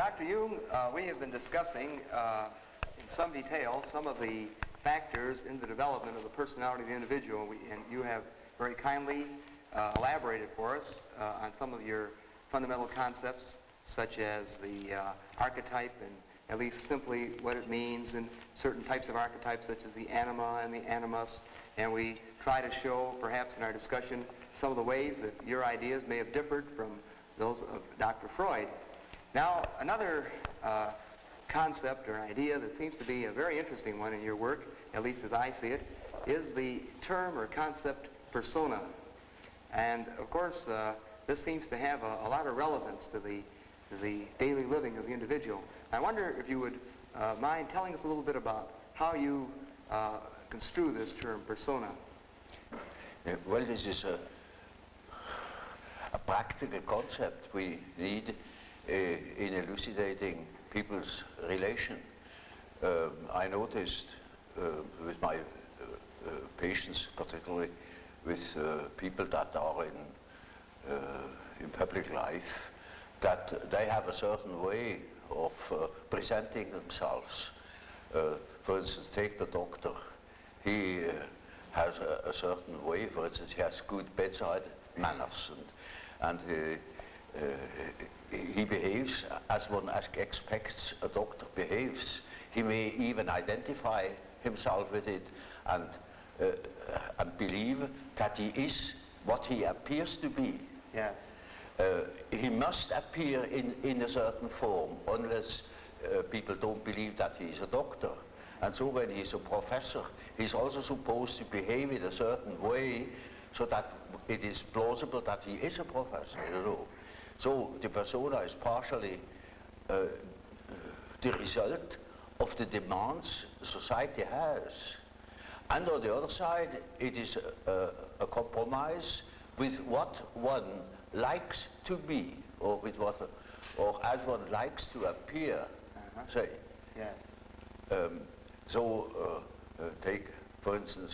Dr. Jung, we have been discussing in some detail some of the factors in the development of the personality of the individual, and you have very kindly elaborated for us on some of your fundamental concepts, such as the archetype and at least simply what it means, and certain types of archetypes such as the anima and the animus, and we try to show perhaps in our discussion some of the ways that your ideas may have differed from those of Dr. Freud. Now, another concept or idea that seems to be a very interesting one in your work, at least as I see it, is the term or concept persona. And of course, this seems to have a lot of relevance to the daily living of the individual. I wonder if you would mind telling us a little bit about how you construe this term persona. Well, this is a practical concept we need in elucidating people's relation. I noticed with my patients, particularly with people that are in public life, that they have a certain way of presenting themselves. For instance, take the doctor. He has a certain way. For instance, he has good bedside manners, and he behaves as one expects a doctor behaves. He may even identify himself with it and believe that he is what he appears to be. Yes. He must appear in a certain form, unless people don't believe that he is a doctor. And so when he's a professor, he's also supposed to behave in a certain way so that it is plausible that he is a professor, you know. So the persona is partially the result of the demands society has. And on the other side, it is a compromise with what one likes to be, or with what, or as one likes to appear. Say. Yes. Take, for instance,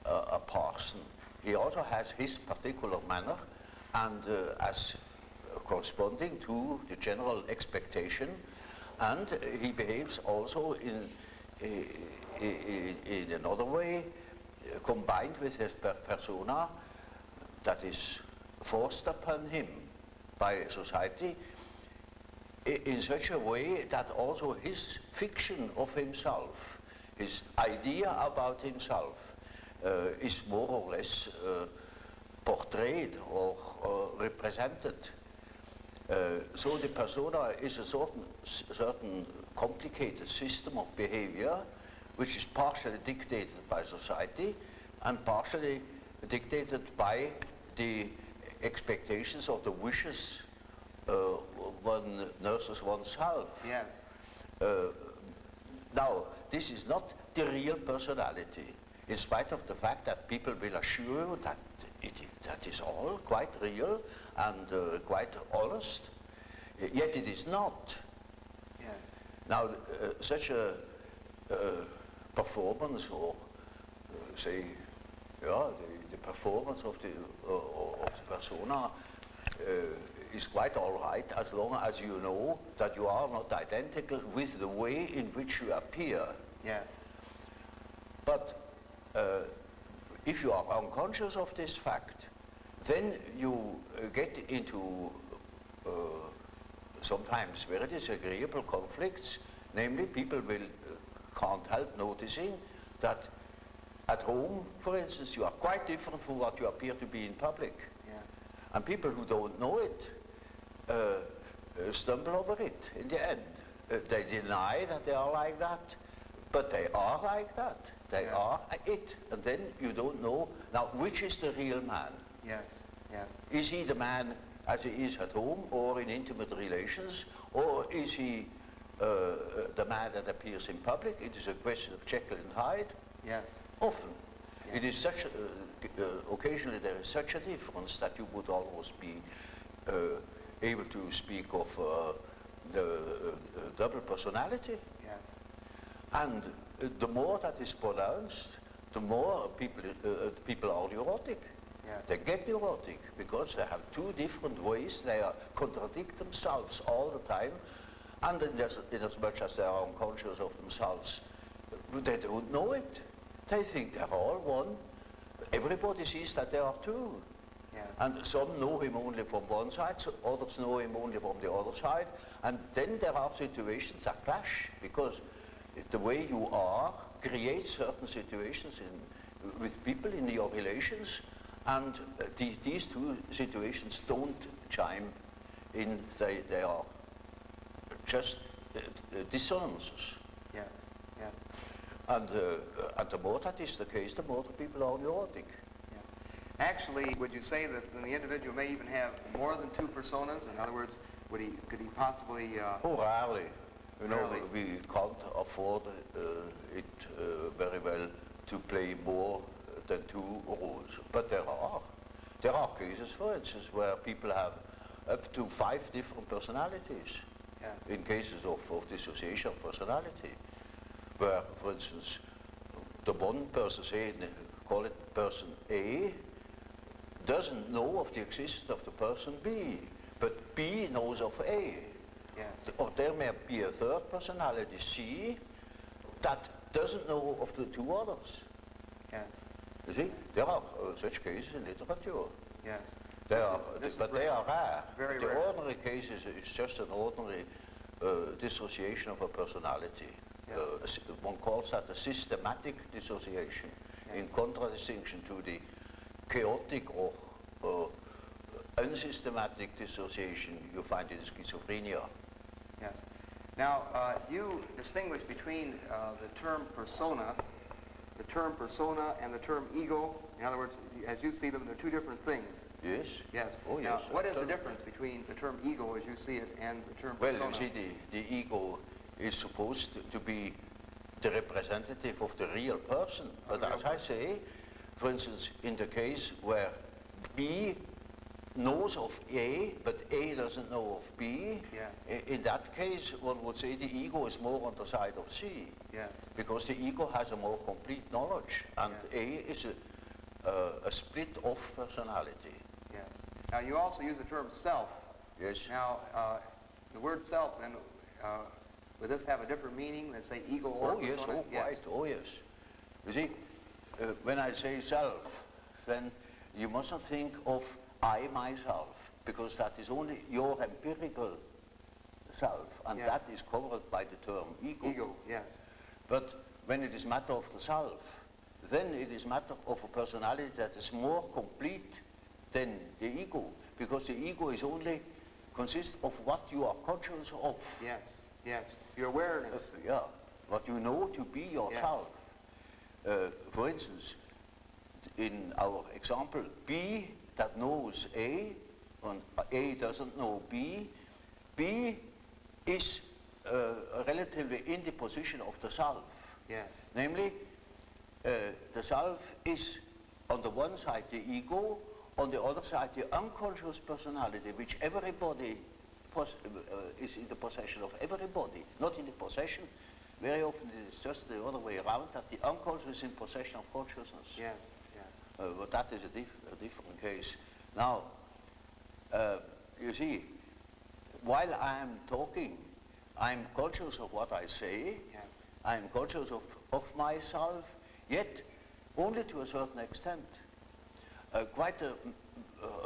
a parson. He also has his particular manner, and as corresponding to the general expectation, and he behaves also in another way, combined with his persona that is forced upon him by society in such a way that also his fiction of himself, his idea about himself, is more or less portrayed or represented. So the persona is a certain complicated system of behavior which is partially dictated by society and partially dictated by the expectations or the wishes one nurses oneself. Yes. Now, this is not the real personality, in spite of the fact that people will assure you that that is all quite real and quite honest, yet it is not. Yes. Now, such a performance, or say, the performance of the persona is quite all right, as long as you know that you are not identical with the way in which you appear. Yes. But if you are unconscious of this fact, then you get into sometimes very disagreeable conflicts. Namely, people can't help noticing that at home, for instance, you are quite different from what you appear to be in public. Yes. And people who don't know it stumble over it in the end. They deny that they are like that, but they are like that. They are it. And then you don't know, now, which is the real man? Yes. Yes. Is he the man as he is at home or in intimate relations, or is he the man that appears in public? It is a question of Jekyll and Hyde. Yes. Often. Yes. It is such, occasionally there is such a difference that you would almost be able to speak of the double personality. Yes. And the more that is pronounced, the more people are neurotic. Yes. They get neurotic because they have two different ways. They contradict themselves all the time, And in as much as they are unconscious of themselves, they don't know it. They think they're all one. Everybody sees that they are two. Yes. And some know him only from one side, so others know him only from the other side. And then there are situations that clash, because the way you are creates certain situations with people in your relations, and these two situations don't chime in, they are just dissonances. Yes, yes. And the more that is the case, the more the people are neurotic. Yes. Actually, would you say that the individual may even have more than two personas? In other words, could he possibly... Oh, rarely. You know, rarely. we can't afford it very well to play more than two roles. But there are cases, for instance, where people have up to 5 different personalities. Yes. In cases of dissociation of personality, where, for instance, the one person, say, call it person A, doesn't know of the existence of the person B, but B knows of A. Yes. Or there may be a third personality, C, that doesn't know of the two others. Yes. You see, there are such cases in literature. Yes. They rare. are rare. Very the rare. ordinary case is just an ordinary dissociation of a personality. Yes. One calls that a systematic dissociation, Yes. in contradistinction to the chaotic or unsystematic dissociation you find in schizophrenia. Yes. Now, you distinguish between the term persona and the term ego. In other words, as you see them, they're two different things. Yes? Yes. Oh, Now, yes. what is the difference between the term ego, as you see it, and the term Well, persona? you see, the ego is supposed to be the representative of the real person. But as I say, for instance, in the case where B knows of A, but A doesn't know of B, Yes. in that case, one would say the ego is more on the side of C. Yes. Because the ego has a more complete knowledge, and Yes. A is a split-off personality. Yes. Now, you also use the term self. Yes. Now, the word self, then, would this have a different meaning than, say, ego or Oh, yes, persona? oh, quite, oh, yes. You see, when I say self, then you mustn't think of I myself, because that is only your empirical self, and Yes. that is covered by the term ego. Ego, yes. But when it is matter of the self, then it is matter of a personality that is more complete than the ego, because the ego is only consists of what you are conscious of. Yes, yes. Your awareness. Yeah, what you know to be yourself. For instance, in our example, B that knows A, and A doesn't know B, B is relatively in the position of the self. Yes. Namely, the self is on the one side the ego, on the other side the unconscious personality, which everybody is in the possession of everybody, not in the possession. Very often it is just the other way around, that the unconscious is in possession of consciousness. Yes, yes. But that is a different case. Now, you see, while I am talking, I'm conscious of what I say, Yes. I'm conscious of myself, yet only to a certain extent. Quite a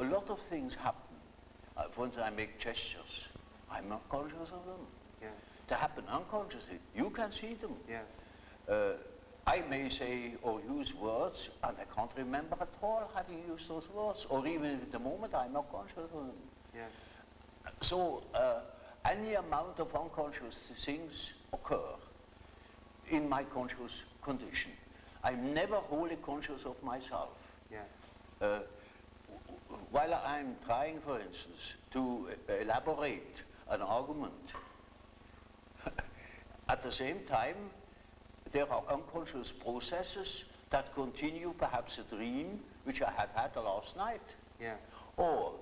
lot of things happen. For instance, I make gestures. I'm not conscious of them. Yes. They happen unconsciously. You can see them. Yes. I may say or use words, and I can't remember at all having used those words, or even at the moment I'm not conscious of them. Yes. So any amount of unconscious things occur in my conscious condition. I'm never wholly conscious of myself. Yes. While I'm trying, for instance, to elaborate an argument, at the same time, there are unconscious processes that continue, perhaps a dream, which I had last night. Yes. Or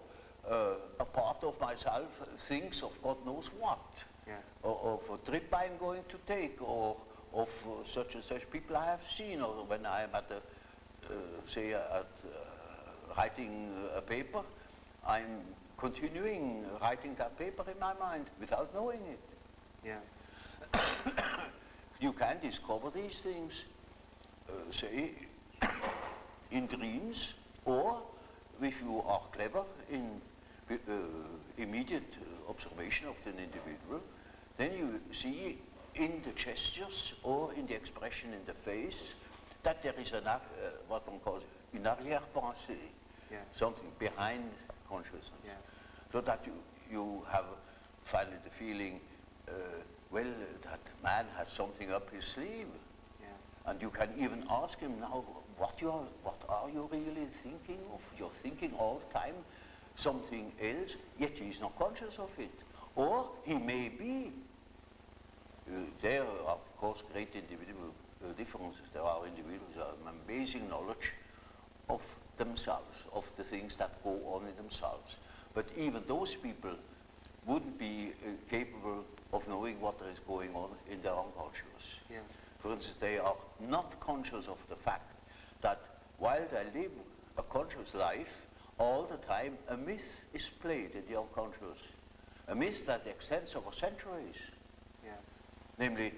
a part of myself thinks of God knows what. Yes. Or of a trip I'm going to take, or of such and such people I have seen, or when I'm at writing a paper, I'm continuing writing that paper in my mind without knowing it. Yes. You can discover these things, say, in dreams, or if you are clever in immediate observation of an individual, then you see in the gestures or in the expression in the face that there is what one calls une arrière-pensée, Yes. something behind consciousness. Yes. So that you have finally the feeling, well, that man has something up his sleeve. Yes. And you can even ask him now, what are you really thinking of? You're thinking all the time something else, yet he's not conscious of it. Or he may be. There are, of course, great individual differences. There are individuals who have amazing knowledge of themselves, of the things that go on in themselves. But even those people wouldn't be capable of knowing what is going on in their unconscious. Yes. For instance, they are not conscious of the fact that while they live a conscious life, all the time a myth is played in the unconscious. A myth that extends over centuries. Yes. Namely,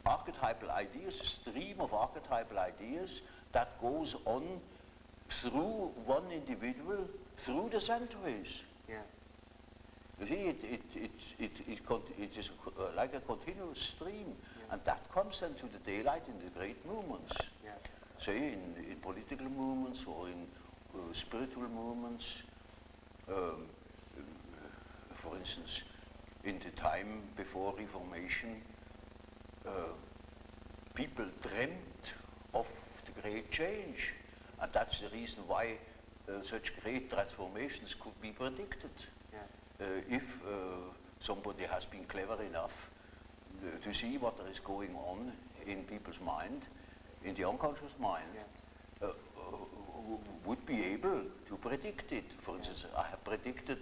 archetypal ideas, a stream of archetypal ideas that goes on through one individual, through the centuries. Yes. You see, it is like a continuous stream, Yes. and that comes then to the daylight in the great movements. Yes. Say in political movements or in spiritual movements. For instance, in the time before Reformation, people dreamt of the great change, and that's the reason why such great transformations could be predicted. Yes. If somebody has been clever enough to see what is going on in people's mind, in the unconscious mind, Yes. would be able to predict it. For instance, I have predicted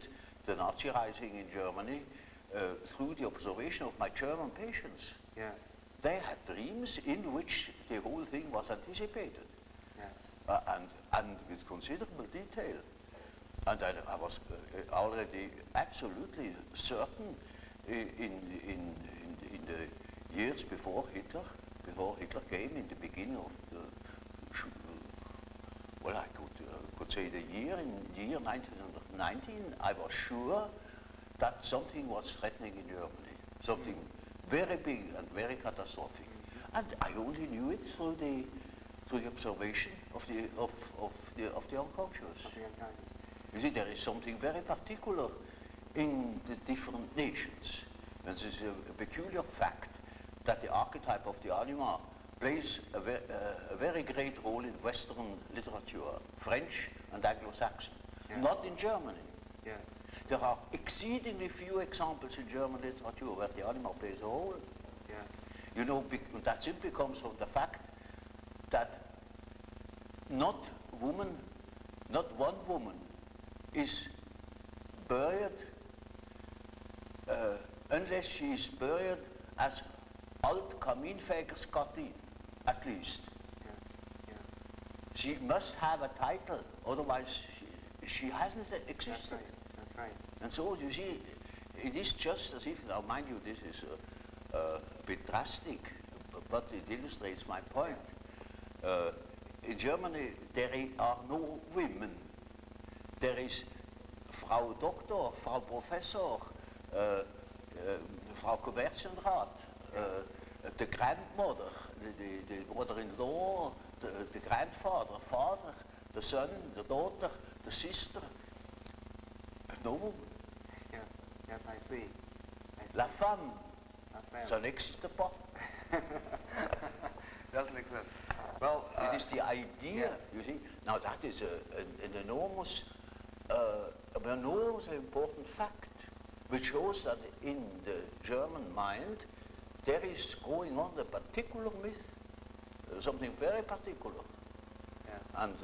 the Nazi rising in Germany through the observation of my German patients. Yes. They had dreams in which the whole thing was anticipated. Yes. And with considerable detail. And I was already absolutely certain in the years before Hitler came, in the beginning of the, well, I could say the year 1919, I was sure that something was threatening in Germany, something very big and very catastrophic. And I only knew it through the observation of the unconscious. Of the unconscious. You see, there is something very particular in the different nations. And this is a peculiar fact that the archetype of the anima plays a very great role in Western literature, French and Anglo-Saxon, Yes. not in Germany. Yes. There are exceedingly few examples in German literature where the anima plays a role. Yes. You know, that simply comes from the fact that not one woman is buried unless she is buried as Alt-Kaminfegersgattin, at least. Yes. Yes. She must have a title, otherwise she hasn't existed. That's right. That's right. And so, you see, it is just as if, now mind you, this is a bit drastic, but it illustrates my point. In Germany, there are no women. There is Frau Doktor, Frau Professor, Frau Kommerzienrat, the grandmother, the mother-in-law, the grandfather, father, the son, the daughter, the sister. No woman. Yes. Yes, I see. La femme, La femme. ça n'existe pas. Doesn't exist. Well, it is the idea, you see. Now that is an enormous important fact, which shows that in the German mind there is going on a particular myth, something very particular. Yeah. And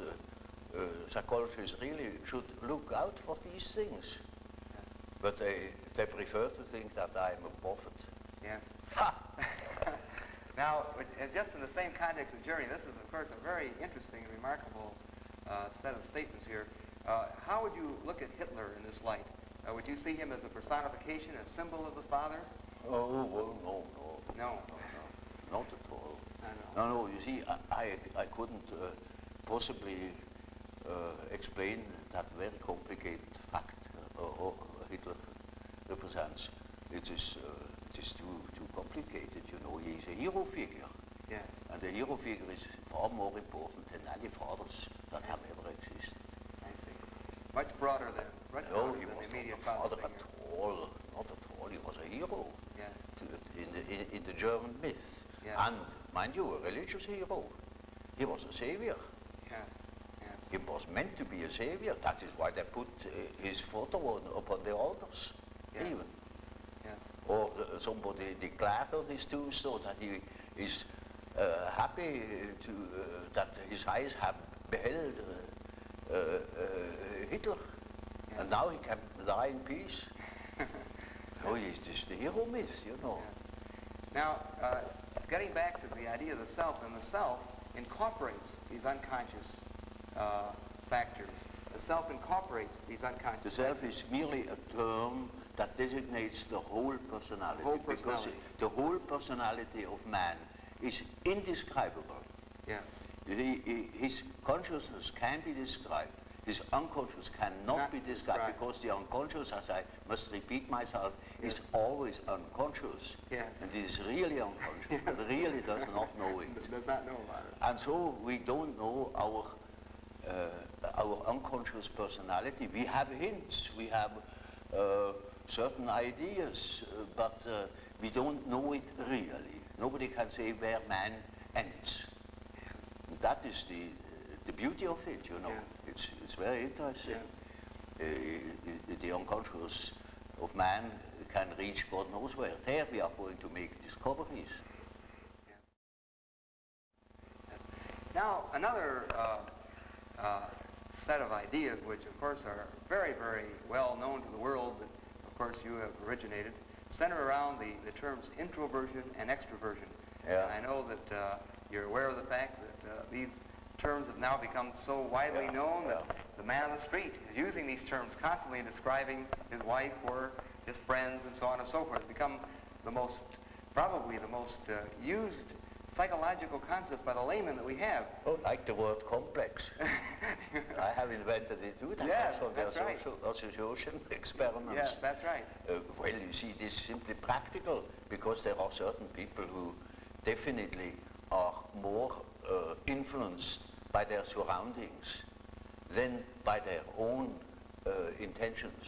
psychologists really should look out for these things. Yeah. But they prefer to think that I am a prophet. Yes. Ha! Now, just in the same context of journey, this is, of course, a very interesting and remarkable set of statements here. How would you look at Hitler in this light? Would you see him as a personification, a symbol of the Father? Oh, well, no. No. Not at all. I know. No, you see, I couldn't possibly explain that very complicated fact Hitler represents. It is too complicated, you know. He is a hero figure. Yes. And the hero figure is far more important than any fathers that have ever existed. I see. Much broader than No, he the was immediate not a father father at figure. all. Not at all. He was a hero Yes. in the German myth. Yes. And, mind you, a religious hero. He was a savior. Yes. Yes. He was meant to be a savior. That is why they put his photo upon the altars. Yes. Even. Yes. Or somebody declared on his tombstone that he is happy that his eyes have beheld Hitler, Yeah. and now he can die in peace. Oh, it's just the hero myth, you know. Yeah. Now, getting back to the idea of the self, and the self incorporates these unconscious factors. The self incorporates these unconscious The self factors. is merely a term that designates the whole personality, because the whole personality of man is indescribable. Yes. His consciousness can be described. His unconscious cannot Not be described, described. because the unconscious, as I must repeat myself, Yes. is always unconscious. Yes. And it is really unconscious, but really does not know it. Does not know about it. And so we don't know our unconscious personality. We have hints, we have certain ideas, but we don't know it really. Nobody can say where man ends. That is the beauty of it, you know. Yes. It's very interesting. Yes. The unconscious of man can reach God knows where. There we are going to make discoveries. Yes. Yes. Now, another set of ideas, which of course are very, very well known to the world, that of course you have originated, center around the terms introversion and extroversion. Yeah. And I know that you're aware of the fact that these terms have now become so widely known that the man on the street is using these terms constantly, describing his wife or his friends and so on and so forth. It's become probably the most used psychological concepts by the layman that we have. Oh, like the word complex. I have invented it too. That comes from their right. association experiments. Yes, that's right. Well, you see, this is simply practical, because there are certain people who definitely are more influenced by their surroundings than by their own intentions.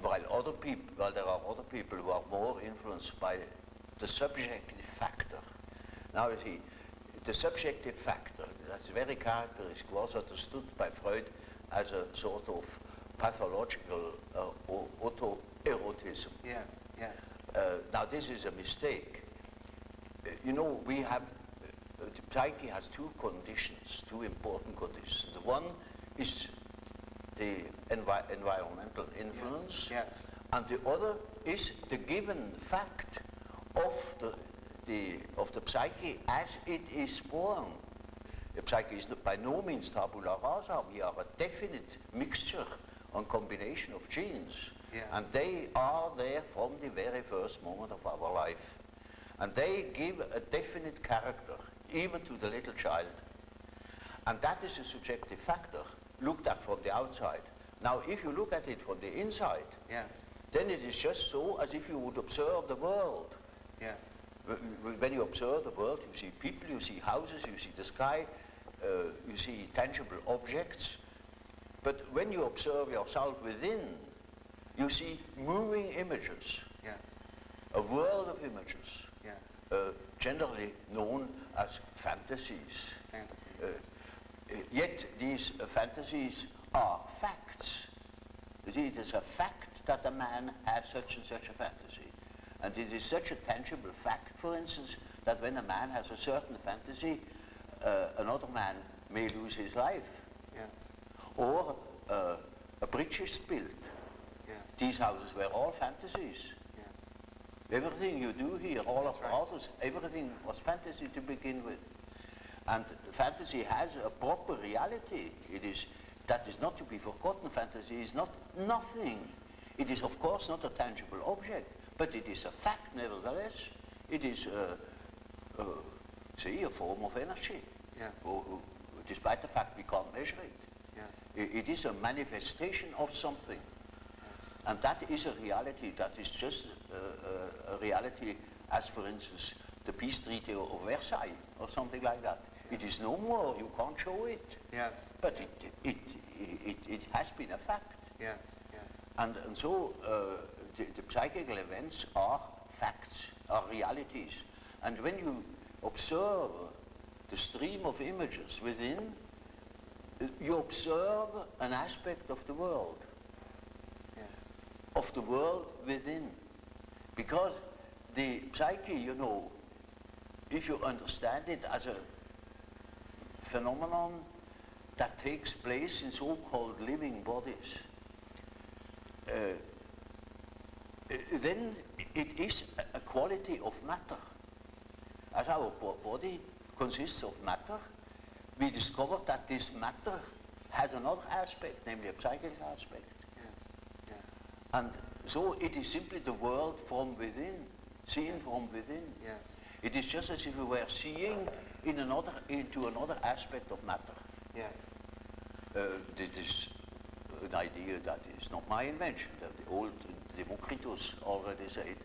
While there are other people who are more influenced by the subjective factor. Now you see, the subjective factor, that's very characteristic, was understood by Freud as a sort of pathological autoerotism. Yes, yes. Now this is a mistake. You know, we have, the psyche has two conditions, two important conditions. The one is the environmental influence, yes. and the other is the given fact of the psyche as it is born. The psyche is by no means tabula rasa. We are a definite mixture and combination of genes. Yes. And they are there from the very first moment of our life. And they give a definite character, even to the little child. And that is a subjective factor, looked at from the outside. Now, if you look at it from the inside, Yes. then it is just so as if you would observe the world. Yes. When you observe the world, you see people, you see houses, you see the sky, you see tangible objects. But when you observe yourself within, you see moving images, Yes. a world of images, Yes. generally known as fantasies. Fantasy. Yet these fantasies are facts. You see, it is a fact that a man has such and such a fantasy. And it is such a tangible fact, for instance, that when a man has a certain fantasy, another man may lose his life. Yes. Or a bridge is built. Yes. These houses were all fantasies. Yes. Everything you do here, all That's of right. others, everything was fantasy to begin with. And fantasy has a proper reality. That is not to be forgotten. Fantasy is not nothing. It is of course not a tangible object, but it is a fact nevertheless. It is, say, a form of energy. Yes. Despite the fact we can't measure it. Yes. It is a manifestation of something. Yes. And that is a reality. That is just a reality as, for instance, the peace treaty of Versailles or something like that. Yes. It is no more. You can't show it. Yes. But it has been a fact. Yes. Yes. And so the psychical events are facts, are realities. And when you observe the stream of images within, you observe an aspect of the world. Yes. Of the world within. Because the psyche, you know, if you understand it as a phenomenon that takes place in so-called living bodies, then it is a quality of matter. As our body consists of matter, we discovered that this matter has another aspect, namely a psychic aspect. Yes. Yes. And so it is simply the world from within, seen from within. Yes. It is just as if we were seeing into another aspect of matter. Yes. This is an idea that is not my invention. That the old Democritus already said,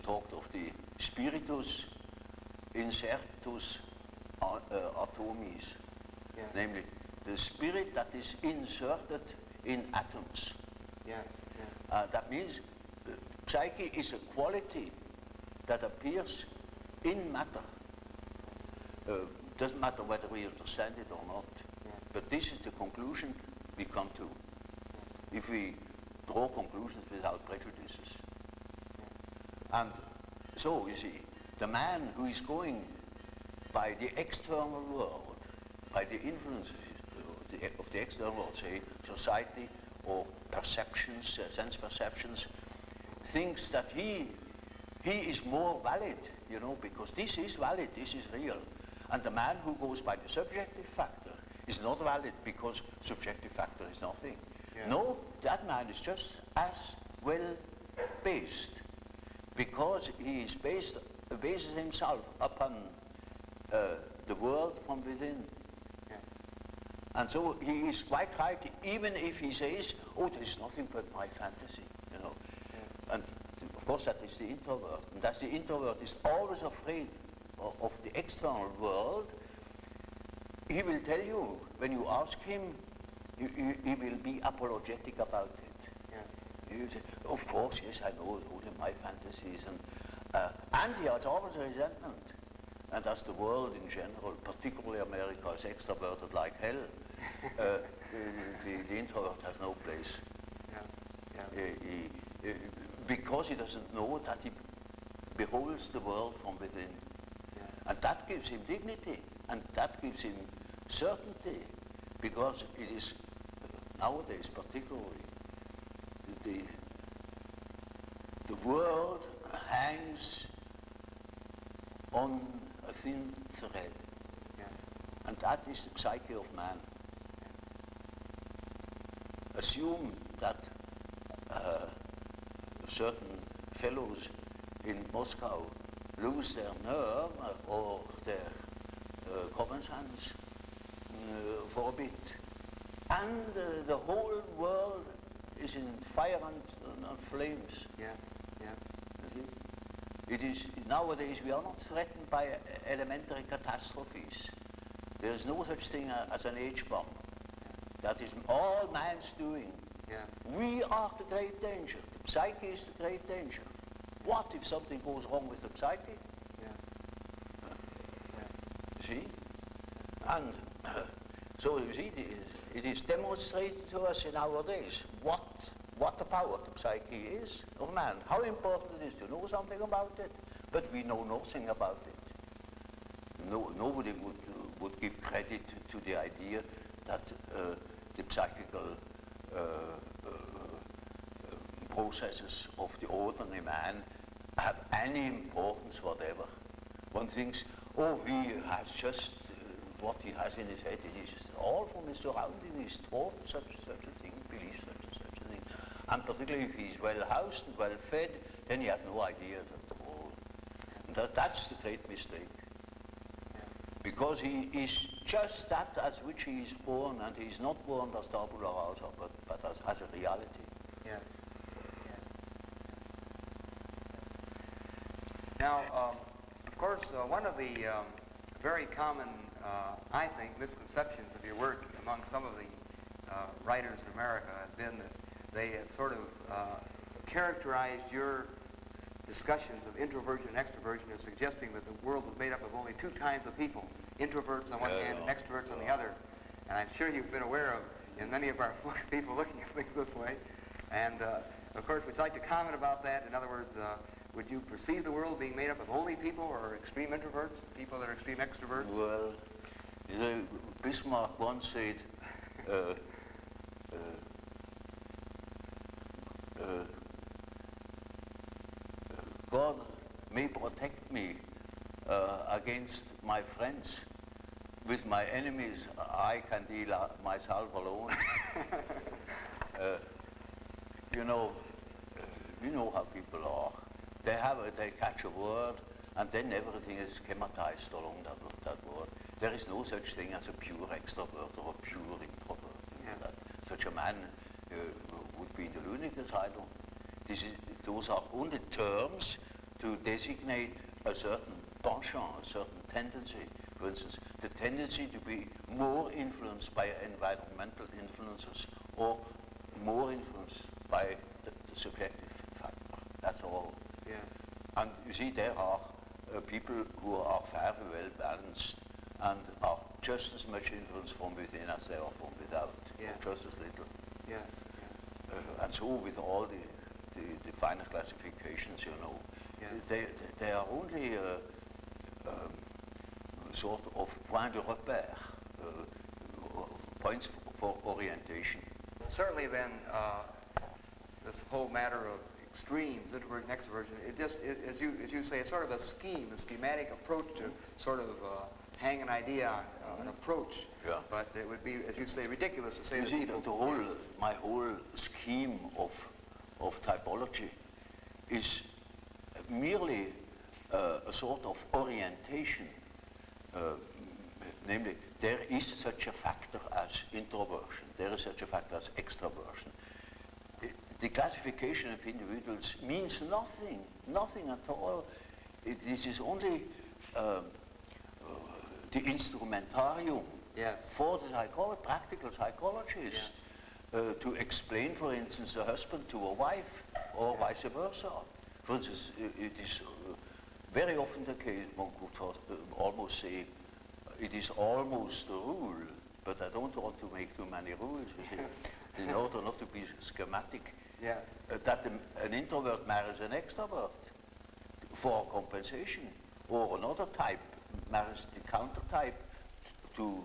talked of the spiritus insertus atomis, Yes. namely the spirit that is inserted in atoms. Yes. Yes. That means psyche is a quality that appears in matter. Doesn't matter whether we understand it or not, Yes. but this is the conclusion we come to. If we draw conclusions without prejudices. And so, you see, the man who is going by the external world, by the influences of the external world, say society or perceptions, sense perceptions, thinks that he is more valid, you know, because this is valid, this is real. And the man who goes by the subjective factor is not valid because subjective factor is nothing. Yeah. No, that man is just as well based, because he is bases himself upon the world from within. Yeah. And so he is quite right, even if he says, oh, there is nothing but my fantasy, you know. Yeah. And of course that is the introvert. And that the introvert is always afraid of the external world. He will tell you, when you ask him, he will be apologetic about it. Yeah. He will say, of course, yes, I know those are my fantasies. And he has always a resentment. And as the world in general, particularly America, is extroverted like hell, the introvert has no place. Yeah. Yeah. Because he doesn't know that he beholds the world from within. Yeah. And that gives him dignity, and that gives him certainty, because it is nowadays particularly the world hangs on a thin thread, Yeah. and that is the psyche of man. Assume that certain fellows in Moscow lose their nerve or their common sense for a bit, and the whole world is in fire and flames. Yeah. Yeah. You see? It is nowadays we are not threatened by elementary catastrophes. There is no such thing as an H-bomb. That is all man's doing. Yeah. We are the great danger. The psyche is the great danger. What if something goes wrong with the psyche? Yeah. You see? And so you see, it is demonstrated to us in our days what the power of the psyche is of man. How important it is to know something about it, but we know nothing about it. Nobody would give credit to the idea that the psychical processes of the ordinary man have any importance whatever. One thinks, oh, he has just what he has in his head. It is all from his surrounding. He's taught such a thing, believes such a thing. And particularly if he's well housed and well fed, then he has no idea at all. And that's the great mistake. Because he is just that as which he is born, and he is not born as tabula rasa, but as a reality. Yes. Yes. Now, of course, one of the very common, I think, misconceptions of your work among some of the writers in America has been that they had sort of characterized your discussions of introversion and extroversion as suggesting that the world was made up of only two kinds of people, introverts on one hand and extroverts on the other. And I'm sure you've been aware of, in many of our books, people looking at things this way. And of course, would you like to comment about that? In other words, would you perceive the world being made up of only people or extreme introverts, people that are extreme extroverts? Well, Bismarck once said, God may protect me against my friends. With my enemies, I can deal myself alone. You know, we know how people are. They catch a word, and then everything is schematized along that word. There is no such thing as a pure extrovert or a pure introvert. Yes. Such a man would be in the lunatic asylum. Those are only terms to designate a certain penchant, a certain tendency. For instance, the tendency to be more influenced by environmental influences or more influenced by the subjective factor. That's all. Yes. And you see, there are people who are very well balanced and are just as much influenced from within as they are from without, yes. or just as little. Yes. And so with all the finer classifications, you know, yes. they are only sort of point de repère, points for orientation. Certainly then, this whole matter of extremes, introversion and extroversion, as you say, it's sort of a schematic approach to sort of hang an idea on, an approach. Yeah. But it would be, as you say, ridiculous to say You that see, people... my whole scheme of typology is merely a sort of orientation. Namely, there is such a factor as introversion, there is such a factor as extroversion. The classification of individuals means nothing at all. This is only the instrumentarium, yes. for the practical psychologist, yes. To explain, for instance, a husband to a wife, or vice versa. For instance, it is very often the case, one could almost say, it is almost a rule, but I don't want to make too many rules, you see, in order not to be schematic, yeah. That an introvert marries an extrovert for compensation, or another type marries the counter type to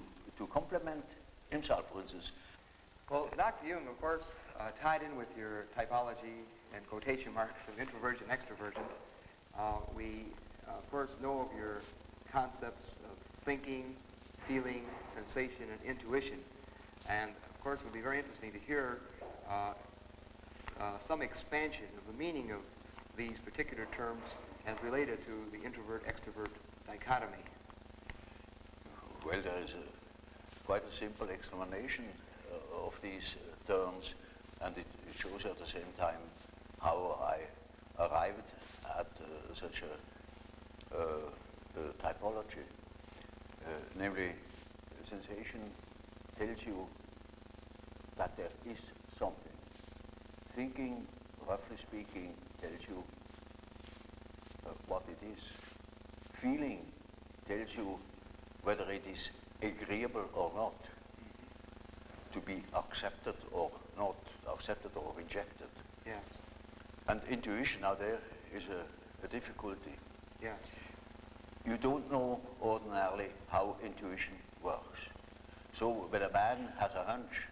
complement himself, for instance. Well, Dr. Jung, of course, tied in with your typology and quotation marks of introversion and extroversion, we, of course, know of your concepts of thinking, feeling, sensation, and intuition. And, of course, it would be very interesting to hear some expansion of the meaning of these particular terms as related to the introvert-extrovert dichotomy. Well, there is quite a simple explanation of these terms, and it shows at the same time how I arrived at such a typology. Namely, sensation tells you that there is something. Thinking, roughly speaking, tells you what it is. Feeling tells you whether it is agreeable or not, to be accepted or not, accepted or rejected. Yes. And intuition, now there is a difficulty. Yes. You don't know ordinarily how intuition works. So when a man has a hunch,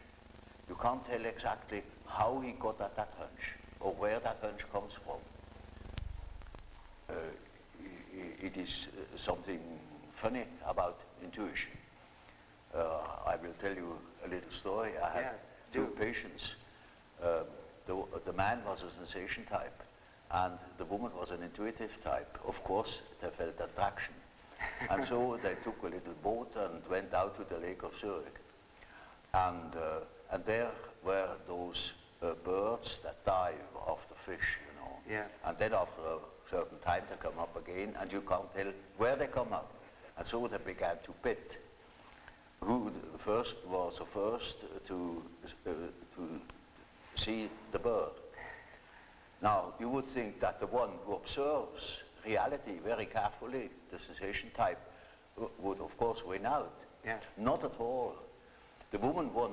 you can't tell exactly how he got at that hunch or where that hunch comes from. It is something funny about intuition. I will tell you a little story. I had two patients. The So the man was a sensation type, and the woman was an intuitive type. Of course, they felt attraction. And so they took a little boat and went out to the lake of Zurich. And there were those birds that dive after fish, you know. Yeah. And then after a certain time they come up again, and you can't tell where they come up. And so they began to bet who was the first to see the bird. Now, you would think that the one who observes reality very carefully, the sensation type, would of course win out. Yeah. Not at all. The woman won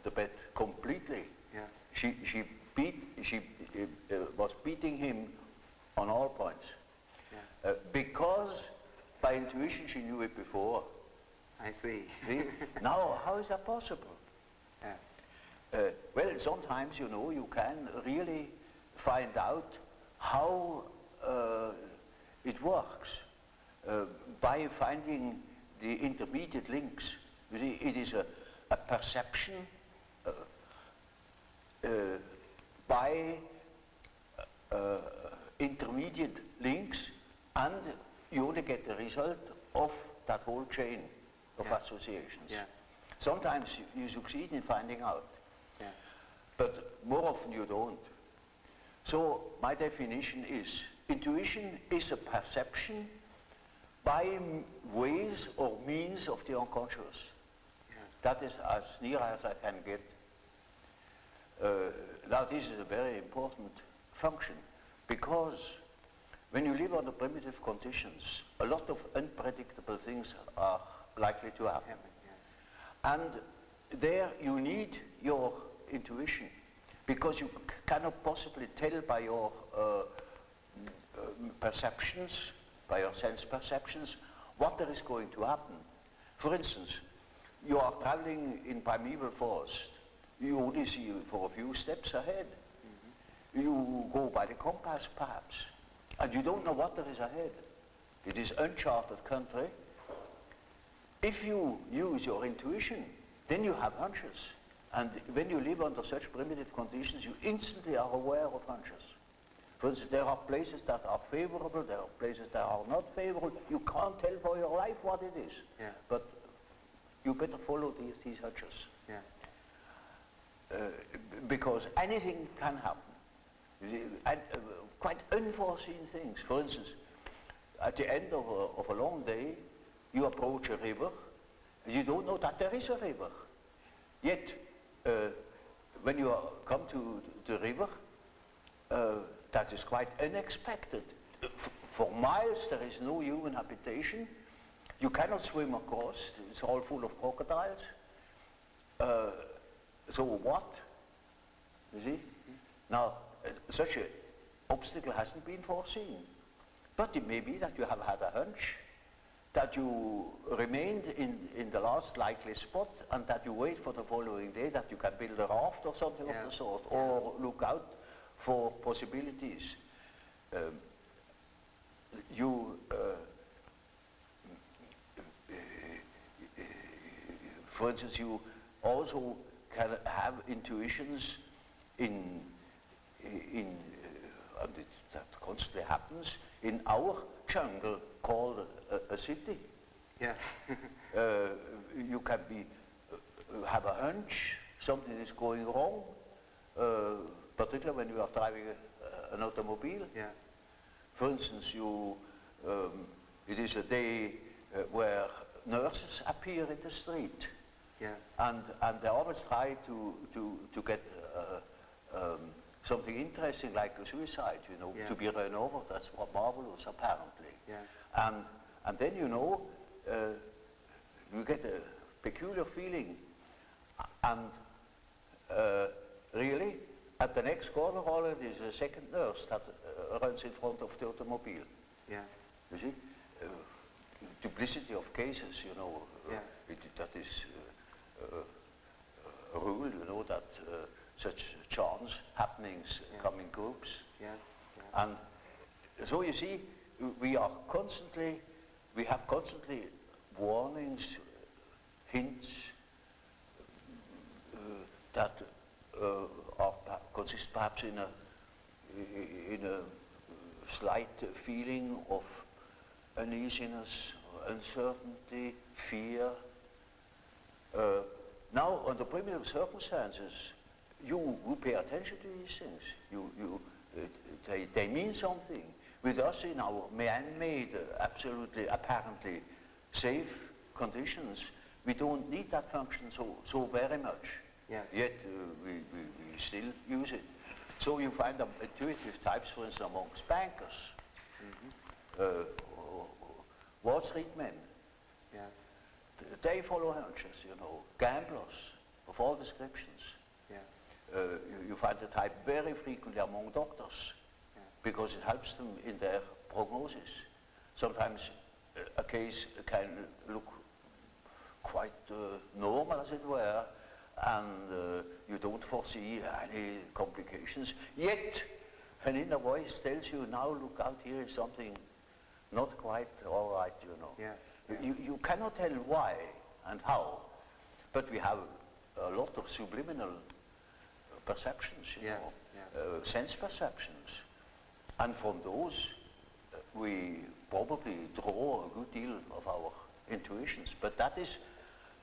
the bet completely. Yeah. She was beating him on all points. Yeah. Because by intuition she knew it before. I see. See? Now, how is that possible? Yeah. Well, sometimes, you know, you can really find out how it works by finding the intermediate links. You see, it is a perception by intermediate links, and you only get the result of that whole chain of associations. Yes. Sometimes you succeed in finding out, but more often you don't. So my definition is, intuition is a perception by ways or means of the unconscious. Yes. That is as near as I can get. Now this is a very important function, because when you live under primitive conditions, a lot of unpredictable things are likely to happen. Yes. And there you need your intuition, because you cannot possibly tell by your perceptions, by your sense perceptions, what there is going to happen. For instance, you are traveling in primeval forest. You only see for a few steps ahead. Mm-hmm. You go by the compass, perhaps, and you don't know what there is ahead. It is uncharted country. If you use your intuition, then you have hunches. And when you live under such primitive conditions, you instantly are aware of hunches. For instance, there are places that are favorable, there are places that are not favorable. You can't tell for your life what it is. Yes. But you better follow these hunches. Yes. Because anything can happen. You see, and, quite unforeseen things. For instance, at the end of a long day, you approach a river, and you don't know that there is a river. Yet, when you come to the river, that is quite unexpected. For miles there is no human habitation. You cannot swim across. It's all full of crocodiles. So what? You see? Now, such an obstacle hasn't been foreseen. But it may be that you have had a hunch, that you remained in the last likely spot, and that you wait for the following day, that you can build a raft or something of the sort, or look out for possibilities. For instance, you also can have intuitions and that constantly happens in our jungle called a city. Yeah. You can have a hunch something is going wrong, particularly when you are driving an automobile. Yeah. For instance, it is a day where nurses appear in the street. Yeah. And they always try to get something interesting like a suicide, you know, to be run over. That's what marvelous, apparently. Yeah. And then, you know, you get a peculiar feeling. And really, at the next corner already is a second nurse that runs in front of the automobile. Yeah. You see? Duplicity of cases, you know. That is a rule, you know, that such chance happenings come in groups. Yeah. And so you see, we have constantly warnings, hints that consists perhaps in a slight feeling of uneasiness, uncertainty, fear. Now, under primitive circumstances, you pay attention to these things. They mean something. With us in our man-made, absolutely, apparently safe conditions, we don't need that function so very much. Yes. Yet we still use it. So you find intuitive types, for instance, amongst bankers, Wall Street men. Yes. They follow hunches, you know, gamblers of all descriptions. Yes. You find the type very frequently among doctors, because it helps them in their prognosis. Sometimes a case can look quite normal, as it were, and you don't foresee any complications. Yet, an inner voice tells you, now look out, here is something not quite all right, you know. Yes. You cannot tell why and how, but we have a lot of subliminal perceptions, you know, sense perceptions. And from those, we probably draw a good deal of our intuitions. But that is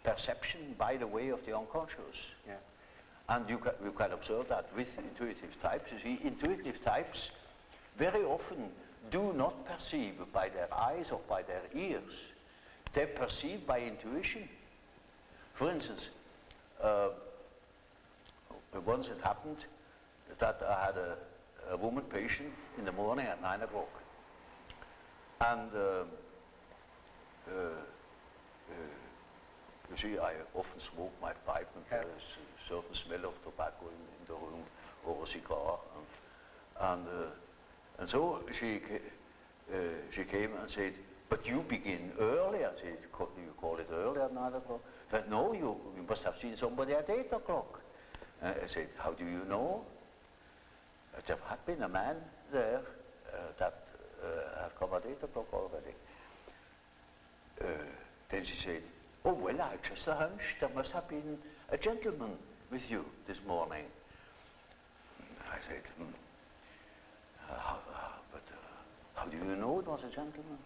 perception by the way of the unconscious. Yeah. And you can observe that with intuitive types. You see, intuitive types very often do not perceive by their eyes or by their ears. They perceive by intuition. For instance, once it happened that I had a woman patient in the morning at 9 o'clock. And you see, I often smoke my pipe, and there's a certain smell of tobacco in the room, or a cigar. And so she came and said, but you begin early. I said, you call it early at 9 o'clock? But no, you must have seen somebody at 8 o'clock. I said, how do you know? There had been a man there that had come at 8 o'clock already. Then she said, oh, well, I just a hunch. There must have been a gentleman with you this morning. I said, but how do you know it was a gentleman?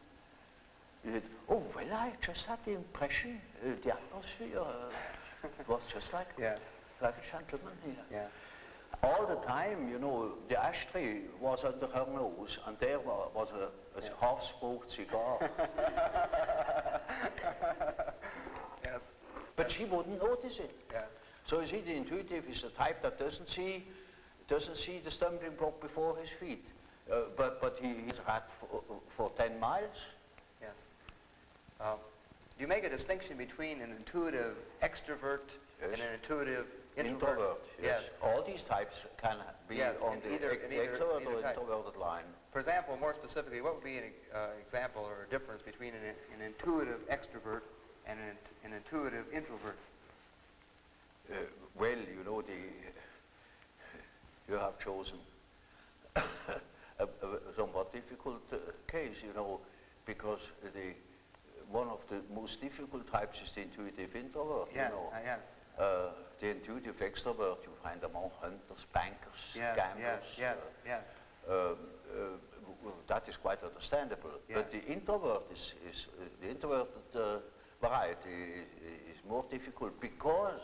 He said, oh, well, I just had the impression, the atmosphere was just like a gentleman here. Yeah. All the time, you know, the ashtray was under her nose, and there was a half-smoked cigar. Yes. But she wouldn't notice it. Yeah. So you see, the intuitive is the type that doesn't see the stumbling block before his feet, but he's rat for 10 miles. Yes. You make a distinction between an intuitive extrovert and an intuitive introvert. Yes. All these types can be on the extrovert or introverted line. For example, more specifically, what would be an example or a difference between an intuitive extrovert and an intuitive introvert? Well, you know, you have chosen a somewhat difficult case, you know, because one of the most difficult types is the intuitive introvert. Yeah, you know. yeah. The intuitive extrovert you find among hunters, bankers, gamblers. Yes. That is quite understandable. Yes. But the introvert the introverted variety is more difficult because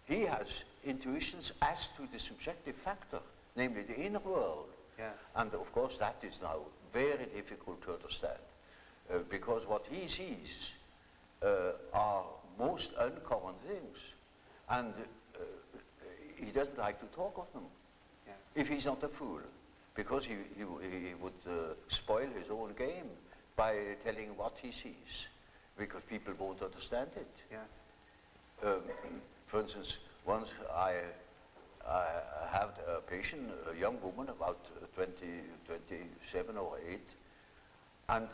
he has intuitions as to the subjective factor, namely the inner world. Yes. And of course that is now very difficult to understand because what he sees are most uncommon things, and he doesn't like to talk of them. Yes. If he's not a fool, because he would spoil his own game by telling what he sees, because people won't understand it. Yes. For instance, once I had a patient, a young woman, about 27 or 8, and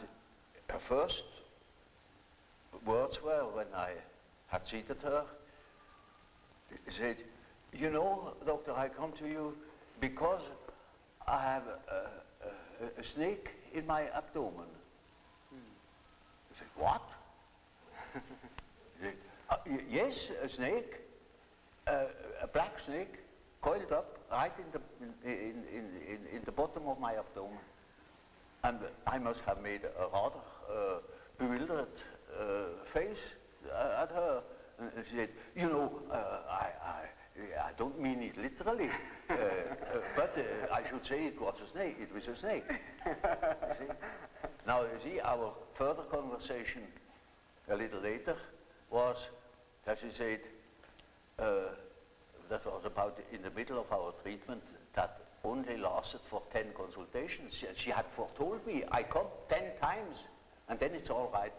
her first words were, when I had seated her, she said, you know, doctor, I come to you because I have a snake in my abdomen. I said, what? She said, yes, a snake, a black snake, coiled up right in the bottom of my abdomen. And I must have made a rather bewildered face at her. And she said, you know, I don't mean it literally, but I should say it was a snake. It was a snake. You see? Now, you see, our further conversation a little later was that she said, that was about in the middle of our treatment that only lasted for 10 consultations. She had foretold me, I come 10 times and then it's all right.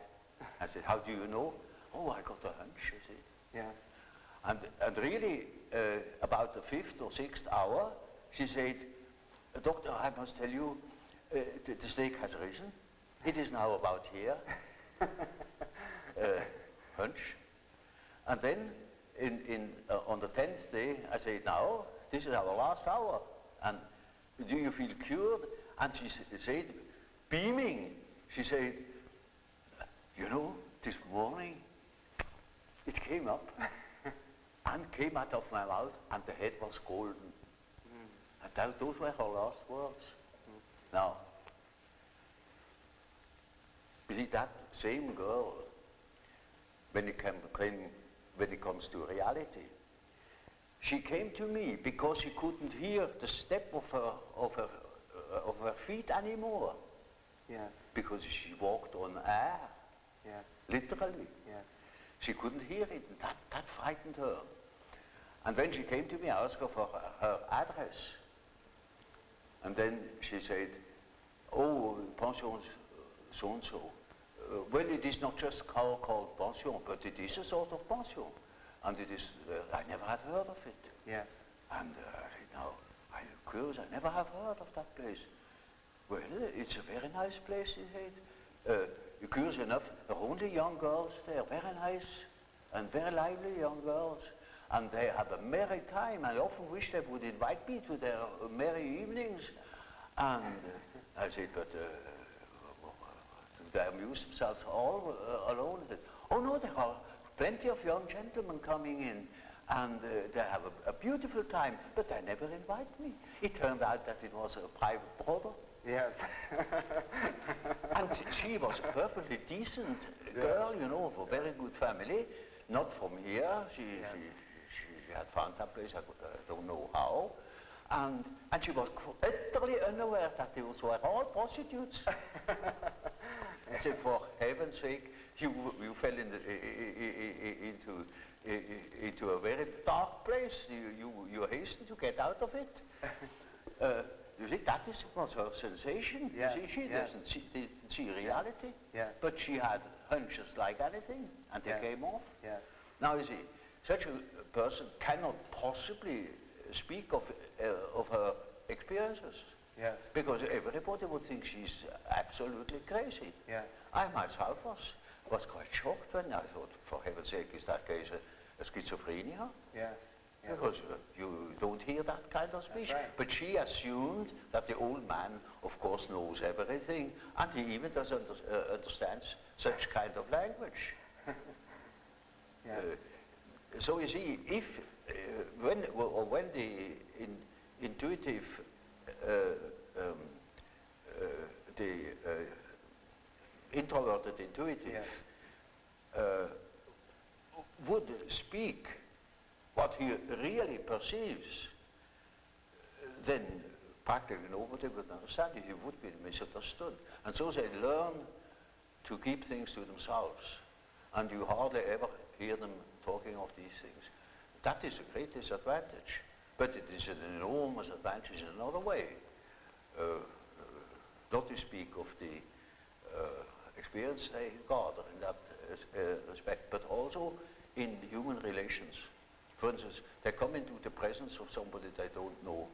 I said, how do you know? Oh, I got a hunch, you see. Yeah. And really, about the 5th or 6th hour, she said, doctor, I must tell you, the snake has risen. It is now about here. Hunch. And then, on the 10th day, I said, now, this is our last hour. And do you feel cured? And she said, beaming, she said, you know, this morning, it came up and came out of my mouth, and the head was golden. And those were her last words. Now, you see, that same girl, when it comes to reality, she came to me because she couldn't hear the step of her feet anymore. Yes. Because she walked on air. Yes. Literally. Yes. She couldn't hear it, and that frightened her. And when she came to me, I asked her for her address. And then she said, oh, pension so-and-so. Well, it is not just called pension, but it is a sort of pension. And it is, I never had heard of it. Yes. And now, I'm curious, I never have heard of that place. Well, it's a very nice place, he said. Curious enough, there are only young girls there, very nice and very lively young girls. And they have a merry time. I often wish they would invite me to their merry evenings. And I said, but they amuse themselves all alone. I said, oh no, there are plenty of young gentlemen coming in, and they have a beautiful time, but they never invite me. It turned out that it was a private brother. Yes. And she was a perfectly decent girl, you know, of a very good family, not from here. She had found that place, I don't know how. And she was utterly unaware that those were all prostitutes. I said, for heaven's sake, you fell into a very dark place. You hastened to get out of it. You see, that was her sensation. Yeah. You see, she didn't see reality, Yeah. but she had hunches like anything, and they came off. Yeah. Now, you see, such a person cannot possibly speak of her experiences. Yes. Because everybody would think she's absolutely crazy. Yes. I myself was quite shocked when I thought, for heaven's sake, is that case a schizophrenia? Yes. Yes. Because you don't hear that kind of speech. Right. But she assumed that the old man, of course, knows everything, and he even does understands such kind of language. Yeah. So you see, if when the intuitive, the introverted intuitive would speak what he really perceives, then practically nobody would understand it. He would be misunderstood. And so they learn to keep things to themselves. And you hardly ever hear them talking of these things. That is a great disadvantage. But it is an enormous advantage in another way. Not to speak of the experience they gather in that respect, but also in human relations. For instance, they come into the presence of somebody they don't know,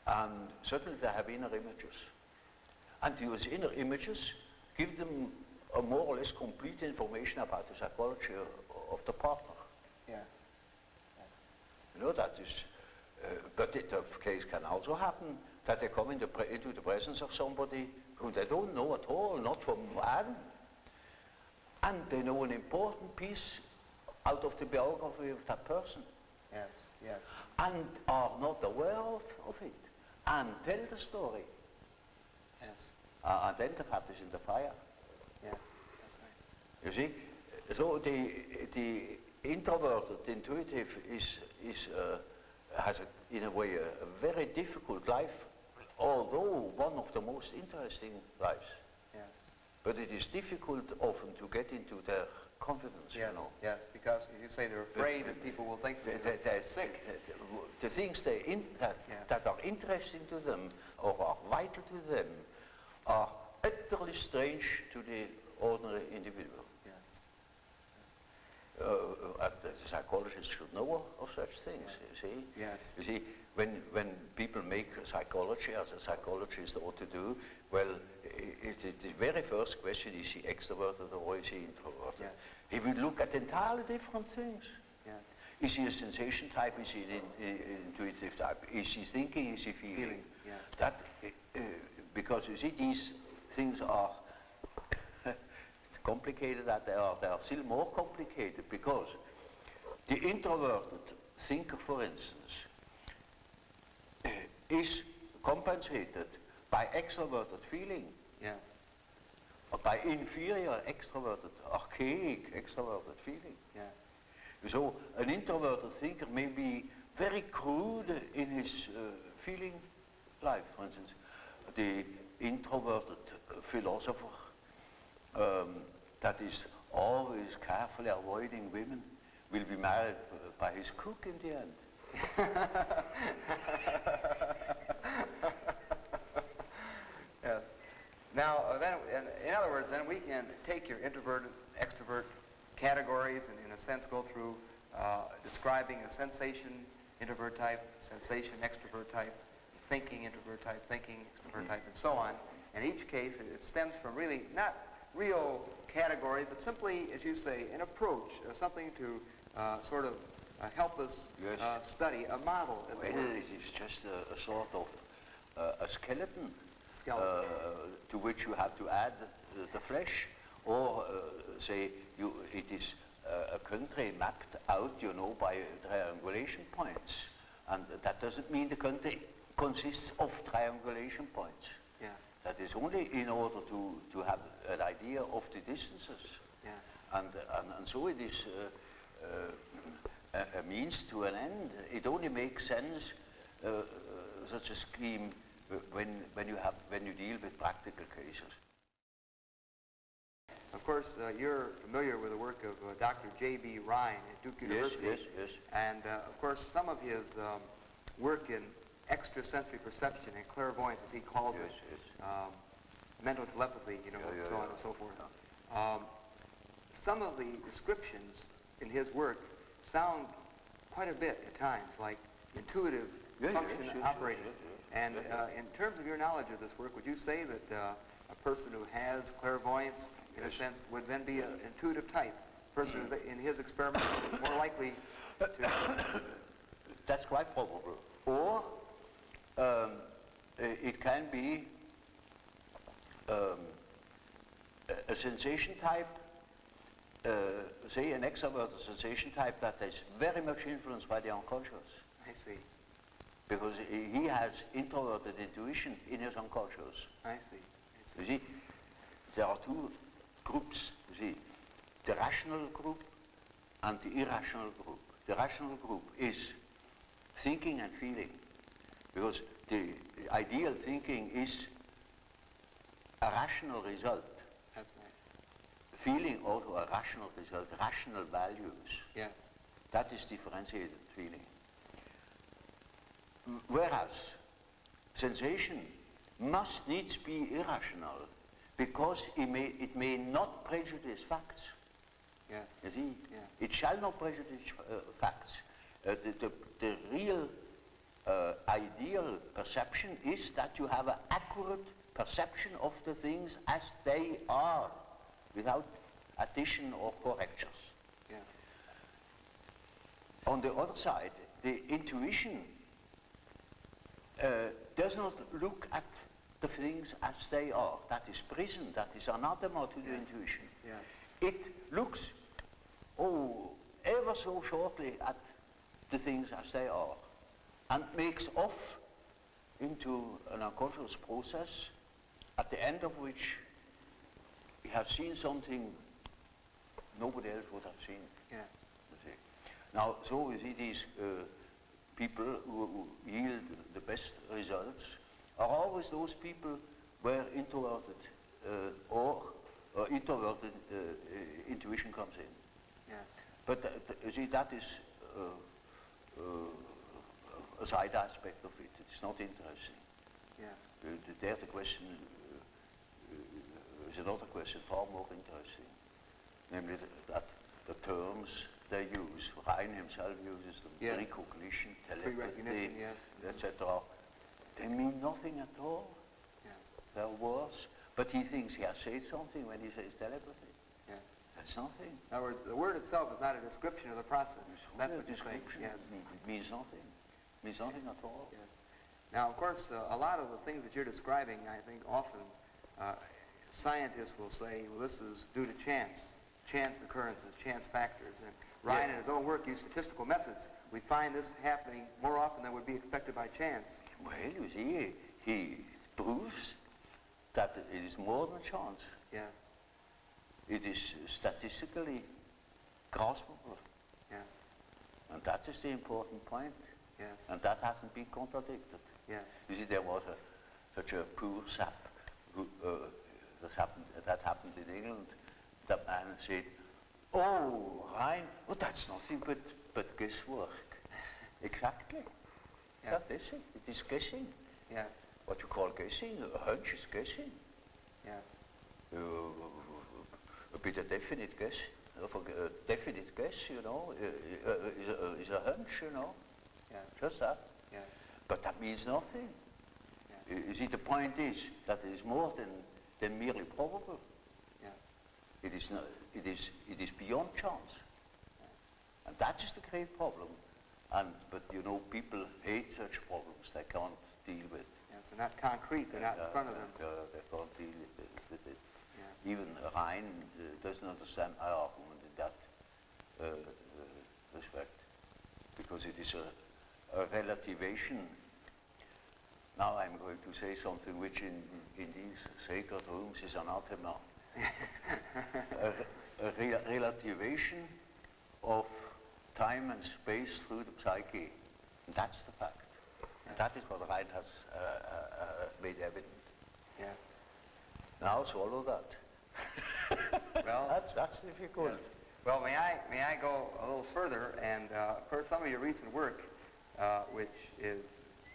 and suddenly they have inner images. And those inner images give them a more or less complete information about the psychology of the partner. Yes. You know, that is, but the case can also happen that they come into the presence of somebody who they don't know at all, not from Adam, and they know an important piece out of the biography of that person. Yes. Yes. and are not aware of it, and tell the story, Yes. and then the fat is in the fire. Yes. That's right. You see, so the introverted intuitive has in a way a very difficult life, although one of the most interesting lives. Yes. But it is difficult often to get into their confidence, Yes. you know. Yes. Because you say they're afraid that people will think that they're sick. The things that are interesting to them or are vital to them are utterly strange to the ordinary individual. Yes. The psychologist should know of such things, Yes. you see. Yes. You see, when people make psychology, as a psychologist ought to do, well, the very first question, is he extroverted or is he introverted? Yes. He will look at entirely different things. Yes. Is he a sensation type? Is he an intuitive type? Is he thinking? Is he feeling? Yes. That, because you see, these things are complicated, that they are still more complicated, because the introverted thinker, for instance, is compensated by extroverted feeling, Yes. or by inferior extroverted, archaic extroverted feeling. Yes. So an introverted thinker may be very crude in his feeling life. For instance, the introverted philosopher that is always carefully avoiding women will be married by his cook in the end. Yes. Now, then, in other words, then we can take your introvert, extrovert categories and, in a sense, go through describing a sensation introvert type, sensation extrovert type, thinking introvert type, thinking extrovert type, and so on. In each case, it stems from really not real categories, but simply, as you say, an approach, something to sort of help us Yes. study, a model. As it were. It is just a sort of a skeleton, Skeleton. to which you have to add the flesh, or say it is a country mapped out, you know, by triangulation points, and that doesn't mean the country consists of triangulation points. Yes. That is only in order to have an idea of the distances. Yes. And so it is a means to an end. It only makes sense, such a scheme, when you deal with practical cases. Of course, you're familiar with the work of Dr. J.B. Ryan at Duke University. Yes. And of course, some of his work in extrasensory perception and clairvoyance, as he calls it, mental telepathy, you know, so on and so forth. Some of the descriptions in his work sound quite a bit at times like intuitive function operating. And in terms of your knowledge of this work, would you say that a person who has clairvoyance, in a sense, would then be an intuitive type? A person who, in his experiment, is more likely to... That's quite probable. Or it can be a sensation type, say an extroverted sensation type that is very much influenced by the unconscious. I see. Because he has introverted intuition in his unconscious. I see. You see, there are two groups, you see, the rational group and the irrational group. The rational group is thinking and feeling, because the ideal thinking is a rational result. That's right. Feeling also a rational result, rational values. Yes. That is differentiated feeling. Whereas sensation must needs be irrational, because it may not prejudice facts. Yes. You see, Yeah. it shall not prejudice facts. The real ideal perception is that you have an accurate perception of the things as they are, without addition or corrections. Yeah. On the other side, the intuition does not look at the things as they are. That is prison, that is anathema to the intuition. Yes. It looks, ever so shortly at the things as they are, and makes off into an unconscious process, at the end of which we have seen something nobody else would have seen. Yes. You see. Now, so you see these people who yield the best results are always those people where introverted or introverted intuition comes in. Yes. But you see, that is a side aspect of it. It's not interesting. Yes. There the question is another question far more interesting, namely that the terms they use, Rhein himself uses them, Yes. recognition, Pre-recognition, telepathy, yes. etc. They mean nothing at all. Yes. They're words. But he thinks he has said something when he says telepathy. Yes. That's nothing. In other words, the word itself is not a description of the process. That's what you're saying. Description. Yes. It means nothing. It means nothing at all. Yes. Now, of course, a lot of the things that you're describing, I think often scientists will say, well, this is due to chance occurrences, chance factors. And Ryan, in his own work, used statistical methods. We find this happening more often than would be expected by chance. Well, you see, he proves that it is more than chance. Yes. It is statistically graspable. Yes. And that is the important point. Yes. And that hasn't been contradicted. Yes. You see, there was such a poor sap who, that happened in England. That man said, "Oh, Rhein, oh, that's nothing but guesswork." Exactly. Yeah. That is it. It is guessing. Yeah. What you call guessing, a hunch is guessing. Yeah. A bit of definite guess, a definite guess, you know, is a hunch, you know. Yeah. Just that. Yeah. But that means nothing. Yeah. You see, the point is that it is more than merely probable. Yeah. It is not, it is beyond chance. Yeah. And that is the great problem. But you know, people hate such problems. They can't deal with. Yes, they're not concrete. They're not in front of them. They can't deal with it. Yes. Even Rhein doesn't understand my argument in that respect, because it is a relativation. Now I'm going to say something which in these sacred rooms is anathema. a relativation of time and space through the psyche. And that's the fact. And that is what Rhein has made evident. Yeah. Now swallow that. Well, that's difficult. Yeah. Well, may I go a little further? And of course, some of your recent work, which is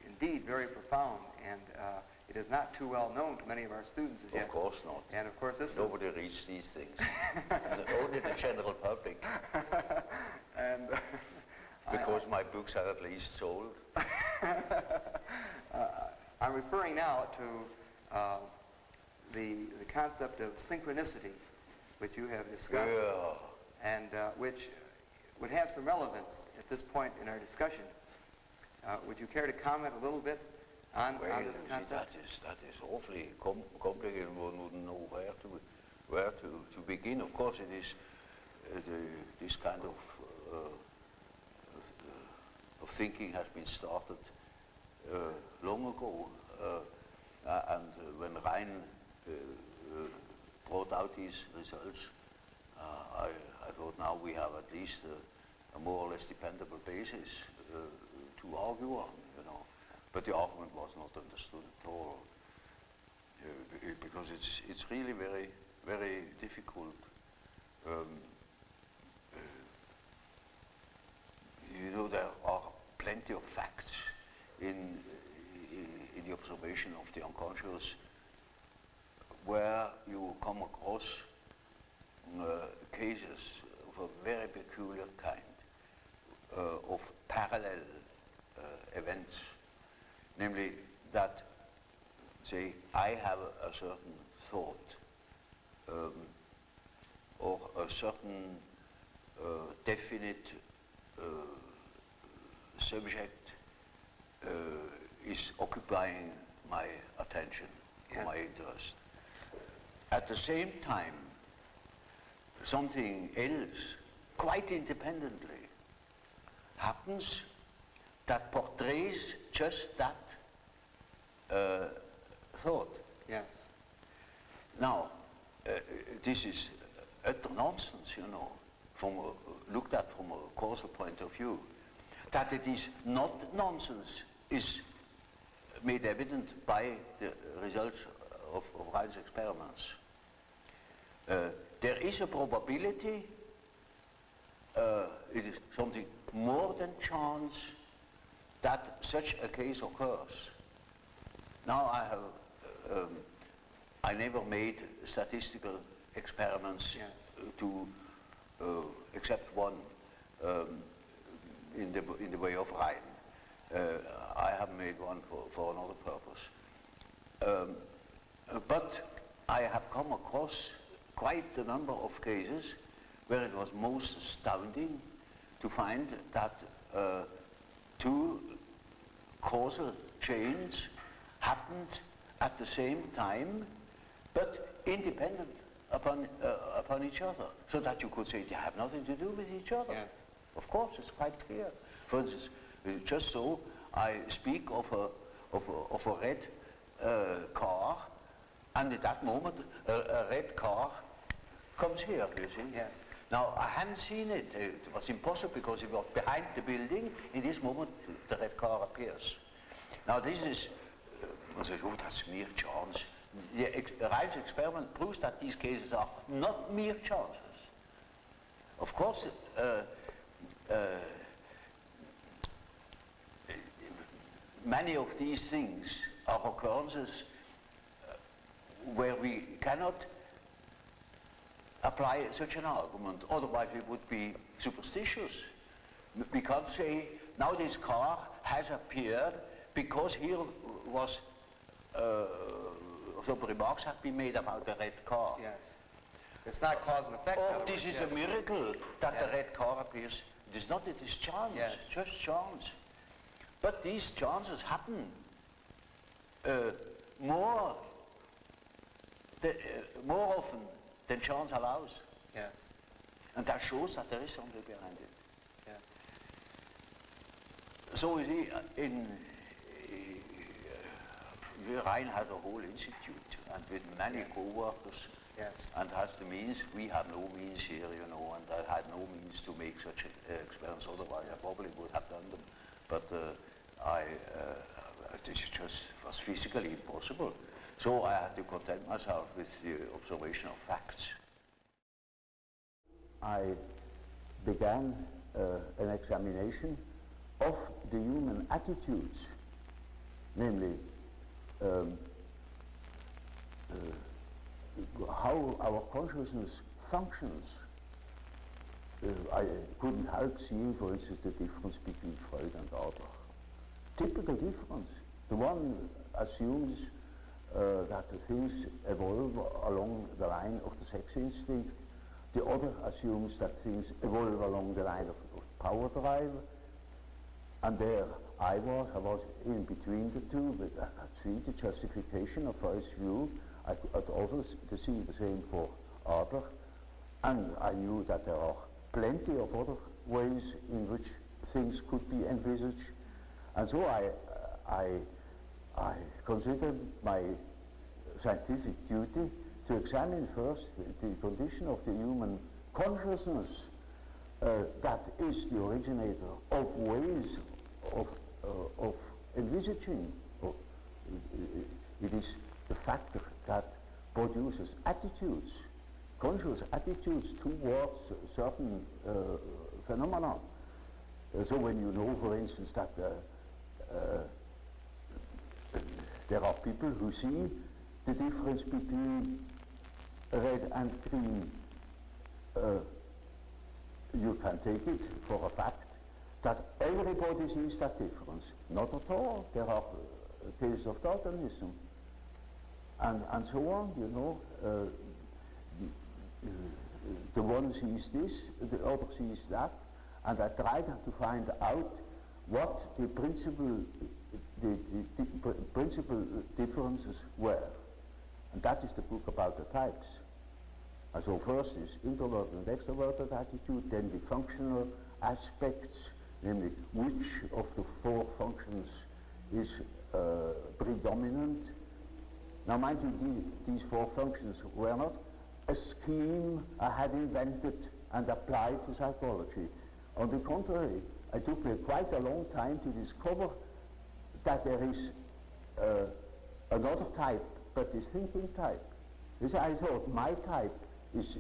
indeed very profound, and it is not too well known to many of our students as yet. Of course not. And of course, this nobody reads these things. Only the general public. And because my books are at least sold. I'm referring now to the concept of synchronicity, which you have discussed, and which would have some relevance at this point in our discussion. Would you care to comment a little bit on this concept? That is awfully complicated. One wouldn't know where to begin. Of course, it is this kind of thinking has been started long ago, and when Rhein brought out these results, I thought now we have at least a more or less dependable basis to argue on, you know. But the argument was not understood at all, because it's really very, very difficult. You know, there are plenty of facts in the observation of the unconscious where you come across cases of a very peculiar kind of parallel events, namely that, say, I have a certain thought or a certain definite subject is occupying my attention, yes. my interest. At the same time, something else, quite independently, happens that portrays just that thought. Yes. Now, this is utter nonsense, you know, looked at from a causal point of view. That it is not nonsense is made evident by the results of Rein's experiments. There is a probability, it is something more than chance, that such a case occurs. Now I never made statistical experiments to except one in the way of Rein. I have made one for another purpose. But I have come across quite a number of cases where it was most astounding to find that two causal chains happened at the same time, but independent upon each other, so that you could say they have nothing to do with each other. Yeah. Of course, it's quite clear. For instance, just so I speak of a red car, and at that moment a red car comes here, you see. Yes. Now, I hadn't seen it. It was impossible because it was behind the building. In this moment, the red car appears. Now, this is, one says, oh, that's mere chance. Rein's experiment proves that these cases are not mere chances. Of course, many of these things are occurrences where we cannot apply such an argument, otherwise we would be superstitious. We can't say, now this car has appeared because here was some remarks have been made about the red car. Yes. It's not cause and effect. Oh, this is a miracle that the red car appears. It is not, it is chance, just chance. But these chances happen more often than chance allows. Yes. And that shows that there is something behind it. Yes. So you see, Rein has a whole institute, and with many co-workers, and has the means. We have no means here, you know, and I had no means to make such experiments. Otherwise, I probably would have done them. But this just was physically impossible. So I had to content myself with the observation of facts. I began an examination of the human attitudes, namely how our consciousness functions. I couldn't help seeing, for instance, the difference between Freud and Adler. Typical difference. The one assumes that the things evolve along the line of the sex instinct. The other assumes that things evolve along the line of power drive. And there I was in between the two, but I could see the justification of Freud's view. I could also see the same for Adler. And I knew that there are plenty of other ways in which things could be envisaged. And so I considered my scientific duty to examine first the condition of the human consciousness that is the originator of ways of envisaging. It is the factor that produces attitudes, conscious attitudes towards certain phenomena. So when you know, for instance, that there are people who see the difference between red and green, you can take it for a fact that everybody sees that difference. Not at all. There are cases of Darwinism and so on, you know. The one sees this, the other sees that, and I tried to find out what the principal differences were. And that is the book about the types. And so first is introverted and extroverted attitude, then the functional aspects, namely which of the four functions is predominant. Now mind you, these four functions were not a scheme I had invented and applied to psychology. On the contrary, it took me quite a long time to discover that there is another type, but the thinking type. This I thought my type is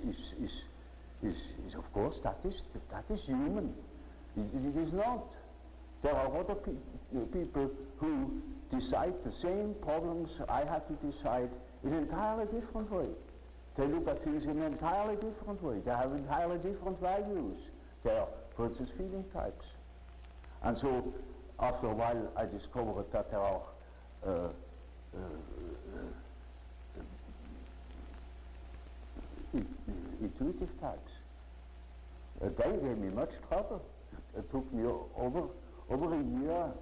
of course that is human. It is not. There are other people who decide the same problems I have to decide in an entirely different way. They look at things in an entirely different way. They have entirely different values. They are, for instance, feeling types. And so, after a while, I discovered that there are intuitive types. They gave me much trouble. It took me over a year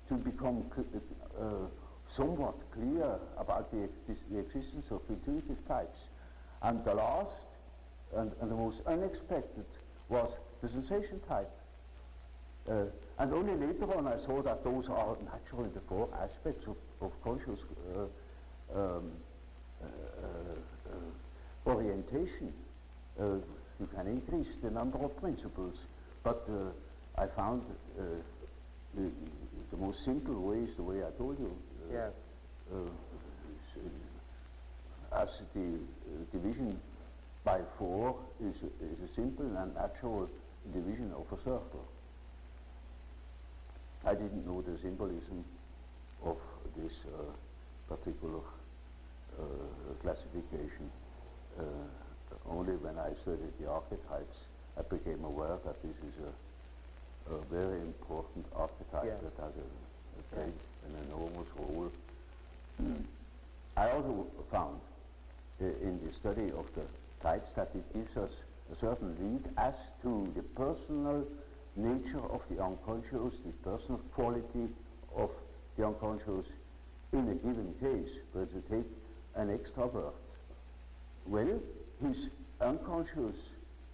to become somewhat clear about the existence of intuitive types. And the last and the most unexpected was the sensation type. And only later on I saw that those are naturally the four aspects of conscious orientation. You can increase the number of principles, but I found the most simple way is the way I told you. Yes. As the division by four is a simple and natural division of a circle. I didn't know the symbolism of this particular classification. Only when I studied the archetypes, I became aware that this is a very important archetype yes. that has played an enormous role. I also found in the study of the types that it gives us a certain lead as to the personal nature of the unconscious, the personal quality of the unconscious in a given case. But to take an extrovert, well, his unconscious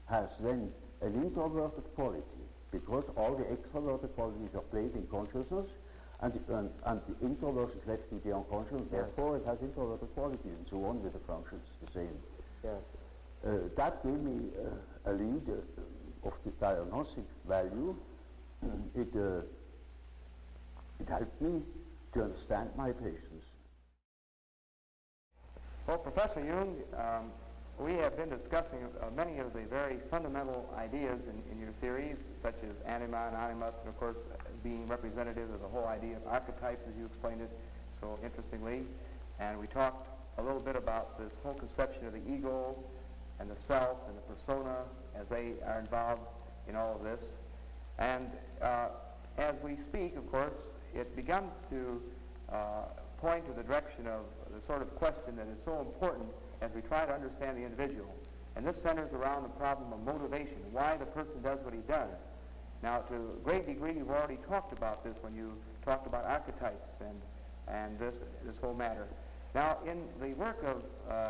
has then an introverted quality, because all the extroverted qualities are played in consciousness, and the introversion is left to the unconscious, yes. Therefore it has introverted qualities, and so on with the functions the same. Yes. That gave me a lead of the diagnostic value. It helped me to understand my patients. Well, Professor Jung, we have been discussing many of the very fundamental ideas in your theories, such as anima and animus, and of course being representative of the whole idea of archetypes, as you explained it so interestingly. And we talked a little bit about this whole conception of the ego and the self and the persona as they are involved in all of this. And as we speak, of course, it begins to point to the direction of the sort of question that is so important as we try to understand the individual. And this centers around the problem of motivation, why the person does what he does. Now, to a great degree, you've already talked about this when you talked about archetypes and this whole matter. Now, in the work of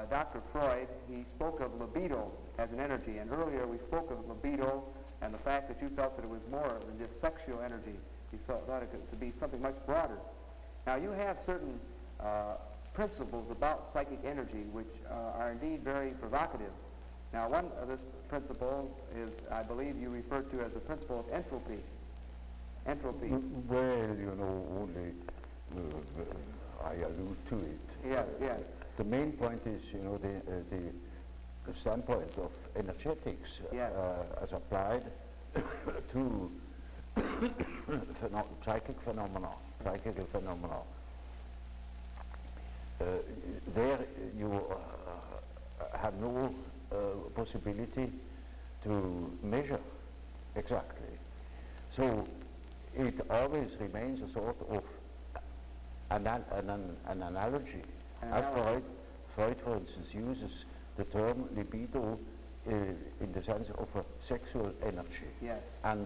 Dr. Freud, he spoke of libido as an energy, and earlier we spoke of libido and the fact that you felt that it was more than just sexual energy. You thought it to be something much broader. Now, you have certain principles about psychic energy which are indeed very provocative. Now, one of this principle is, I believe you referred to as the principle of entropy. Entropy. Well, you know, only I allude to it. Yes, yes. The main point is, you know, the standpoint of energetics yes. As applied to psychical phenomena. There you have no possibility to measure exactly. So it always remains a sort of an analogy. As Freud, for instance, uses the term libido in the sense of a sexual energy. Yes. And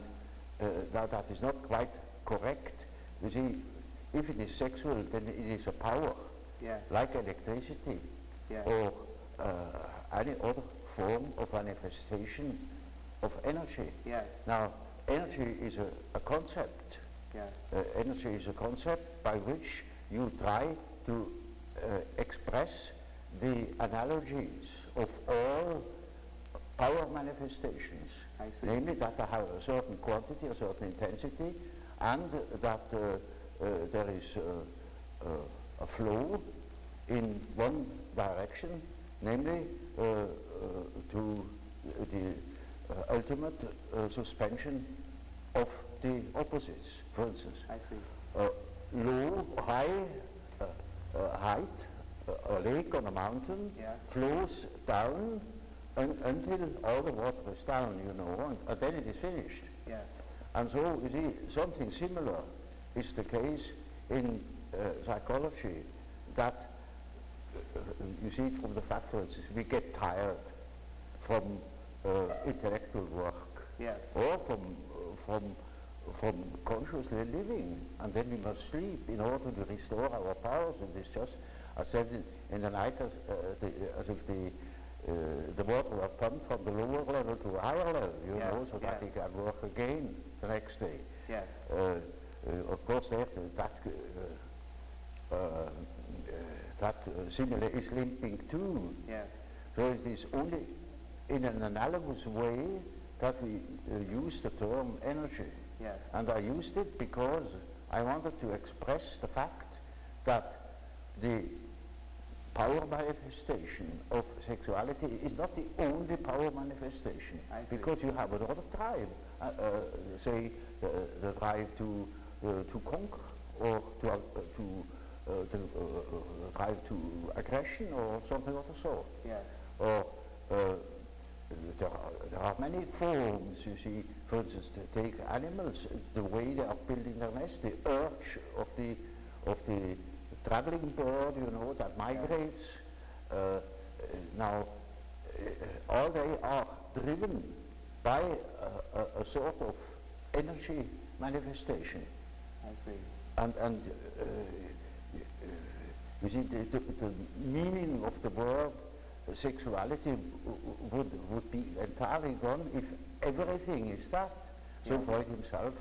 that is not quite correct. You see, if it is sexual, then it is a power, yes. like electricity, yes. or any other form of manifestation of energy. Yes. Now, energy is a concept. Yes. Energy is a concept by which you try to express the analogies of all power manifestations, I see. namely that they have a certain quantity, a certain intensity, and that there is a flow in one direction, namely to the ultimate suspension of the opposites. For instance, I see. Low, high height, a lake on a mountain flows down until all the water is down, you know, and then it is finished. Yes. And so, you see, something similar is the case in psychology, that you see it from the fact, for instance, we get tired from intellectual work, yes, or from consciously living, and then we must sleep in order to restore our powers. And it's just, I said in the night, as if the water was pumped from the lower level to a higher level, you know, so that he can work again the next day. Yes. Of course, that simile is limping too. Yes. So it is only in an analogous way that we use the term energy. Yes. And I used it because I wanted to express the fact that the power manifestation of sexuality is not the only power manifestation, because you have another drive, say the drive to conquer, or to drive to aggression, or something of the sort. Yes. Or there are many forms, you see. For instance, to take animals, the way they are building their nest, the urge of the traveling bird, you know, that migrates. Now, all they are driven by a sort of energy manifestation. I see. And you see, the meaning of the word sexuality would be entirely gone if everything is that. So Freud himself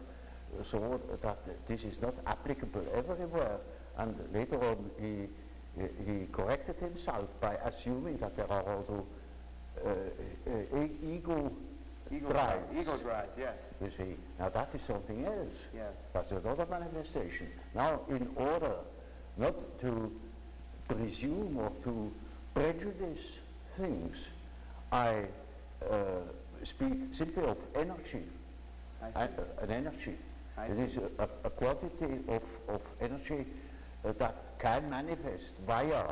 saw that this is not applicable everywhere, and later on he corrected himself by assuming that there are also ego drives. Ego drives, yes. You see, now that is something else. Yes. That's another manifestation. Now, in order not to presume or to prejudice things, I speak simply of energy. An energy. It is a quantity of energy that can manifest via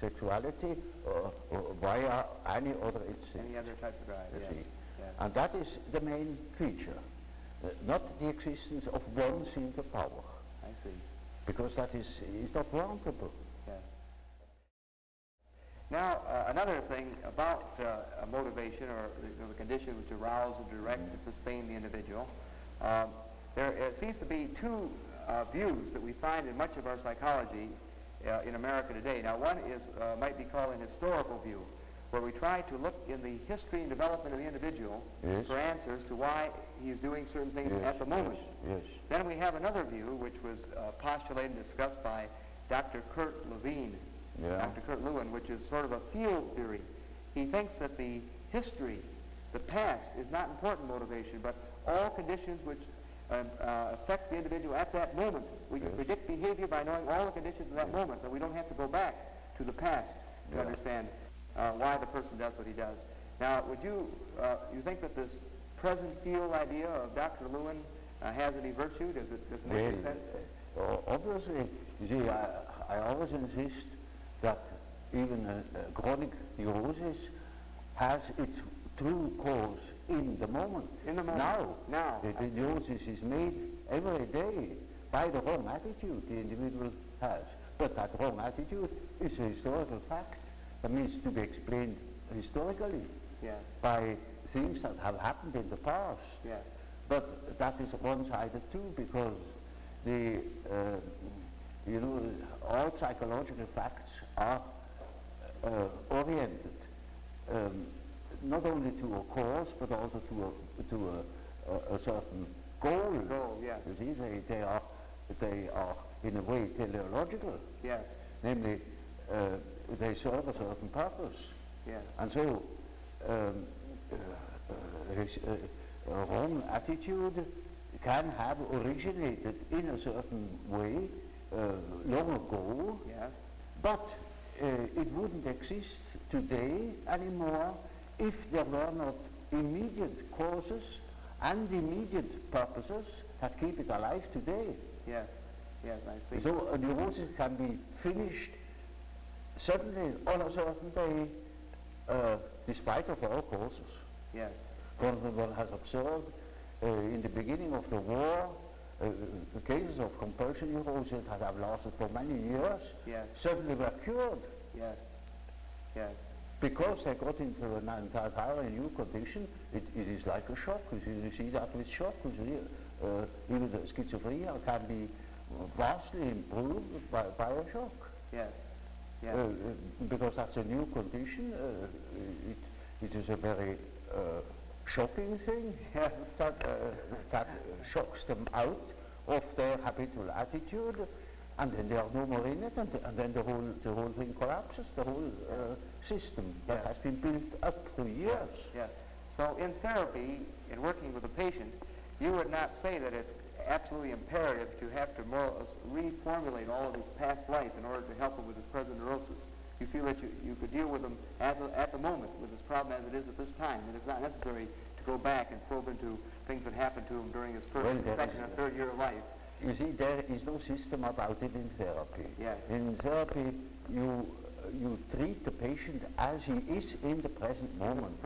sexuality or via any other instinct. Any other type of drive, yes. Yes. And that is the main feature, not the existence of one single power. I see. Because that is not warrantable. Yes. Now, another thing about motivation, or the condition which arouse and direct and sustain the individual, there seems to be two views that we find in much of our psychology in America today. Now, one is might be called an historical view, where we try to look in the history and development of the individual for answers to why he is doing certain things at the moment. Yes. Then we have another view, which was postulated and discussed by Dr. Kurt Lewin, Dr. Kurt Lewin, which is sort of a field theory. He thinks that the history, the past, is not important motivation, but all conditions which affect the individual at that moment. We can predict behavior by knowing all the conditions of that moment, but we don't have to go back to the past to understand why the person does what he does. Now, would you think that this present field idea of Dr. Lewin has any virtue? Does it make any sense? Obviously, you see, I always insist that even chronic neurosis has its true cause in the moment. In the moment. Now. The neurosis is made every day by the wrong attitude the individual has. But that wrong attitude is a historical fact that needs to be explained historically by things that have happened in the past. Yes. But that is one-sided too, because the all psychological facts are oriented not only to a cause but also to a certain goal. Goal, yes. You see, they are in a way teleological. Yes. Namely, they serve a certain purpose. Yes. And so, a wrong attitude can have originated in a certain way long ago. Yes. But it wouldn't exist today anymore if there were not immediate causes and immediate purposes that keep it alive today. Yes. Yes, I see. So a neurosis can be finished suddenly on a certain day, despite of all causes. Yes. One has observed in the beginning of the war, cases of compulsion neurosis that have lasted for many years, Yes. suddenly were cured. Yes. Yes. Because they got into an entirely new condition. It is like a shock. You see that with shock. Even the schizophrenia can be vastly improved by a shock. Yes. Yes. Because that's a new condition. It is a very shocking thing that shocks them out of their habitual attitude, and then they are no more in it, and then the whole thing collapses, the whole system that has been built up for years. Yes. So in therapy, in working with a patient, you would not say that it's absolutely imperative to have to more or less reformulate all of his past life in order to help him with his present neurosis. You feel that you could deal with him at the moment with his problem as it is at this time. It is not necessary to go back and probe into things that happened to him during his first, second, and third year of life. You see, there is no system about it in therapy. Yes. In therapy, you treat the patient as he is in the present moment,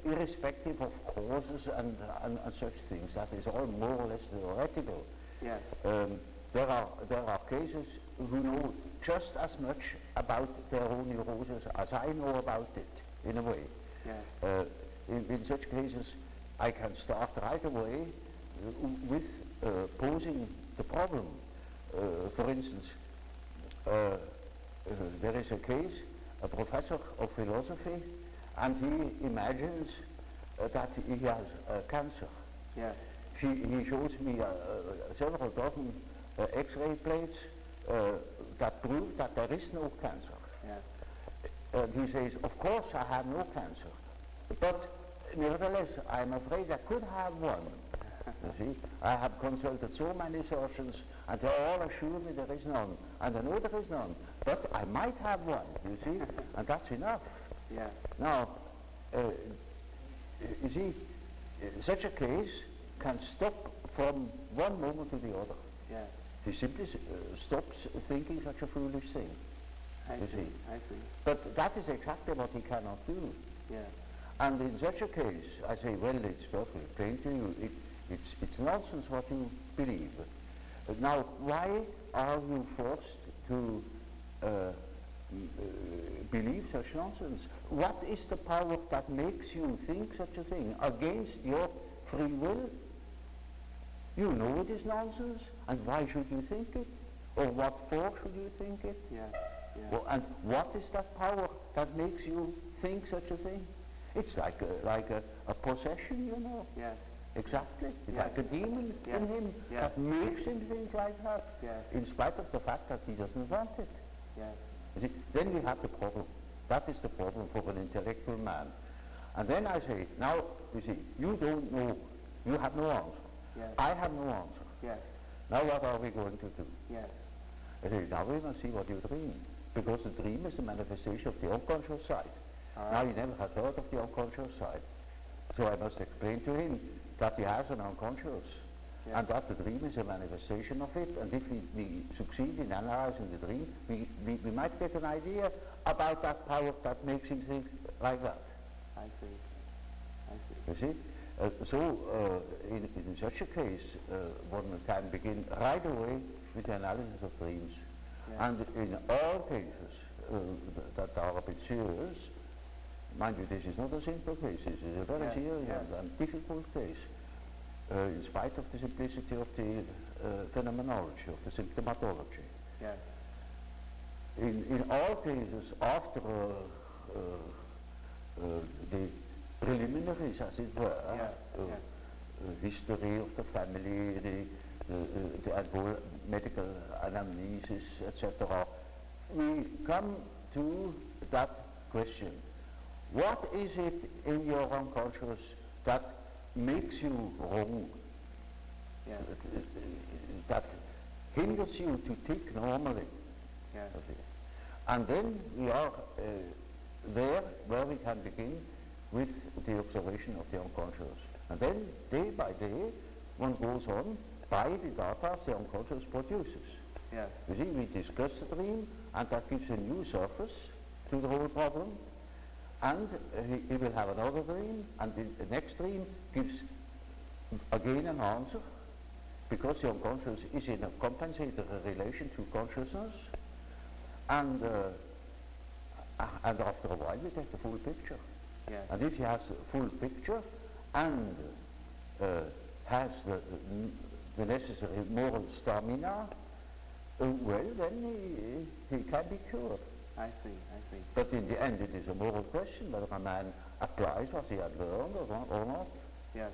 irrespective of causes and such things. That is all more or less theoretical. Yes. There are cases who know just as much about their own neurosis as I know about it, in a way. Yes. In such cases, I can start right away with posing the problem. For instance, there is a case, a professor of philosophy, and he imagines that he has cancer. Yes. He shows me several dozen X-ray plates that prove that there is no cancer. Yes. He says, of course I have no cancer, but nevertheless I'm afraid I could have one. You see, I have consulted so many surgeons, and they all assure me there is none, and I know there is none, but I might have one, you see, and that's enough. Yeah. Now, you see, such a case can stop from one moment to the other. Yeah. He simply stops thinking such a foolish thing. I see. I see. But that is exactly what he cannot do. Yes. And in such a case, I say, well, it's perfectly plain to you. It's nonsense what you believe. Now, why are you forced to believe such nonsense? What is the power that makes you think such a thing against your free will? You know it is nonsense, and why should you think it? Or what for should you think it? Yeah. Yeah. Well, and what is that power that makes you think such a thing? It's like a possession, you know. Yes. Exactly. It's Yes. like a demon Yes. in him Yes. that makes him think like that, Yes. in spite of the fact that he doesn't want it. Yes. You see, then we have the problem. That is the problem for an intellectual man. And then I say, now, you see, you don't know, you have no answer. Yes. I have no answer. Yes. Now what are we going to do? Yes. I say, now we must see what you dream. Because the dream is the manifestation of the unconscious side. Now he never had heard of the unconscious side. So I must explain to him that he has an unconscious, and that the dream is a manifestation of it, and if we succeed in analyzing the dream, we might get an idea about that power that makes him think like that. I see. I see. You see? In such a case, one can begin right away with the analysis of dreams. Yeah. And in all cases that are a bit serious, mind you, this is not a simple case, this is a very serious and difficult case, in spite of the simplicity of the phenomenology, of the symptomatology. Yes. In all cases, after the preliminaries, as it were, history of the family, the medical anamnesis, etc., we come to that question. What is it in your unconscious that makes you wrong? Yes. That hinders you to think normally? Yes. And then we are there where we can begin with the observation of the unconscious. And then, day by day, one goes on by the data the unconscious produces. Yes. You see, we discuss the dream, and that gives a new surface to the whole problem. And he will have another dream, and the next dream gives again an answer, because the unconscious is in a compensated relation to consciousness. And after a while, we get the full picture. Yes. And if he has a full picture and has the necessary moral stamina, well, then he can be cured. I see. But in the end, it is a moral question whether a man applies what he had learned or not. Yes.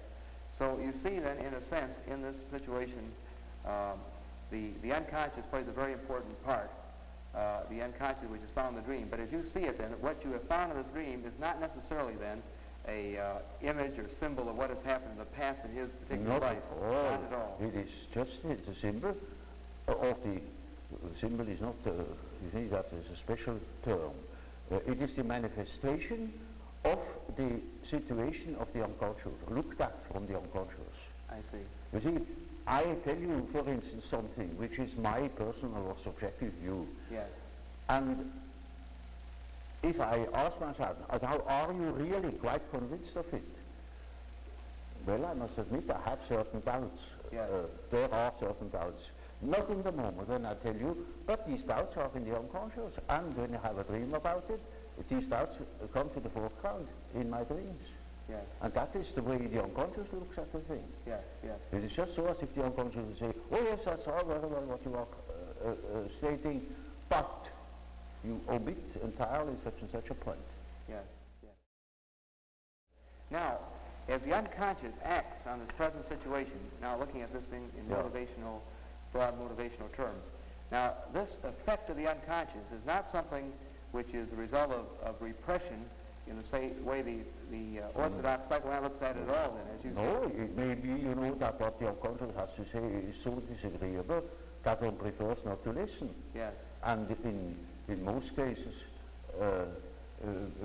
So you see then, in a sense, in this situation, the unconscious plays a very important part. The unconscious which is found in the dream. But as you see it then, what you have found in this dream is not necessarily then a image or symbol of what has happened in the past in his particular life. Not at all. It is just the symbol of the symbol is not, you see, that is a special term. It is the manifestation of the situation of the unconscious, looked at from the unconscious. I see. You see, I tell you, for instance, something which is my personal or subjective view. Yes. And if I ask myself, now, are you really quite convinced of it? Well, I must admit I have certain doubts. Yes. There are certain doubts. Not in the moment when I tell you, but these doubts are in the unconscious. And when I have a dream about it, these doubts come to the foreground in my dreams. Yes. And that is the way the unconscious looks at the thing. Yes, yes. It is just so as if the unconscious would say, oh yes, that's all very well what you are stating, but you omit entirely such and such a point. Yes, yes. Now, as the unconscious acts on this present situation, now looking at this thing in motivational, broad motivational terms, now this effect of the unconscious is not something which is the result of repression in the same way the orthodox psychoanalyst looks at it all, then, as you say. No, it may be, you know, that what the unconscious has to say is so disagreeable that one prefers not to listen. Yes. And in most cases,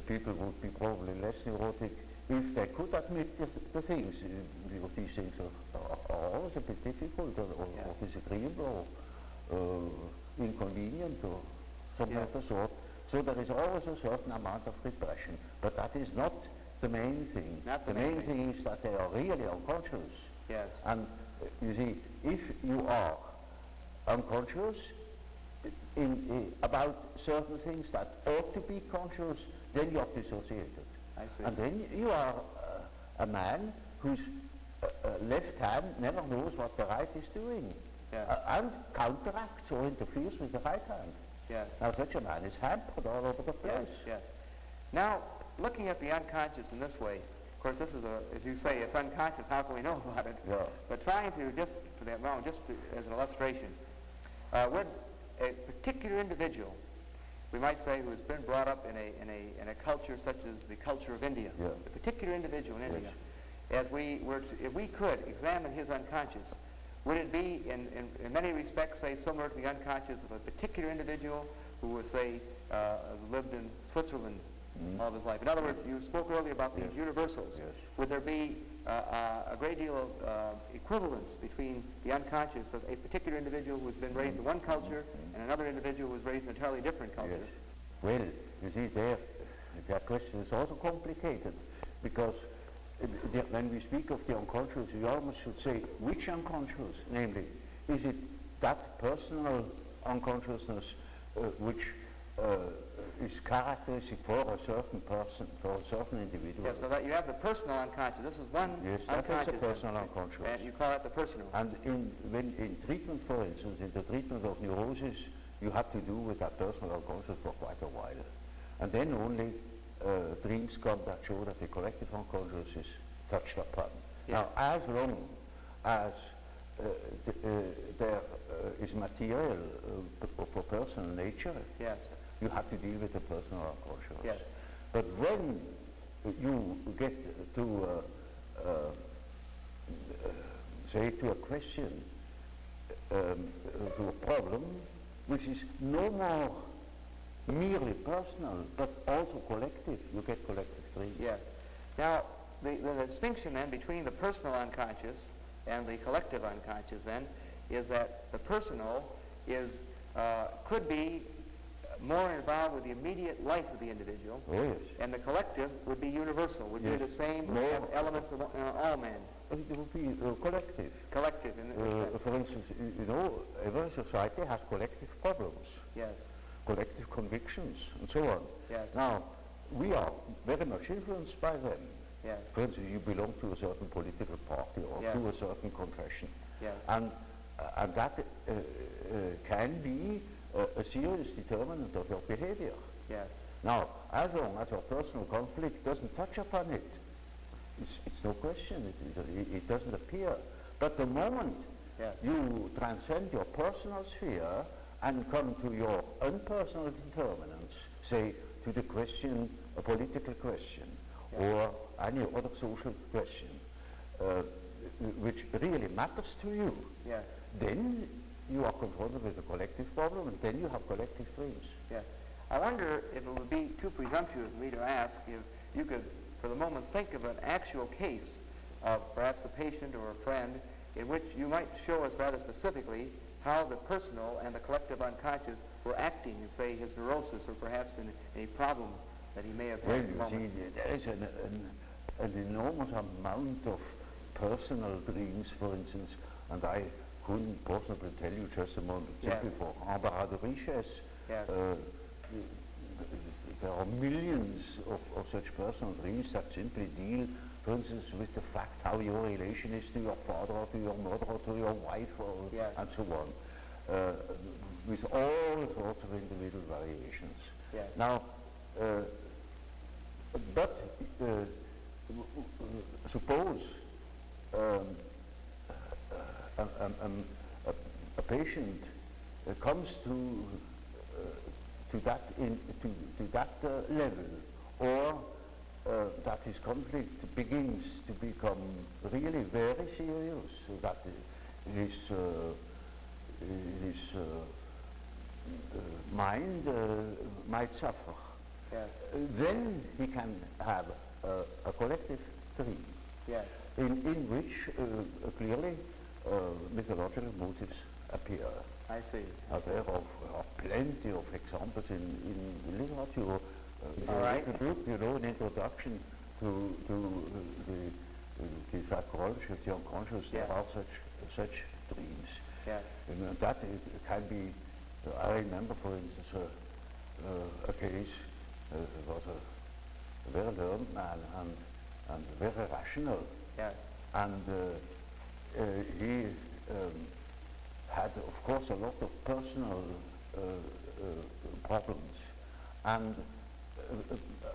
people would be probably less neurotic if they could admit the things, because these things are always a bit difficult or disagreeable or inconvenient or something of the sort. So there is always a certain amount of repression, but that is not the main thing. Not the main thing is that they are really unconscious. Yes. And you see, if you are unconscious about certain things that ought to be conscious, then you are dissociated. I see. And then you are a man whose left hand never knows what the right is doing, and counteracts or interferes with the right hand. Yes. Now such a man is hampered all over the place. Yes, yes. Now, looking at the unconscious in this way, of course this is as you say, it's unconscious, how can we know about it? Yeah. But trying to, just for that moment, just as an illustration, would a particular individual, we might say, who has been brought up in a culture such as the culture of India, a particular individual in India, as we were to, if we could examine his unconscious, would it be in many respects, say, similar to the unconscious of a particular individual who was, say, lived in Switzerland all of his life? In other words, you spoke earlier about these universals. Yes. Would there be a great deal of equivalence between the unconscious of a particular individual who has been raised in one culture and another individual who was raised in an entirely different culture? Yes. Well, you see, that question is also complicated, because when we speak of the unconscious, we almost should say which unconscious, namely, is it that personal unconsciousness which is characteristic for a certain person, for a certain individual. Yes, so that you have the personal unconscious. This is one unconscious. That is a personal unconscious. And you call it the personal. And in treatment, for instance, in the treatment of neurosis, you have to do with that personal unconscious for quite a while. And then only dreams come that show that the collective unconscious is touched upon. Yeah. Now, as long as there is material for personal nature, Yes. you have to deal with the personal unconscious. Yes. But when you get to say to a question, to a problem, which is no more merely personal, but also collective, you get collective dreams. Yes. Now, the distinction then between the personal unconscious and the collective unconscious then is that the personal is could be more involved with the immediate life of the individual, Oh, yes. and the collective would be universal, would Yes. be the same, More- have elements of all men. It will be collective. Collective in the sense. For instance, you know, every society has collective problems, Yes. collective convictions, and so on. Yes. Now, we are very much influenced by them. Yes. For instance, you belong to a certain political party or Yes. to a certain confession. Yes. And that can be a serious determinant of your behavior. Yes. Now, as long as your personal conflict doesn't touch upon it, it's no question, it doesn't appear. But the moment Yes. you transcend your personal sphere and come to your unpersonal determinants, say to the question, a political question, Yes. or any other social question, which really matters to you, Yes. then you are confronted with a collective problem, and then you have collective dreams. Yes. I wonder if it would be too presumptuous of me to ask if you could, for the moment, think of an actual case of perhaps a patient or a friend in which you might show us rather specifically how the personal and the collective unconscious were acting in, say, his neurosis or perhaps in a problem that he may have Well, had at the you moment. see, there is an enormous amount of personal dreams, for instance, and I couldn't possibly tell you just a moment. Yes. Simply for embarras de richesse, Yes. there are millions of such personal dreams that simply deal, for instance, with the fact how your relation is to your father or to your mother or to your wife or Yes. and so on, with all sorts of individual variations. Yes. Now, but suppose a patient comes to that level, or that his conflict begins to become really very serious, so that his mind might suffer. Yes. Then he can have a collective dream, Yes. in which clearly mythological motives appear. I see. There are plenty of examples in literature. All right. The book, you know, an introduction to the psychology of the unconscious. Yeah. There are such dreams. Yes. And that it can be. I remember, for instance, a case. Was a very learned man and very rational. Yes. And he had, of course, a lot of personal problems, and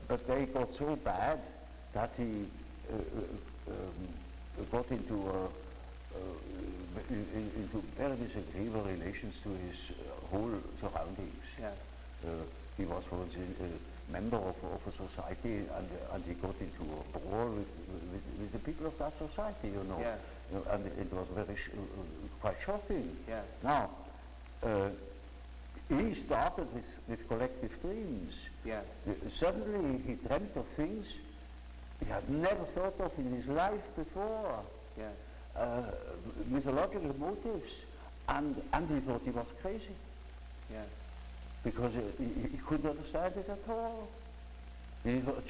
but they got so bad that he got into very disagreeable relations to his whole surroundings. Yes. He was, for instance, a member of a society, and he got into a brawl with the people of that society, you know. Yes. And it was very quite shocking. Yes. Now, he started with collective dreams. Yes. Suddenly he dreamt of things he had never thought of in his life before. Yes. Mythological motives, and he thought he was crazy. Yes. Because he couldn't understand it at all.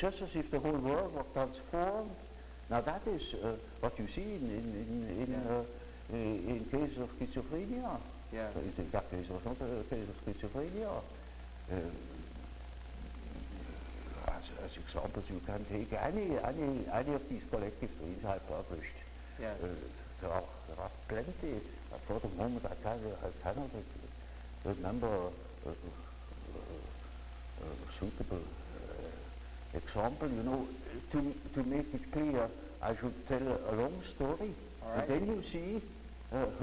Just as if the whole world was transformed. Now that is what you see in cases of schizophrenia. Yeah. In that case, it was not a case of schizophrenia. As examples, you can take any of these collective dreams I published. Yes. There are plenty. For the moment, I cannot remember a suitable example. You know, to make it clear I should tell a long story. All right. And then you see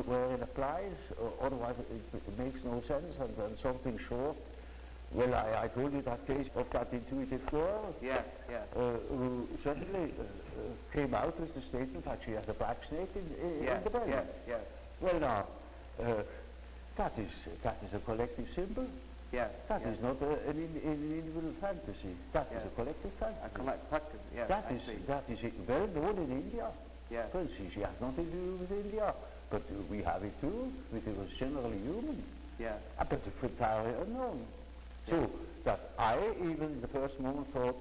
where it applies, otherwise it makes no sense, and then something short. Well, I told you that case of that intuitive girl. Yes, yes. Who suddenly came out with the statement that she had a black snake in Yes, the belly. yes, yes. Well, now, that is a collective symbol. Yes. That yes. is not an individual fantasy. That is Yes. a collective fantasy. A collective, yes. That I is see. that is well known in India. Yes. Well, she has nothing to do with India, but we have it too. It was generally human. Yes. But it's entirely unknown. So that I even the first moment thought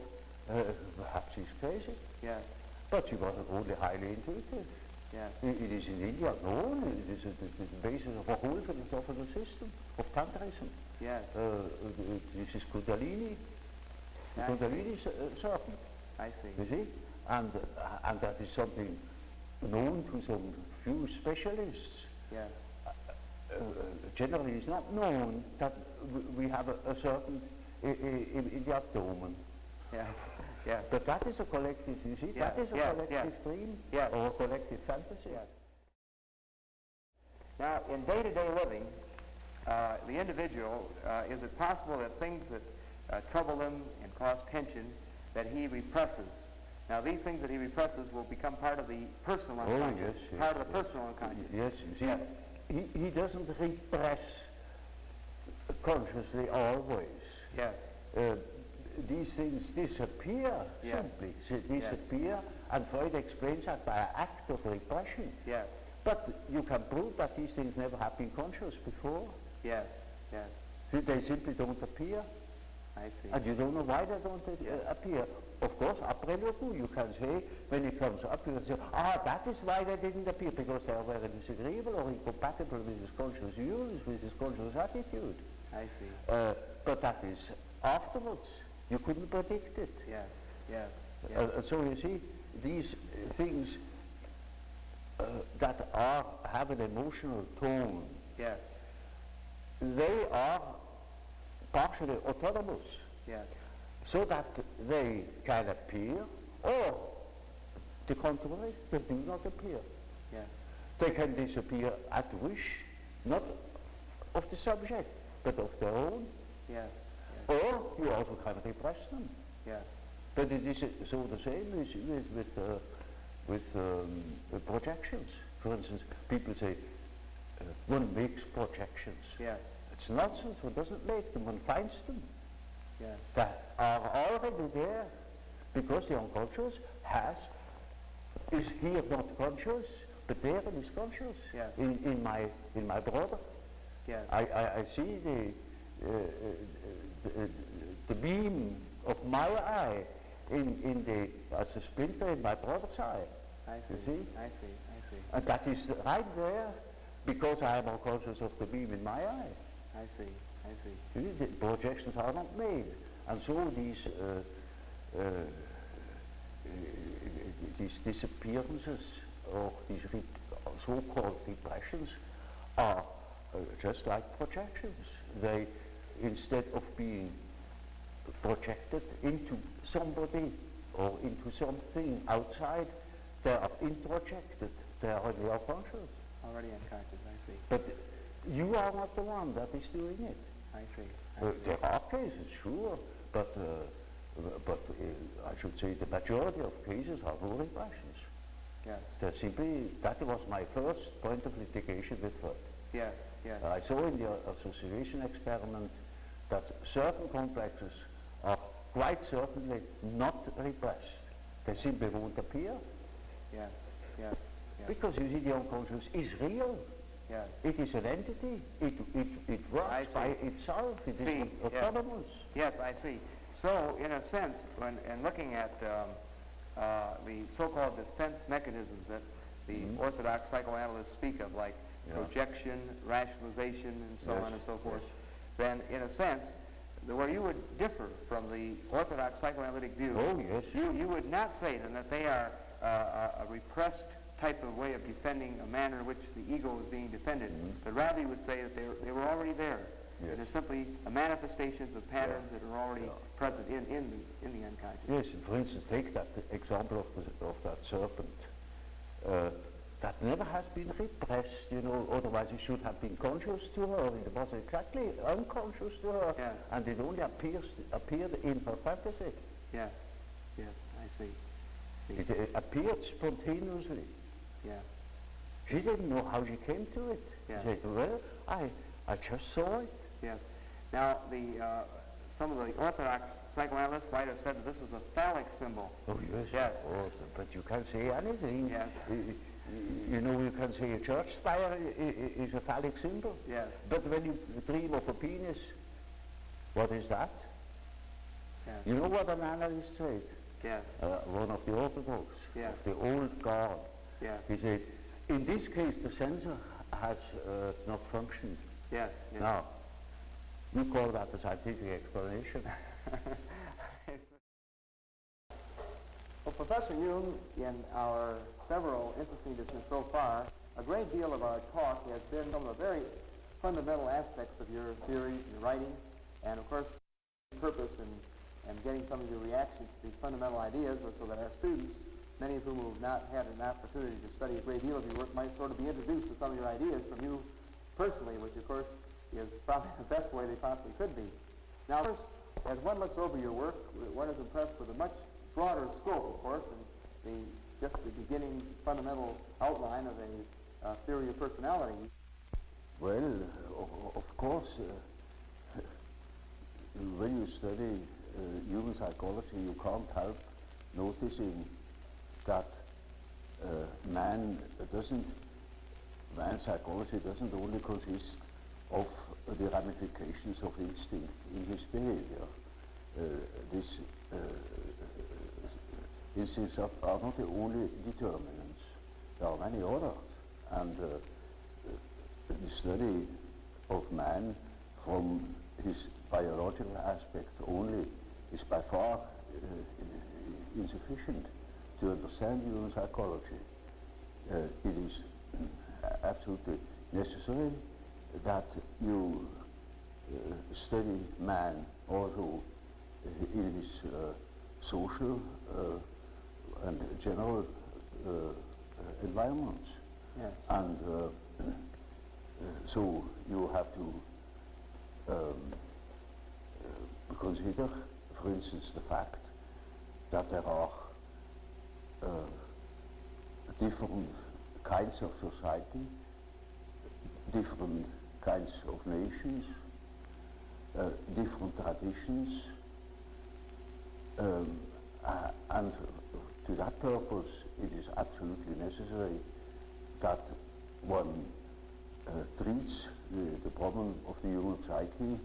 perhaps he's crazy. Yes. But she wasn't only highly intuitive. Yes. It is in India known. It is the basis of a whole philosophical system of Tantrism. Yes. This is Kundalini. The I Kundalini serpent. I see. You see, and that is something known to some few specialists. Yes. Generally, it's not known that we have a serpent in the abdomen. Yes. Yes. But that is a collective, you see, Yes, that is a yes, collective yes. dream Yes. or a collective fantasy. Yes. Now, in day-to-day living, the individual, is it possible that things that trouble him and cause tension, that he represses? Now, these things that he represses will become part of the personal unconscious. Yes, yes, part of the yes. personal unconscious. Yes, you see, Yes. he doesn't repress consciously always. Yes. These things disappear Yes. simply, disappear, and Freud explains that by an act of repression. Yes. But you can prove that these things never have been conscious before. Yes. Yes. They simply don't appear. I see. And you don't know why they don't appear. Of course, après le coup, you can say, when it comes up, you can say, that is why they didn't appear, because they were disagreeable or incompatible with his conscious views, with his conscious attitude. I see. But that is afterwards. You couldn't predict it. Yes. Yes. Yes. So you see, these things that have an emotional tone, Yes. they are partially autonomous, Yes. so that they can appear, or the contrary, they do not appear. Yes. They can disappear at wish, not of the subject, but of their own. Yes. Or you also can repress them. Yes. But it is so the same with projections. For instance, people say one makes projections. Yes. It's nonsense. One doesn't make them. One finds them. Yes. That are already there, because the unconscious is here not conscious, but there it is conscious. Yes. In my brother. Yes. I see the beam of my eye as a splinter in my brother's eye. I see. You see? I see. I see. And that is right there, because I am unconscious of the beam in my eye. I see. I see. You see, the projections are not made, and so these disappearances or these so-called repressions are just like projections. They, instead of being projected into somebody or into something outside, they are introjected. They are already unconscious. Already unconscious. I see. But you are not the one that is doing it. I see. I see. There are cases, sure, but I should say the majority of cases are no repressions. Yes. That was my first point of litigation with Freud. Yes. Yes. I saw in the association experiment that certain complexes are quite certainly not repressed. They simply won't appear. Yes. Yes. Yes. Because you see, the unconscious is real. Yes. It is an entity. It works by itself. It is autonomous. Yes, I see. So, in a sense, when looking at the so-called defense mechanisms that the orthodox psychoanalysts speak of, like projection, rationalization, and so on and so forth, then, in a sense, where you would differ from the orthodox psychoanalytic view, you would not say then that they are a repressed type of way of defending a manner in which the ego is being defended, but rather you would say that they were already there. Yes. They're simply manifestations of patterns that are already present in the unconscious. Yes, for instance, take that example of that serpent. That never has been repressed, you know, otherwise it should have been conscious to her. It was exactly unconscious to her, yes. And it only appeared in her fantasy. Yes, yes, I see. It appeared spontaneously. Yes. She didn't know how she came to it. Yes. She said, well, I just saw it. Yes. Now, some of the orthodox psychoanalysts might have said that this was a phallic symbol. Oh, yes, yes. of course, but you can't say anything. Yes. You know, you can say a church spire is a phallic symbol. Yes. But when you dream of a penis, what is that? Yes. You know what an analyst said? Yes. One of the orthodox, yes. of the old guard. Yes. He said, in this case the sensor has not functioned. Yes. Yes. Now, you call that a scientific explanation. Well, Professor Jung, in our several interesting discussions so far, a great deal of our talk has been some of the very fundamental aspects of your theories and your writing, and of course, purpose in getting some of your reactions to these fundamental ideas, so that our students, many of whom have not had an opportunity to study a great deal of your work, might sort of be introduced to some of your ideas from you personally, which of course is probably the best way they possibly could be. Now, first, as one looks over your work, one is impressed with a much broader scope, of course, and just the beginning fundamental outline of a theory of personality. Well, of course, when you study human psychology, you can't help noticing that man's psychology doesn't only consist of the ramifications of instinct in his behavior. These instincts are not the only determinants. There are many others, and the study of man from his biological aspect only is by far insufficient to understand human psychology. It is absolutely necessary that you study man also in his social and general environments. Yes. And so you have to consider, for instance, the fact that there are different kinds of society, different kinds of nations, different traditions, and to that purpose it is absolutely necessary that one treats the problem of the human psyche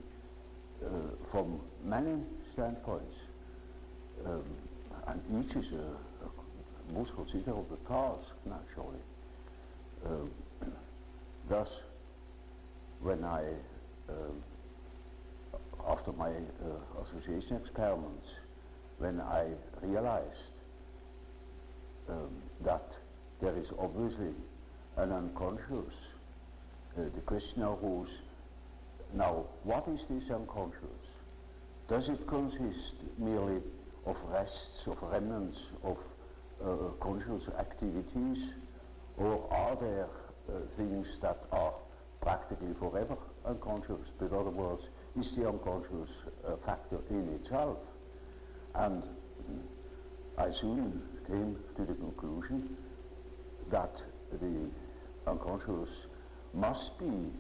from many standpoints, and each is a most considerable task, naturally. Thus, when I, after my association experiments, when I realized that there is obviously an unconscious, the question arose, now what is this unconscious? Does it consist merely of rests, of remnants of conscious activities, or are there things that are practically forever unconscious? In other words, is the unconscious a factor in itself? And I soon came to the conclusion that the unconscious must be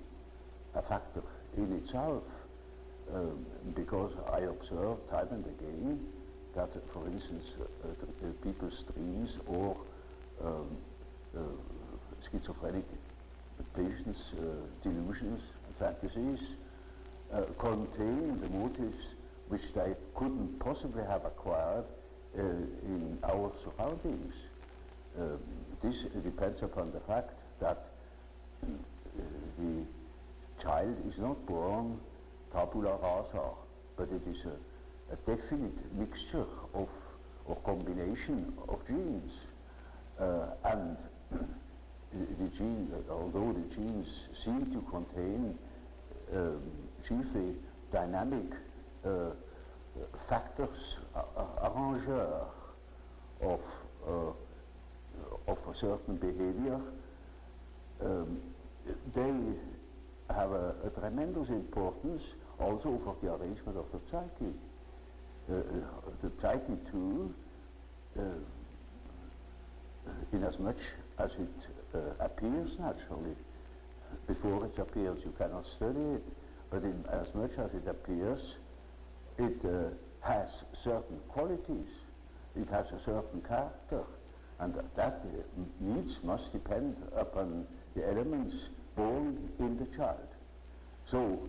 a factor in itself, because I observed time and again that, for instance, people's dreams or schizophrenic patients' delusions and fantasies contain the motives which they couldn't possibly have acquired in our surroundings. This depends upon the fact that the child is not born tabula rasa, but it is a definite mixture of or combination of genes, and the gene, although the genes seem to contain chiefly dynamic factors, arrangeurs of a certain behavior, they have a tremendous importance also for the arrangement of the psyche. The psyche too, inasmuch as it appears naturally. Before it appears you cannot study it, but inasmuch as it appears, it has certain qualities, it has a certain character, and that needs must depend upon the elements born in the child. So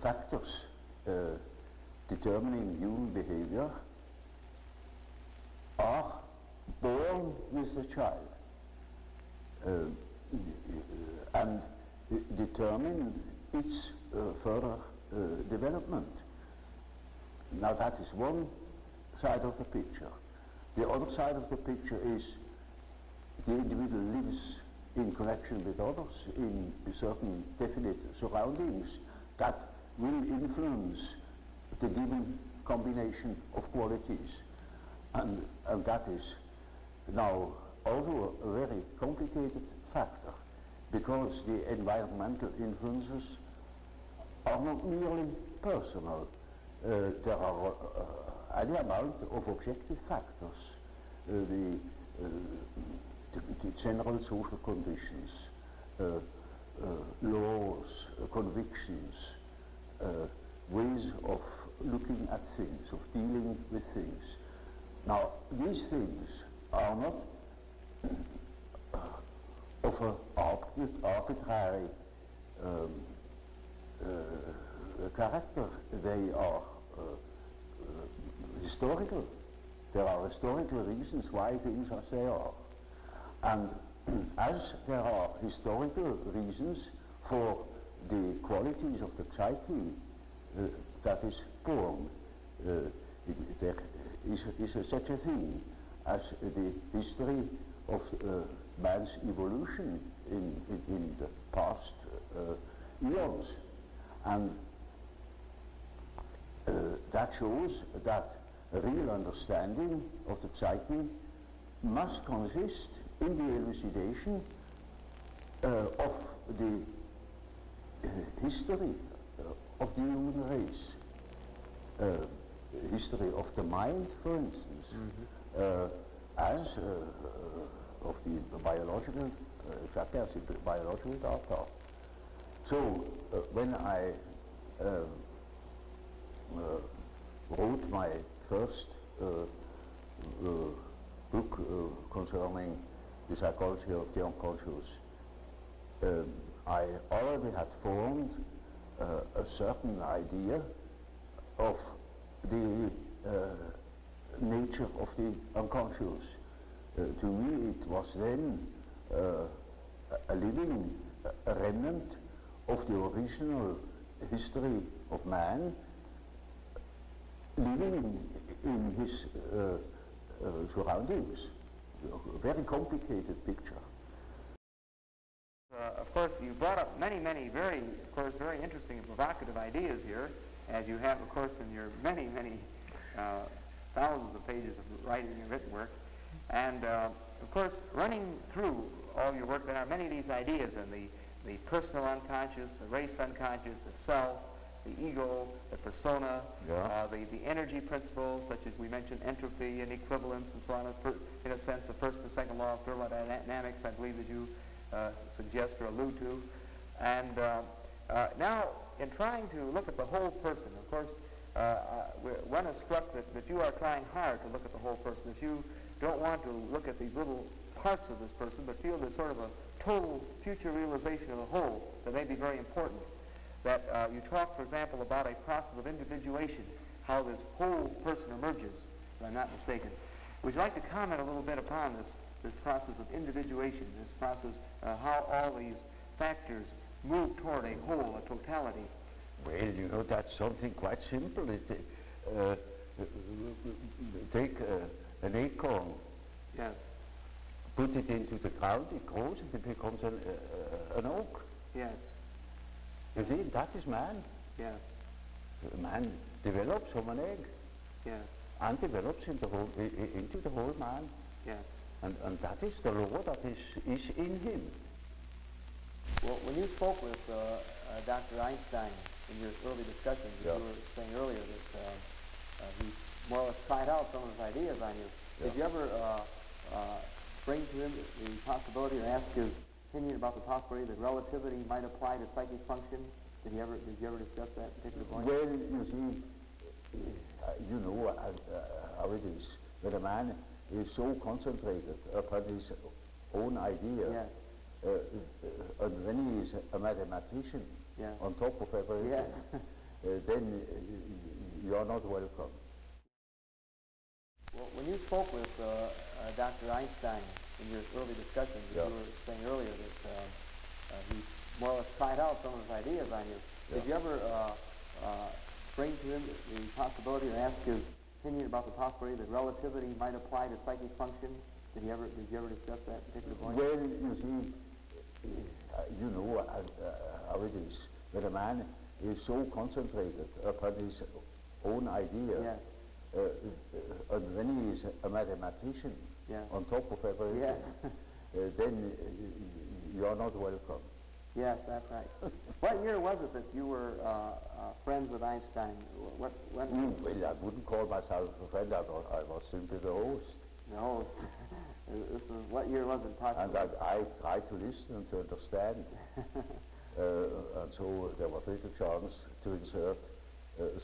factors determining human behavior are born with the child and determine its further development. Now that is one side of the picture. The other side of the picture is the individual lives in connection with others in certain definite surroundings that will influence the given combination of qualities, and that is now also a very complicated factor, because the environmental influences are not merely personal. There are any amount of objective factors, the general social conditions, laws, convictions, ways of looking at things, of dealing with things. Now, these things are not of an arbitrary character. They are historical. There are historical reasons why things are as they are. And as there are historical reasons for the qualities of the psyche that is born, there is such a thing as the history of man's evolution in the past eons. And that shows that a real understanding of the psyche must consist in the elucidation of the history of the human race, history of the mind, for instance, as of the biological, exactly as the biological data. So when I wrote my first book concerning the psychology of the unconscious, I already had formed a certain idea of the nature of the unconscious. To me it was then a living remnant of the original history of man, living in his surroundings. A very complicated picture. Of course, you brought up many very interesting and provocative ideas here, as you have, of course, in your many thousands of pages of writing and written work. And, of course, running through all your work, there are many of these ideas, and the personal unconscious, the race unconscious, the self, the ego, the persona, the energy principles, such as we mentioned, entropy and equivalence and so on, in a sense, the first and second law of thermodynamics, I believe, as you suggest or allude to. And now, in trying to look at the whole person, of course, one is struck that you are trying hard to look at the whole person, that you don't want to look at these little parts of this person, but feel there's sort of a total future realization of the whole that may be very important. That you talk, for example, about a process of individuation, how this whole person emerges, if I'm not mistaken. Would you like to comment a little bit upon this process of individuation, this process, how all these factors move toward a whole, a totality? Well, you know, that's something quite simple. Take an acorn. Yes. Put it into the ground, it grows, and it becomes an oak. Yes. You see, that is man. Yes. Man develops from an egg. Yes. And develops into the whole man. Yes. And that is the law that is in him. Well, when you spoke with Dr. Einstein in your early discussions, you were saying earlier that he more or less tried out some of his ideas on you. Yeah. Did you ever bring to him the possibility or ask his opinion about the possibility that relativity might apply to psychic function? Did you ever discuss that particular point? Well, you see, you know how it is. That a man is so concentrated upon his own idea. Yes. And when he is a mathematician on top of everything, then you are not welcome. Well, when you spoke with Dr. Einstein in your early discussions, you were saying earlier that he more or less tried out some of his ideas on you. Did you ever bring to him the possibility or ask his opinion about the possibility that relativity might apply to psychic function? Did you ever discuss that particular point? Well, you see, you know how it is. That a man is so concentrated upon his own idea. Yes. And when he is a mathematician on top of everything, then you are not welcome. Yes, that's right. What year was it that you were friends with Einstein? When? Well, I wouldn't call myself a friend. I was simply the host. The host. What year was it approximately? And I tried to listen and to understand. And so there was little chance to insert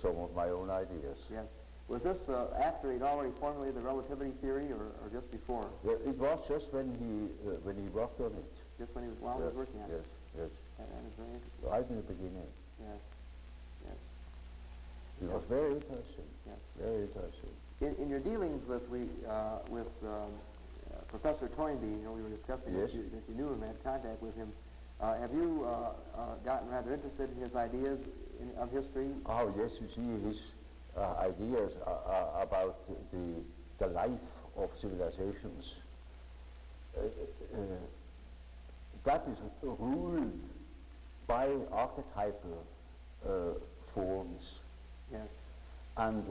some of my own ideas. Yes. Was this after he'd already formulated the relativity theory, or just before? Well, it was just when he worked on it. Just when he was working on it. Yes. That is very interesting. Right in the beginning. Yes. Yes. It was very interesting. Yes. Very interesting. In your dealings with Professor Toynbee, you know, we were discussing that you knew him, had contact with him. Have you gotten rather interested in his ideas of history? Oh yes, you see his ideas about the life of civilizations. That is ruled by archetypal forms. Yes. And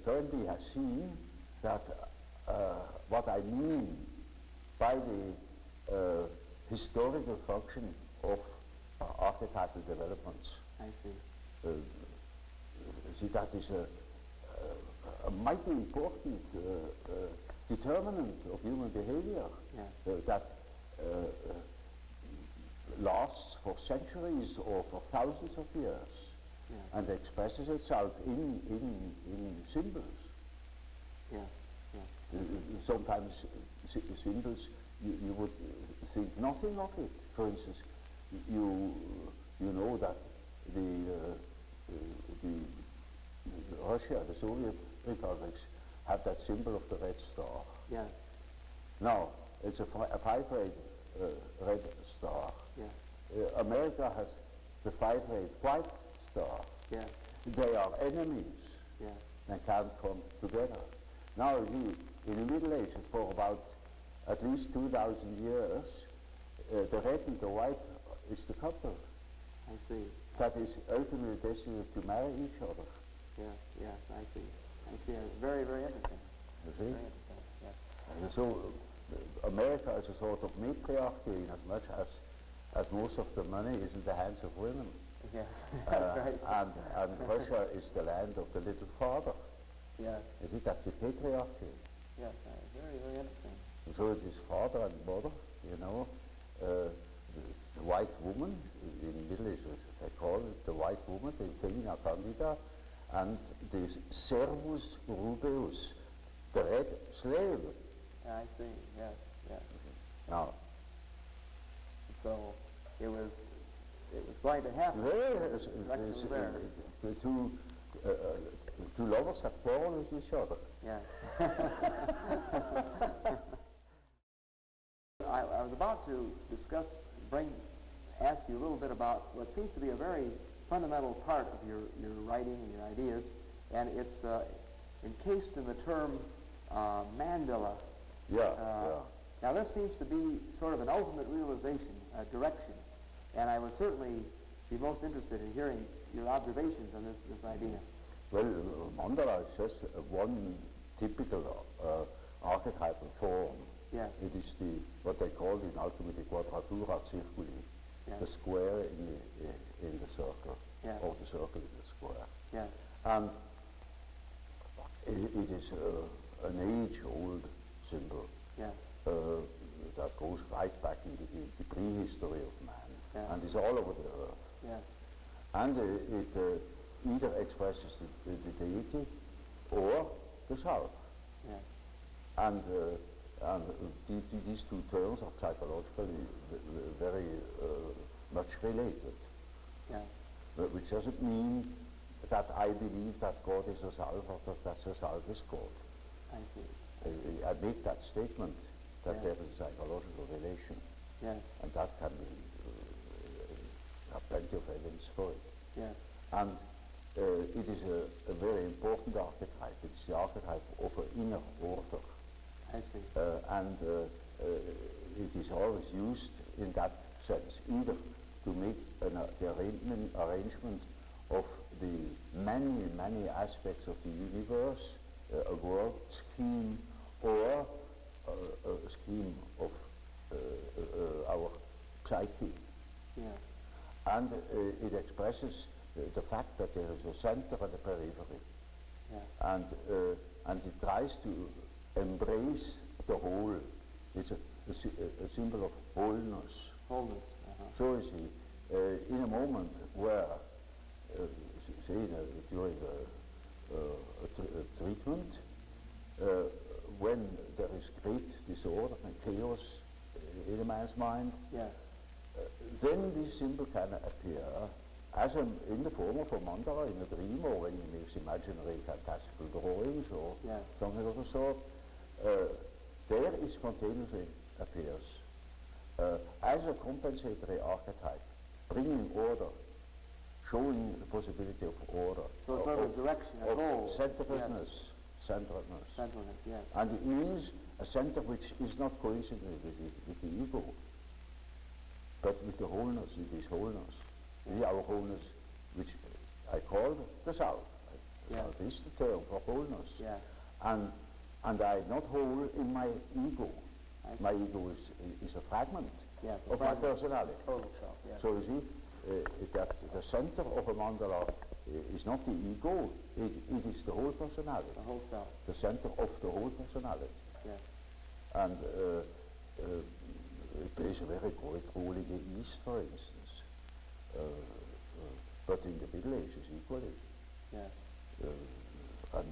Toynbee has seen that what I mean by the historical function of archetypal developments. I see. See, that is a mighty important determinant of human behavior that lasts for centuries or for thousands of years and expresses itself in symbols. Yes. Yes. Sometimes symbols you would think nothing of it. For instance, you know that the Russia, the Soviet republics, have that symbol of the red star. Yes. Now, it's a five-ray red star. Yes. America has the five-ray white star. Yes. They are enemies. Yes. They can't come together. Now, in the Middle Ages, for about at least 2,000 years, the red and the white is the couple. I see. That is ultimately destined to marry each other. Yes, I see. It's very, very interesting. You see? Very interesting, yes. And so, America is a sort of matriarchy in as much as most of the money is in the hands of women. Yeah, that's right. And Russia is the land of the little father. Yes. You see, that's a patriarchy. Yes, very, very interesting. And so it is father and mother, you know. The white woman, in Middle East they call it the white woman, the femina candida, and the servus rubeus, the red slave. I see, yes. Now, so it was going to happen. The two lovers that quarrel with each other. Yeah. I was about to ask you a little bit about what seems to be a very fundamental part of your writing and your ideas, and it's encased in the term mandala. Now this seems to be sort of an ultimate realization, a direction, and I would certainly be most interested in hearing your observations on this idea. Well, mandala is just one typical archetypal form. Yes. It is what they call in alchemy the quadratura circuli, yes. the square in the circle, yes. or the circle in the square. Yes. And it is an age-old symbol. Yes. That goes right back in the prehistory of man, yes. and is all over the earth. Yes. And it either expresses the deity or the self. Yes. And these two terms are psychologically very much related. Yes. Which doesn't mean that I believe that God is a self or that the self is God. I see. I make that statement that yes. there is a psychological relation. Yes. And that can be, have plenty of evidence for it. Yes. And it is a very important archetype. It's the archetype of an inner order. I see. And it is always used in that sense, either to make the arrangement of the many aspects of the universe, a world scheme, or a scheme of our psyche. Yeah. And it expresses the fact that there is a center and a periphery. Yeah. And it tries to embrace the whole. It's a symbol of wholeness. Wholeness. So you see, in a moment where, say, during a treatment, when there is great disorder and chaos in a man's mind, yes. Then this symbol can appear as in the form of a mandala in a dream, or when he makes imaginary fantastical drawings or yes. something of the sort. There it spontaneously appears as a compensatory archetype, bringing order, showing the possibility of order. So sort of direction, a goal. Centeredness. Yes. Centeredness. Centeredness, yes. And it means a center which is not coincident with the ego, but with the wholeness. It is wholeness. It is our wholeness, which I call the self. Yes. Self is the term for wholeness. Yes. And I am not whole in my ego. My ego is a fragment yes, of my personality. Total self, yes. So you see that the center of a mandala is not the ego, it is the whole personality. The whole self. The center of the whole personality. Yes. And it plays a very great role in the East, for instance. But in the Middle Ages equally. Yes. And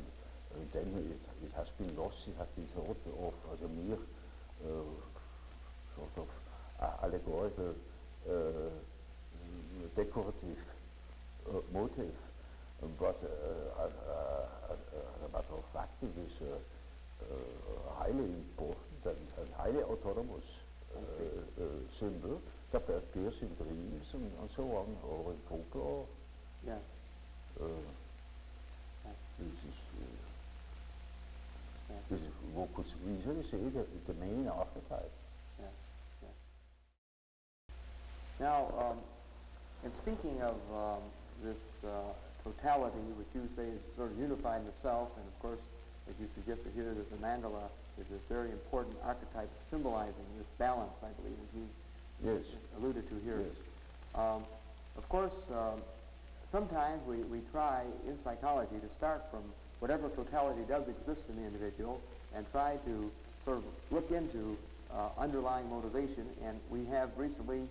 then it has been lost, it has been thought of as a mere sort of allegorical, decorative motive. But as a matter of fact, it is highly important and highly autonomous symbol that appears in dreams and so on, or in folklore. Yes. This is, one could easily say, the main archetype. Yes. Yes. Now, in speaking of this totality, which you say is sort of unified in the self, and of course, as you suggested here, that the mandala is this very important archetype symbolizing this balance, I believe, as you yes. alluded to here. Yes. Of course, sometimes we try in psychology to start from whatever totality does exist in the individual and try to sort of look into underlying motivation, and we have recently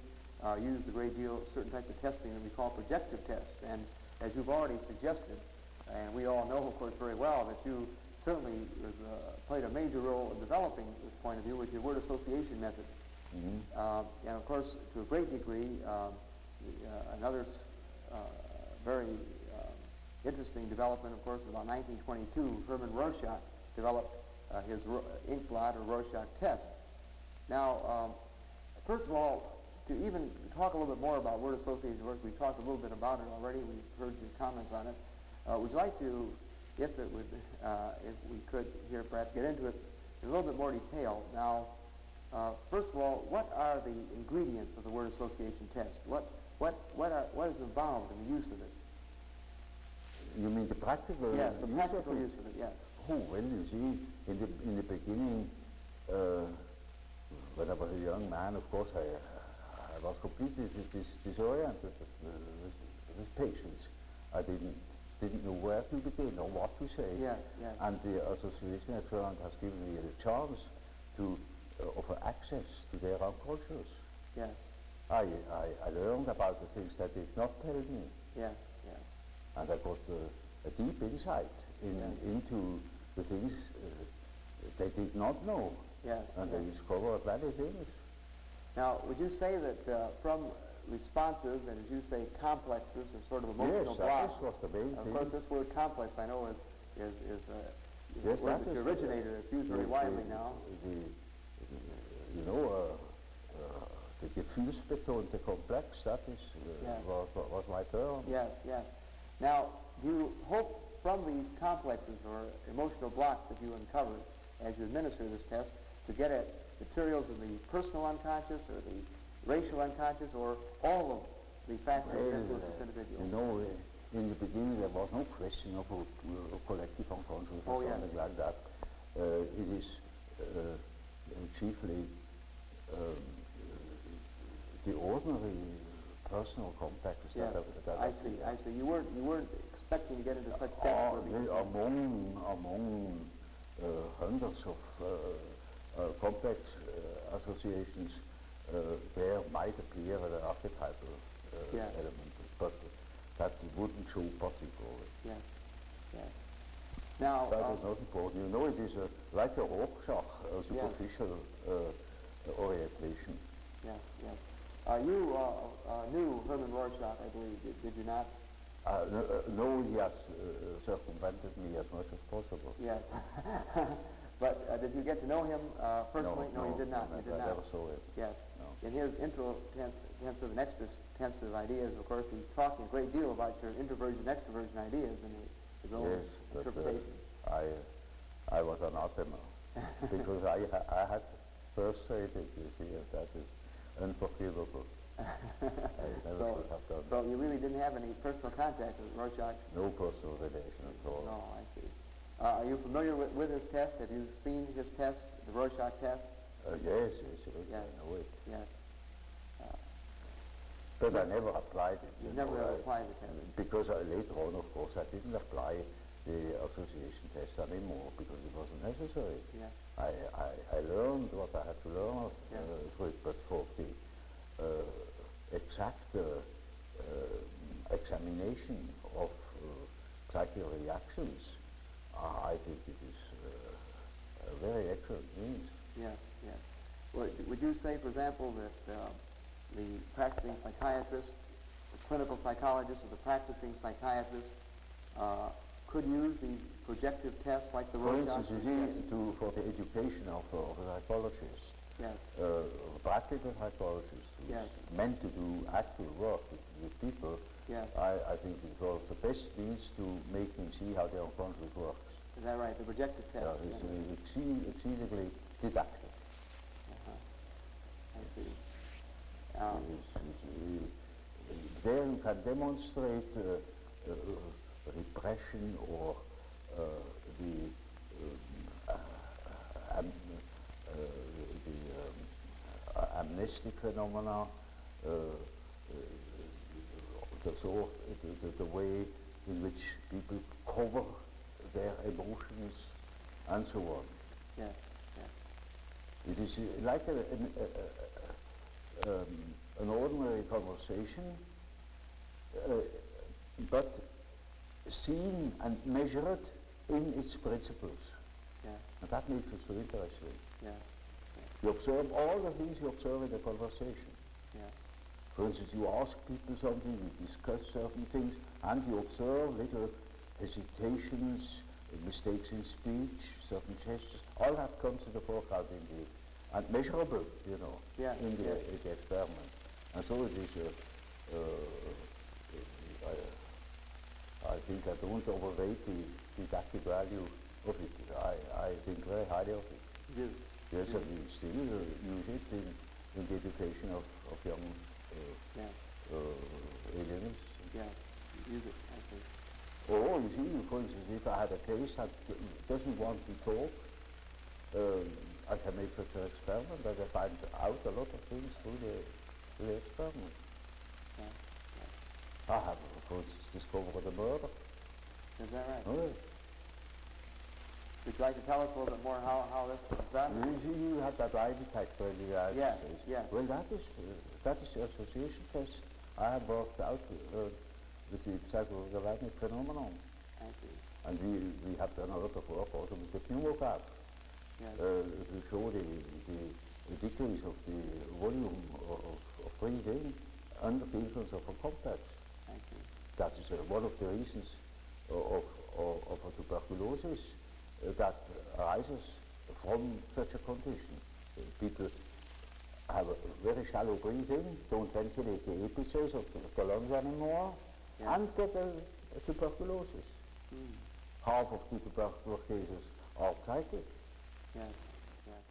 used a great deal of certain types of testing that we call projective tests. And as you've already suggested, and we all know, of course, very well, that you certainly played a major role in developing this point of view with your word association method. Mm-hmm. And of course, to a great degree, another very interesting development, of course, in about 1922, Hermann Rorschach developed his ink blot or Rorschach test. Now, first of all, to even talk a little bit more about word association work, we talked a little bit about it already. We've heard your comments on it. Would you like to, if we could here, perhaps get into it in a little bit more detail? Now, first of all, what are the ingredients of the word association test? What what is involved in the use of it? You mean the practical? Yes, the practical use of it. Yes. Oh well, you see, in the beginning, when I was a young man, of course, I was completely disoriented with patients. I didn't know where to begin or what to say. Yes, yes. And the association at Jung has given me the chance to offer access to their unconscious. Yes. I learned about the things that did not tell me. Yeah, yeah. And I got a deep insight into the things they did not know. Yes, and yes. they discovered many things. Now, would you say that from responses and, as you say, complexes or sort of emotional blocks? Yes, that was the main thing. Of course, this word complex, I know, is yes, a word that you originated. It's used very widely now. The gefühlsbetonte Komplex, that is, was my term. Yes, yes. Now, do you hope from these complexes or emotional blocks that you uncover as you administer this test to get at materials of the personal unconscious or the racial unconscious or all of the factors that influence this individual? You know, in the beginning there was no question of a collective unconscious or something like that. It is chiefly the ordinary personal contacts that I see. You weren't expecting to get into such depth with these. Among hundreds of complex associations, there might appear an archetypal element, but that wouldn't show particularly. Yes, yes. Now, that is not important. You know, it is like a Rorschach, a superficial orientation. Yes, yes. You knew Hermann Rorschach, I believe, did you not? No, he has circumvented me as much as possible. Yes. But did you get to know him personally? No, you did not. You did not. I never saw him. Yes. No. In his intro-tensive and extra-tensive ideas, of course, he's talking a great deal about your introversion, extroversion ideas and his own interpretation. I was anathema because I had first said it, you see, and that is unforgivable. I never should have done. So you really didn't have any personal contact with Rorschach? No personal relation at all. No, I see. Are you familiar with his test? Have you seen his test, the Rorschach test? Yes, I know it. Yes. But I never applied it. You never applied the test? Because later on, of course, I didn't apply the association test anymore because it wasn't necessary. Yes. I learned what I had to learn through it, but for the exact examination of psychic reactions, I think it is a very excellent means. Yes, yes. Well, would you say, for example, that the practicing psychiatrist, the clinical psychologist, or the practicing psychiatrist could use these projective tests like the Rorschach? For instance, for the education of a psychologist, practical psychologist who's meant to do actual work with people, I think it was the best means to make him see how the unconscious works. Is that right? The projective test? It's exceedingly didactic. I see. There you can demonstrate repression or the amnestic phenomena, the way in which people cover their emotions, and so on. Yes, yes. It is like an ordinary conversation, but seen and measured in its principles. Yes. And that makes it so interesting. Yes. You observe all the things you observe in a conversation. Yes. For instance, you ask people something, you discuss certain things, and you observe little hesitations, mistakes in speech, certain gestures. All that comes to the foreground and measurable, you know, in the experiment. And so it is. I think I don't overrate the didactic value of it. I think very highly of it. Yes, and we still use it in the education of young alienists. Yes, use it, I see. Or, you see, for instance, if I had a case that doesn't want to talk, I can make such an experiment that I find out a lot of things through the experiment. Yeah, yeah. I have, for instance, discovered a murder. Is that right? Oh, would you like to tell us a little bit more how this was done? You have that lie detector in the United Yes, States. yes. Well, that is the association test I have worked out with the psychogrammatic phenomenon. I see. And we have done a lot of work also with the chemograph to show the decrease of the volume of breathing under the influence of a complex. I see. That is one of the reasons of a tuberculosis that arises from such a condition. People have a very shallow breathing, don't ventilate the apices of the lungs anymore, and get a tuberculosis. Half of the tuberculosis cases are psychic. Yes, yes.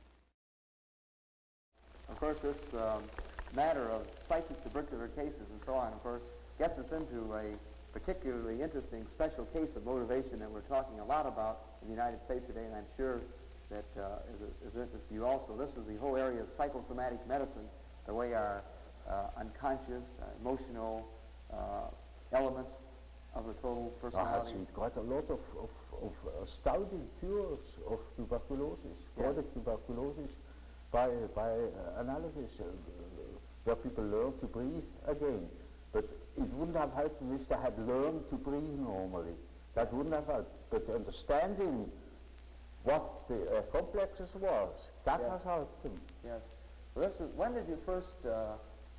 Of course, this matter of psychic tubercular cases and so on, of course, gets us into a particularly interesting special case of motivation that we're talking a lot about in the United States today, and I'm sure that is interesting to you also. This is the whole area of psychosomatic medicine, the way our unconscious, emotional elements of the total personality. I have seen quite a lot of astounding cures of tuberculosis, chronic tuberculosis, by analysis, where people learn to breathe again. But it wouldn't have helped them if they had learned to breathe normally. That wouldn't have helped. But understanding what the complexes was, that has helped them. Yes. Well, when did you first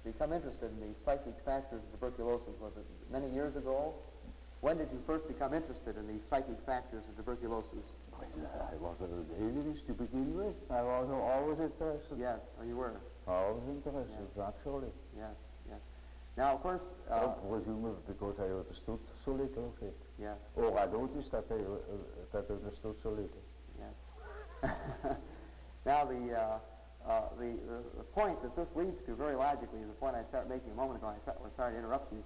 become interested in the psychic factors of tuberculosis? Was it many years ago? When did you first become interested in the psychic factors of tuberculosis? Well, I was an alienist to begin with. I was always interested. Yes, oh, you were. Always interested, naturally. Yes, yes. Now, of course... presumably because I understood so little of it. Yes. Or I noticed that I understood so little. Yes. Now, the point that this leads to very logically is the point I started making a moment ago. We're sorry to interrupt you.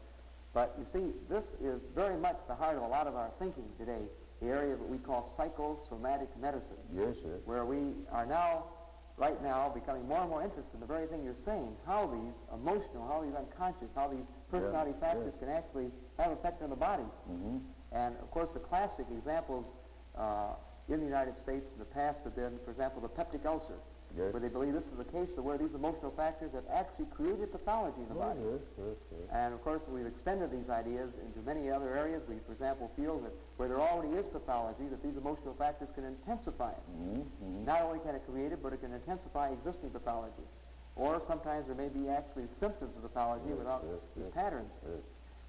But you see, this is very much the heart of a lot of our thinking today, the area of what we call psychosomatic medicine. Yes, sir. Where we are now, right now, becoming more and more interested in the very thing you're saying, how these emotional, how these unconscious, how these personality factors can actually have effect on the body. Mm-hmm. And, of course, the classic examples in the United States in the past have been, for example, the peptic ulcer, where they believe this is the case of where these emotional factors have actually created pathology in the body. Yes. And, of course, we've extended these ideas into many other areas. We, for example, feel that where there already is pathology, that these emotional factors can intensify it. Mm-hmm. Not only can it create it, but it can intensify existing pathology. Or sometimes there may be actually symptoms of pathology without these patterns.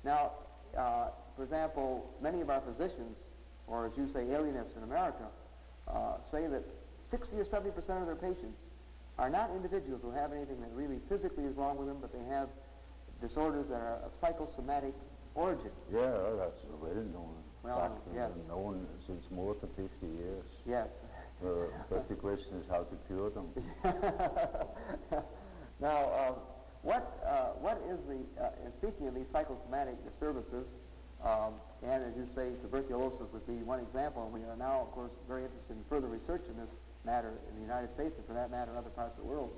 Now, for example, many of our physicians, or as you say, alienists in America, say that 60 or 70% of their patients are not individuals who have anything that really physically is wrong with them, but they have disorders that are of psychosomatic origin. Yeah, that's well known. Well, yes. Known since more than 50 years. Yes. But the question is how to cure them. Now, what is the, in speaking of these psychosomatic disturbances, and as you say, tuberculosis would be one example, and we are now, of course, very interested in further research in this matter in the United States, and for that matter, in other parts of the world.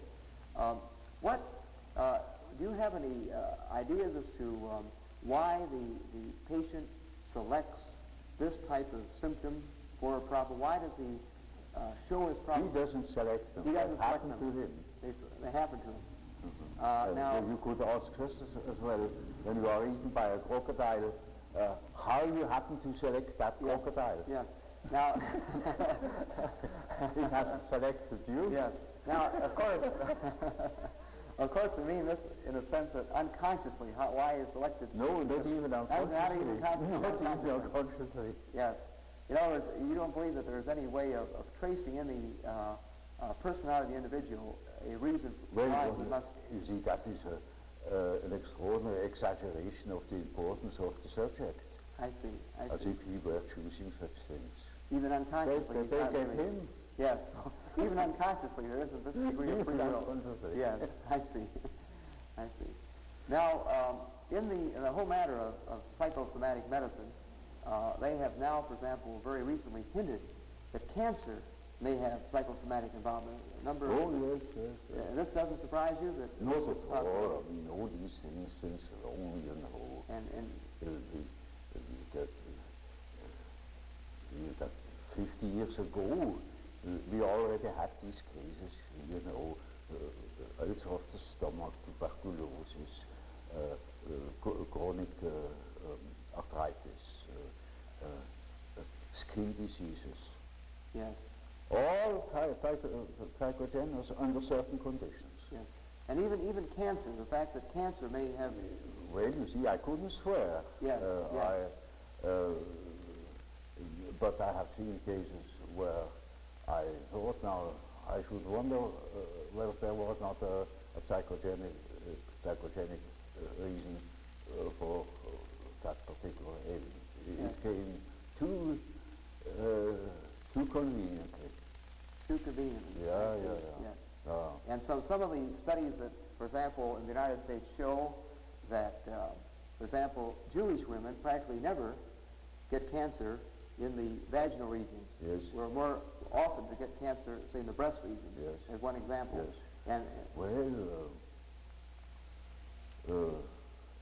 Do you have any ideas as to why the patient selects this type of symptom for a problem? Why does he show his problem? He doesn't select them. He doesn't They happen to him. They happen to him. Mm-hmm. Now, you could ask us as well, when you are eaten by a crocodile, how you happen to select that crocodile. Yes. Now, it hasn't selected you. Yes. Now, of course, we mean this in a sense that unconsciously, why is selected? No, not even unconsciously. Not even consciously. Not even unconsciously. Yes. In other words, you don't believe that there's any way of tracing in the personality of the individual a reason why he must... You see, that is an extraordinary exaggeration of the importance of the subject. I see. As if he were choosing such things. Even unconsciously. They get him. Yes. Even unconsciously, there isn't this degree of free will. Yes, I see. Now, in the whole matter of psychosomatic medicine, they have now, for example, very recently hinted that cancer may have psychosomatic involvement. Yes. This doesn't surprise you? That Not at all. We know these things since long, you know. That 50 years ago, we already had these cases, you know, ulcer of the stomach, tuberculosis, chronic arthritis, skin diseases. Yes. All psychogenous under certain conditions. Yes. And even cancer, the fact that cancer may have... Well, you see, I couldn't swear. Yes, but I have seen cases where I thought now I should wonder whether there was not a psychogenic reason for that particular ailment. Yes. It came too conveniently. Too conveniently. Yeah. And so some of the studies that, for example, in the United States show that, for example, Jewish women practically never get cancer in the vaginal regions. Yes. We're more often to get cancer, say, in the breast regions, yes. as one example. Yes. And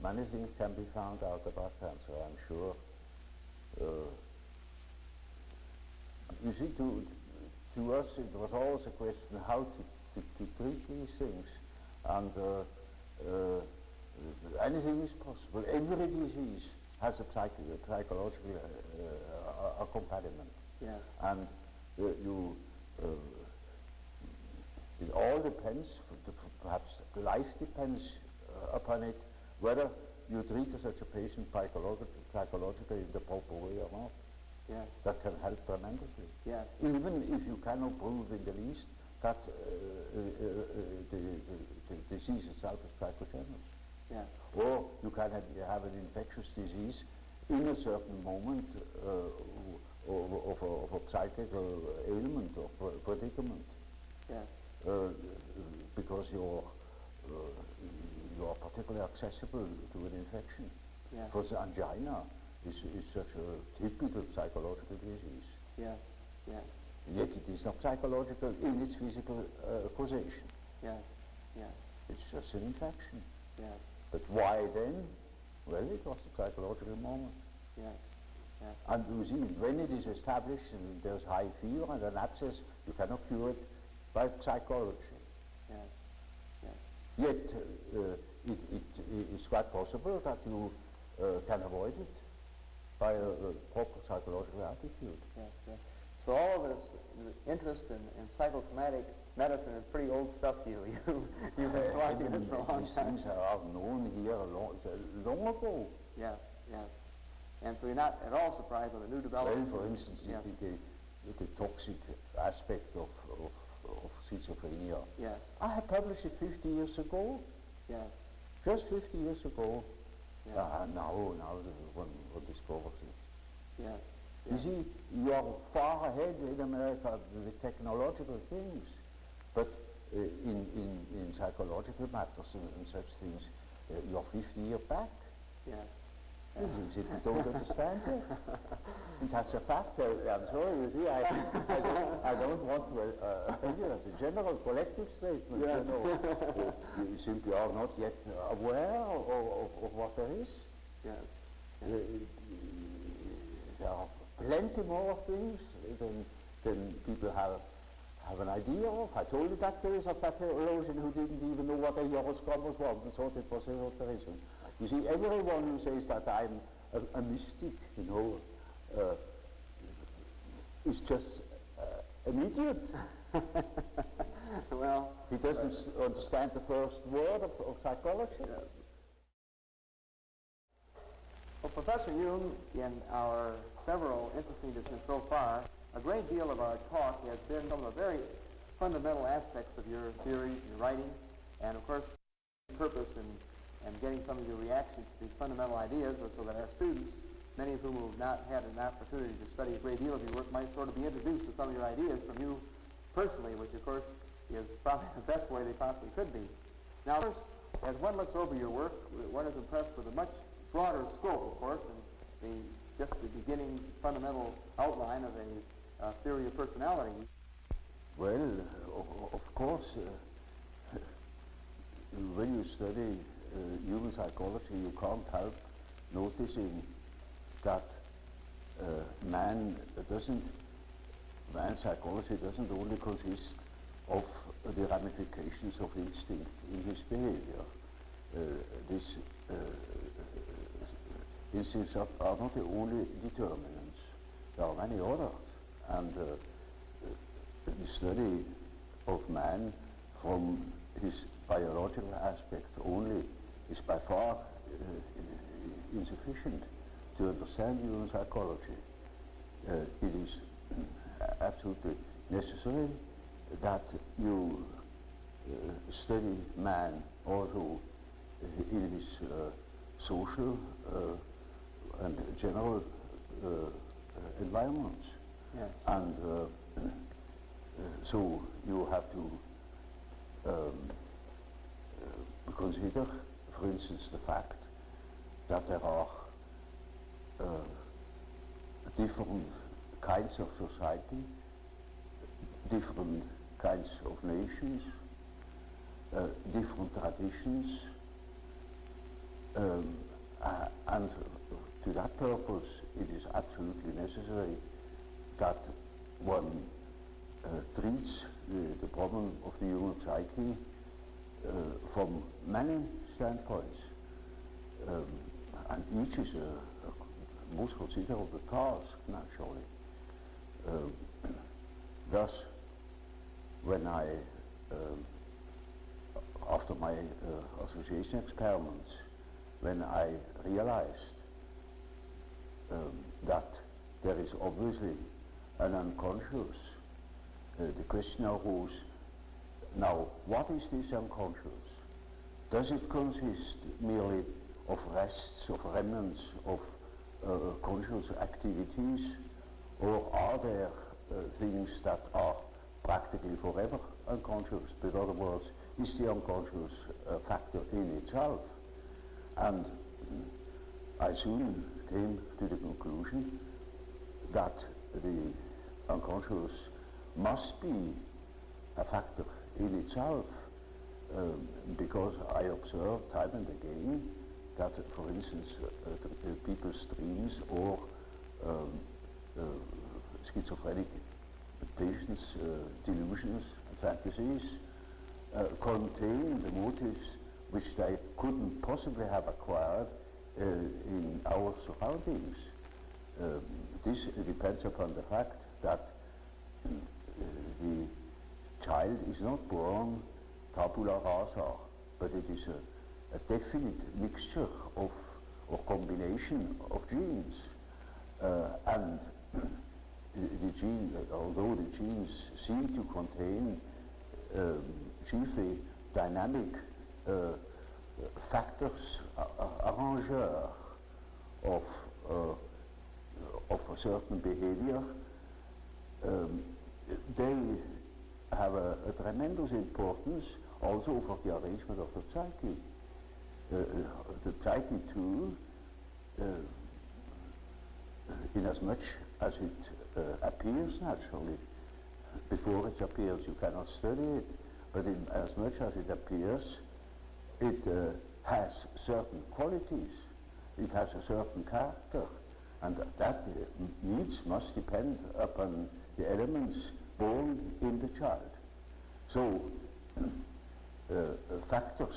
many things can be found out about cancer, I'm sure. You see, to us it was always a question how to treat these things, and anything is possible. Every disease has a psychological accompaniment. Yes. And it all depends, perhaps life depends upon it, whether you treat such a patient psychologically in the proper way or not. Yes. That can help tremendously. Yes. Even if you cannot prove in the least that the disease itself is psychogenous. Yes. Or you can have an infectious disease in a certain moment of a psychical ailment or predicament. Yes. Because you are particularly accessible to an infection. Yes. For the angina is such a typical psychological disease. Yes. Yes. Yet it is not psychological in its physical causation. Yes. Yes. It's just an infection. Yes. But why then? Well, it was a psychological moment. Yes. Yes. And you see, when it is established and there's high fever and an abscess, you cannot cure it by psychology. Yes. Yes. Yet it is quite possible that you can avoid it by a proper psychological attitude. Yes. Yes. So all of this interest in psychosomatic medicine is pretty old stuff to you. You've been watching this for a long time. These things are known here long ago. Yes. Yes. And so you're not at all surprised by the new developments. Well, for instance, yes. the toxic aspect of schizophrenia. Yes. I had published it 50 years ago. Yes. Just 50 years ago. Yes. Now one discovers it. Yes. You see, you are far ahead in America with technological things, but in psychological matters and such things, you're 50 years back. Yes. You simply don't understand it. And that's a fact. I'm sorry, you see, I don't want to tell you that's a general collective statement. Yes. You know, you simply are not yet aware of what there is. Yes. There are plenty more things than people have an idea of. I told you that case of that theologian who didn't even know what a horoscope was and thought it was esotericism. You see, everyone who says that I'm a mystic, you know, is just an idiot. Well, he doesn't understand the first word of psychology. Well, Professor Jung, in our several interesting discussions so far, a great deal of our talk has been some of the very fundamental aspects of your theory, your writing, and of course, purpose in getting some of your reactions to these fundamental ideas was so that our students, many of whom have not had an opportunity to study a great deal of your work, might sort of be introduced to some of your ideas from you personally, which of course is probably the best way they possibly could be. Now, first, As one looks over your work, one is impressed with a much broader scope, of course, and just the beginning fundamental outline of a theory of personality. Well, of course, when you study human psychology, you can't help noticing that man's psychology doesn't only consist of the ramifications of instinct in his behavior. These instincts are not the only determinants. There are many others, and the study of man from his biological aspect only is by far insufficient to understand human psychology. It is absolutely necessary that you study man also in his social and general environments. Yes. And so you have to consider, for instance, the fact that there are different kinds of society, different kinds of nations, different traditions, and to that purpose it is absolutely necessary that one treats the problem of the human psyche from many standpoints, and each is a most considerable task, naturally. Thus, when I, after my association experiments, when I realized that there is obviously an unconscious, the question arose, now what is this unconscious? Does it consist merely of rests, of remnants of conscious activities, or are there things that are practically forever unconscious? In other words, is the unconscious a factor in itself? And I soon came to the conclusion that the unconscious must be a factor in itself, because I observed time and again that, for instance, people's dreams or schizophrenic patients' delusions and fantasies contain the motives which they couldn't possibly have acquired in our surroundings. This depends upon the fact that the child is not born tabula rasa, but it is a definite mixture of or combination of genes, and the gene, although the genes seem to contain chiefly dynamic factors, arrangeurs of a certain behavior, they have a tremendous importance also for the arrangement of the psyche. The psyche too, inasmuch as it appears naturally. Before it appears you cannot study it, but as much as it appears, it has certain qualities, it has a certain character, and that needs must depend upon the elements born in the child. So factors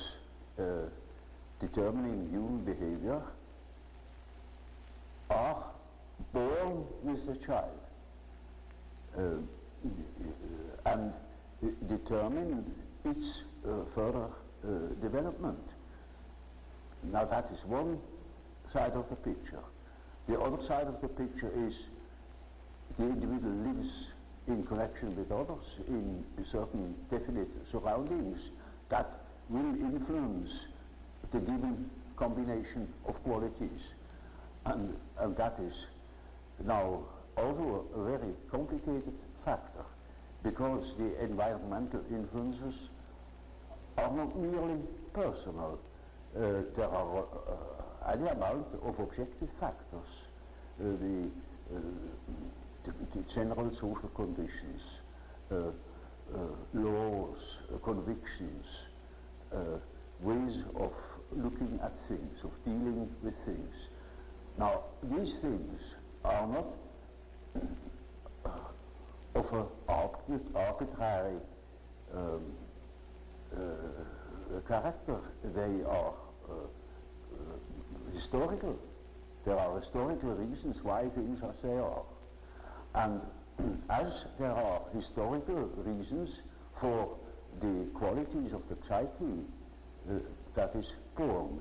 determining human behavior are born with the child and determine its further development. Now that is one side of the picture. The other side of the picture is the individual lives in connection with others in certain definite surroundings that will influence the given combination of qualities, and that is now also a very complicated factor, because the environmental influences are not merely personal. There are any amount of objective factors, the general social conditions, laws, convictions, ways of looking at things, of dealing with things. Now, these things are not of an arbitrary character. They are historical. There are historical reasons why things are as they are. And as there are historical reasons for the qualities of the psyche that is born,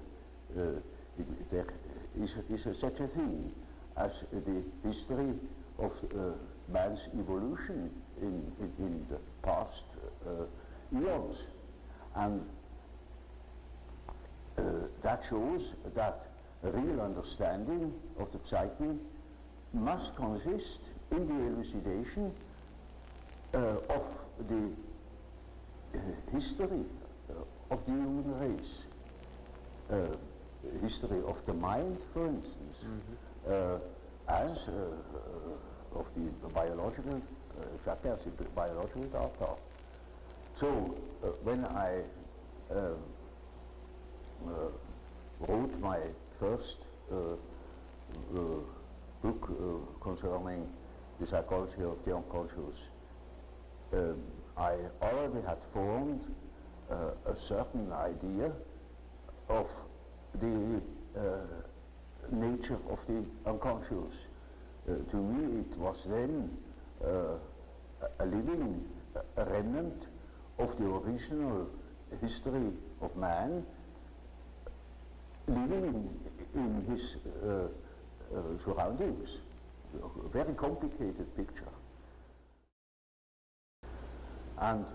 there is such a thing as the history of man's evolution in the past eons. And that shows that a real understanding of the psyche must consist in the elucidation of the history of the human race, history of the mind, for instance, as of the biological, exactly as the biological data. So when I wrote my first book concerning the psychology of the unconscious, I already had formed a certain idea of the nature of the unconscious. To me, it was then a living remnant of the original history of man, living in his surroundings. A very complicated picture. And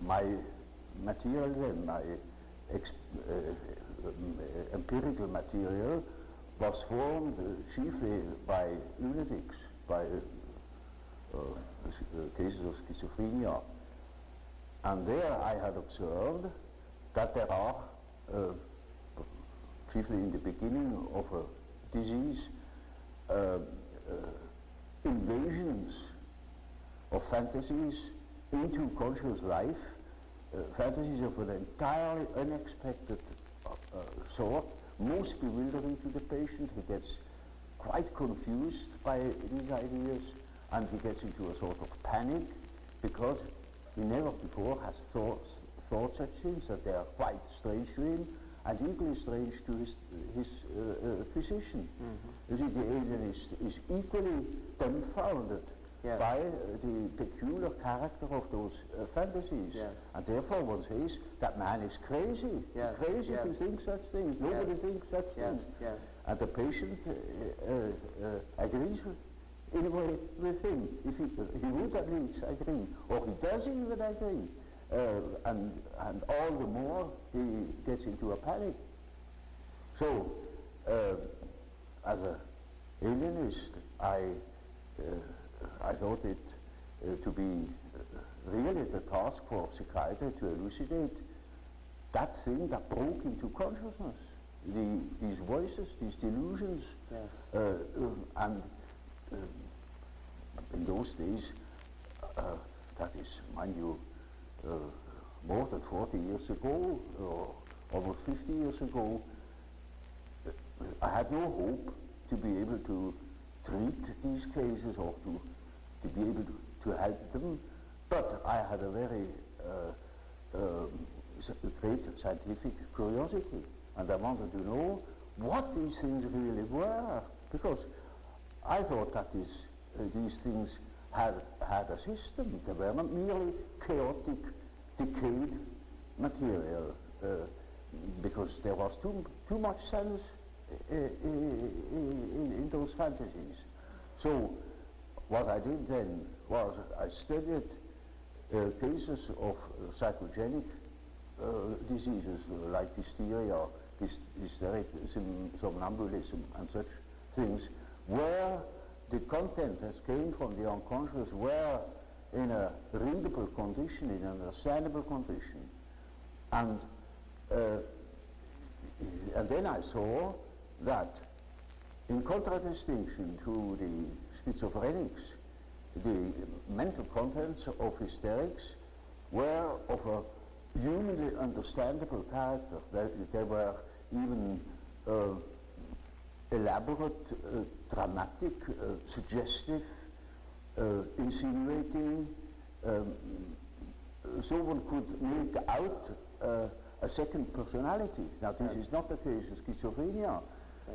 my material then, my empirical material, was formed chiefly by lunatics, by cases of schizophrenia. And there I had observed that there are, chiefly in the beginning of a disease, invasions of fantasies into conscious life, fantasies of an entirely unexpected sort, most bewildering to the patient. He gets quite confused by these ideas, and he gets into a sort of panic because he never before has thought such things, that they are quite strange to him and equally strange to his physician. You see, the alienist is equally dumbfounded by the peculiar character of those fantasies. And therefore one says that man is crazy, crazy to think such things. Nobody thinks such things. And the patient agrees in a way with him. If he would at least agree, or he does even agree. And all the more he gets into a panic. So, as an alienist, I thought it to be really the task for psychiatry to elucidate that thing that broke into consciousness, these voices, these delusions, and in those days, that is, mind you, more than 40 years ago, or almost 50 years ago, I had no hope to be able to treat these cases or to be able to help them, but I had a very great scientific curiosity, and I wanted to know what these things really were, because I thought that these things had a system. They were not merely chaotic, decayed material, because there was too much sense in those fantasies. So what I did then was I studied cases of psychogenic diseases like hysteria, hysteric somnambulism and such things, where the content that came from the unconscious were in a readable condition, in an understandable condition. And then I saw that, in contradistinction to the schizophrenics, the mental contents of hysterics were of a humanly understandable character. They were even elaborate, dramatic, suggestive, insinuating. So one could make out a second personality. Now, this is not the case in schizophrenia.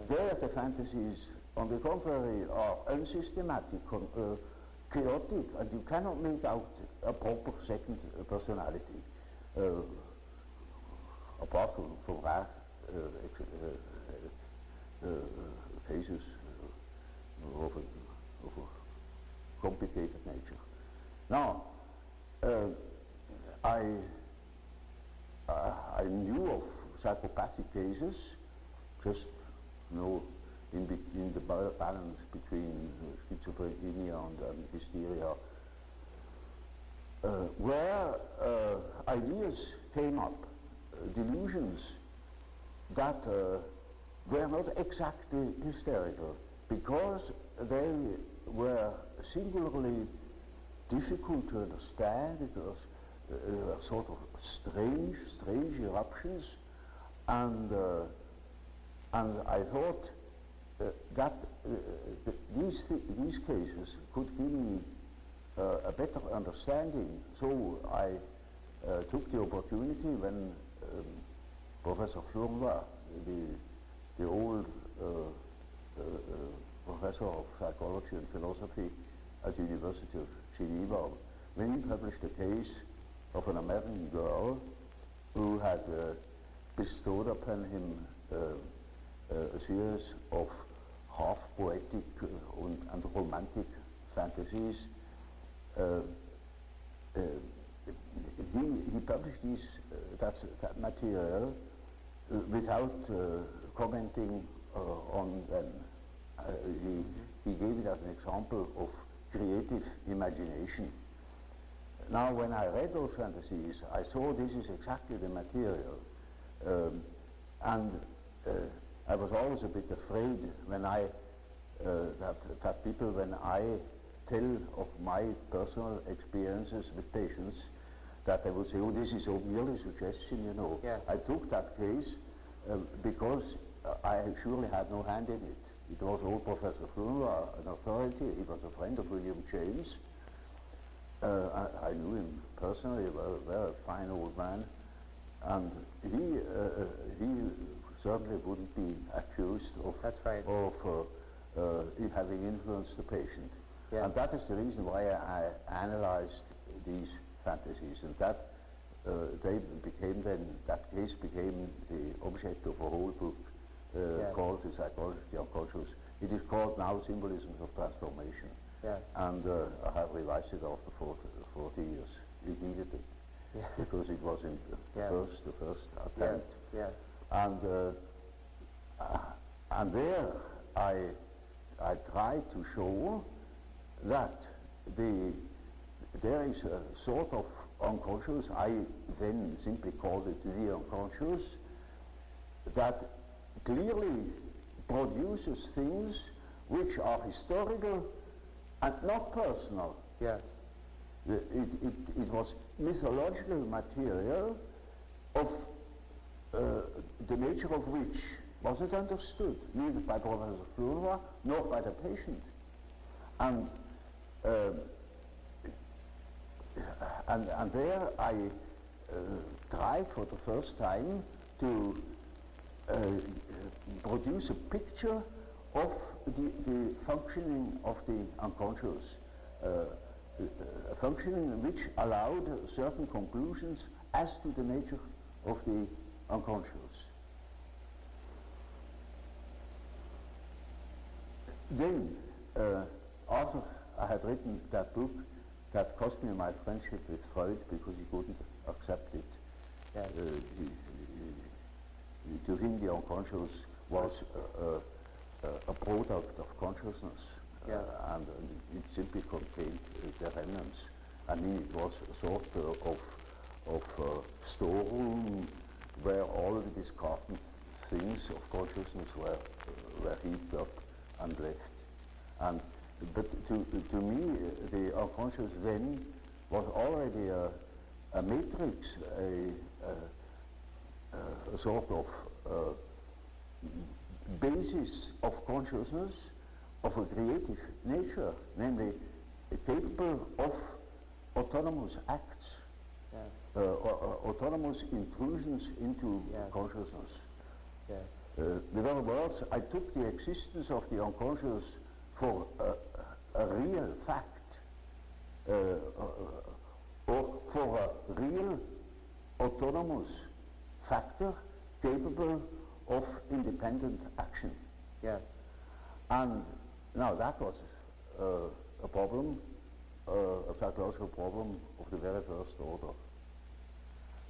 There, the fantasies, on the contrary, are unsystematic, chaotic, and you cannot make out a proper second personality, apart from rare cases of a complicated nature. Now, I knew of psychopathic cases, just in the balance between schizophrenia and hysteria, where ideas came up, delusions that were not exactly hysterical, because they were singularly difficult to understand. It was sort of strange eruptions, and I thought that these cases could give me a better understanding. So I took the opportunity when Professor Ljung, the old professor of psychology and philosophy at the University of Geneva, when he published a case of an American girl who had bestowed upon him a series of half poetic and romantic fantasies. He published that material without commenting on them. He gave it as an example of creative imagination. Now, when I read those fantasies, I saw this is exactly the material, and I was always a bit afraid when that people, when I tell of my personal experiences with patients, that they would say, "Oh, this is so merely suggestion, you know." Yes. I took that case because I surely had no hand in it. It was old Professor Ljung, an authority. He was a friend of William James. I knew him personally, a very fine old man, and he certainly wouldn't be accused of having influenced the patient. Yes. And that is the reason why I analyzed these fantasies, and that that case became the object of a whole book called The Psychology of the Unconscious. It is called now Symbolisms of Transformation. Yes. And I have revised it after 40 years. It needed it, because it was in the first attempt. Yes. And there I tried to show that there is a sort of unconscious, I then simply called it the unconscious, that clearly produces things which are historical and not personal. Yes. It was mythological material of the nature of which wasn't understood, neither by Professor Ljung nor by the patient. And there I tried for the first time to produce a picture of the functioning of the unconscious, a functioning which allowed certain conclusions as to the nature of the unconscious. Then, after I had written that book, that cost me my friendship with Freud, because he couldn't accept it. Yes. To him, the unconscious was a product of consciousness, yes. and it simply contained the remnants. I mean, it was a sort of storeroom where all the discarded things of consciousness were heaped up and left. But to me, the unconscious then was already a matrix, a sort of basis of consciousness of a creative nature, namely capable of autonomous acts, autonomous intrusions into consciousness. In other words, I took the existence of the unconscious for a real fact, or for a real autonomous factor capable of independent action. Yes. And now that was a problem, a psychological problem of the very first order.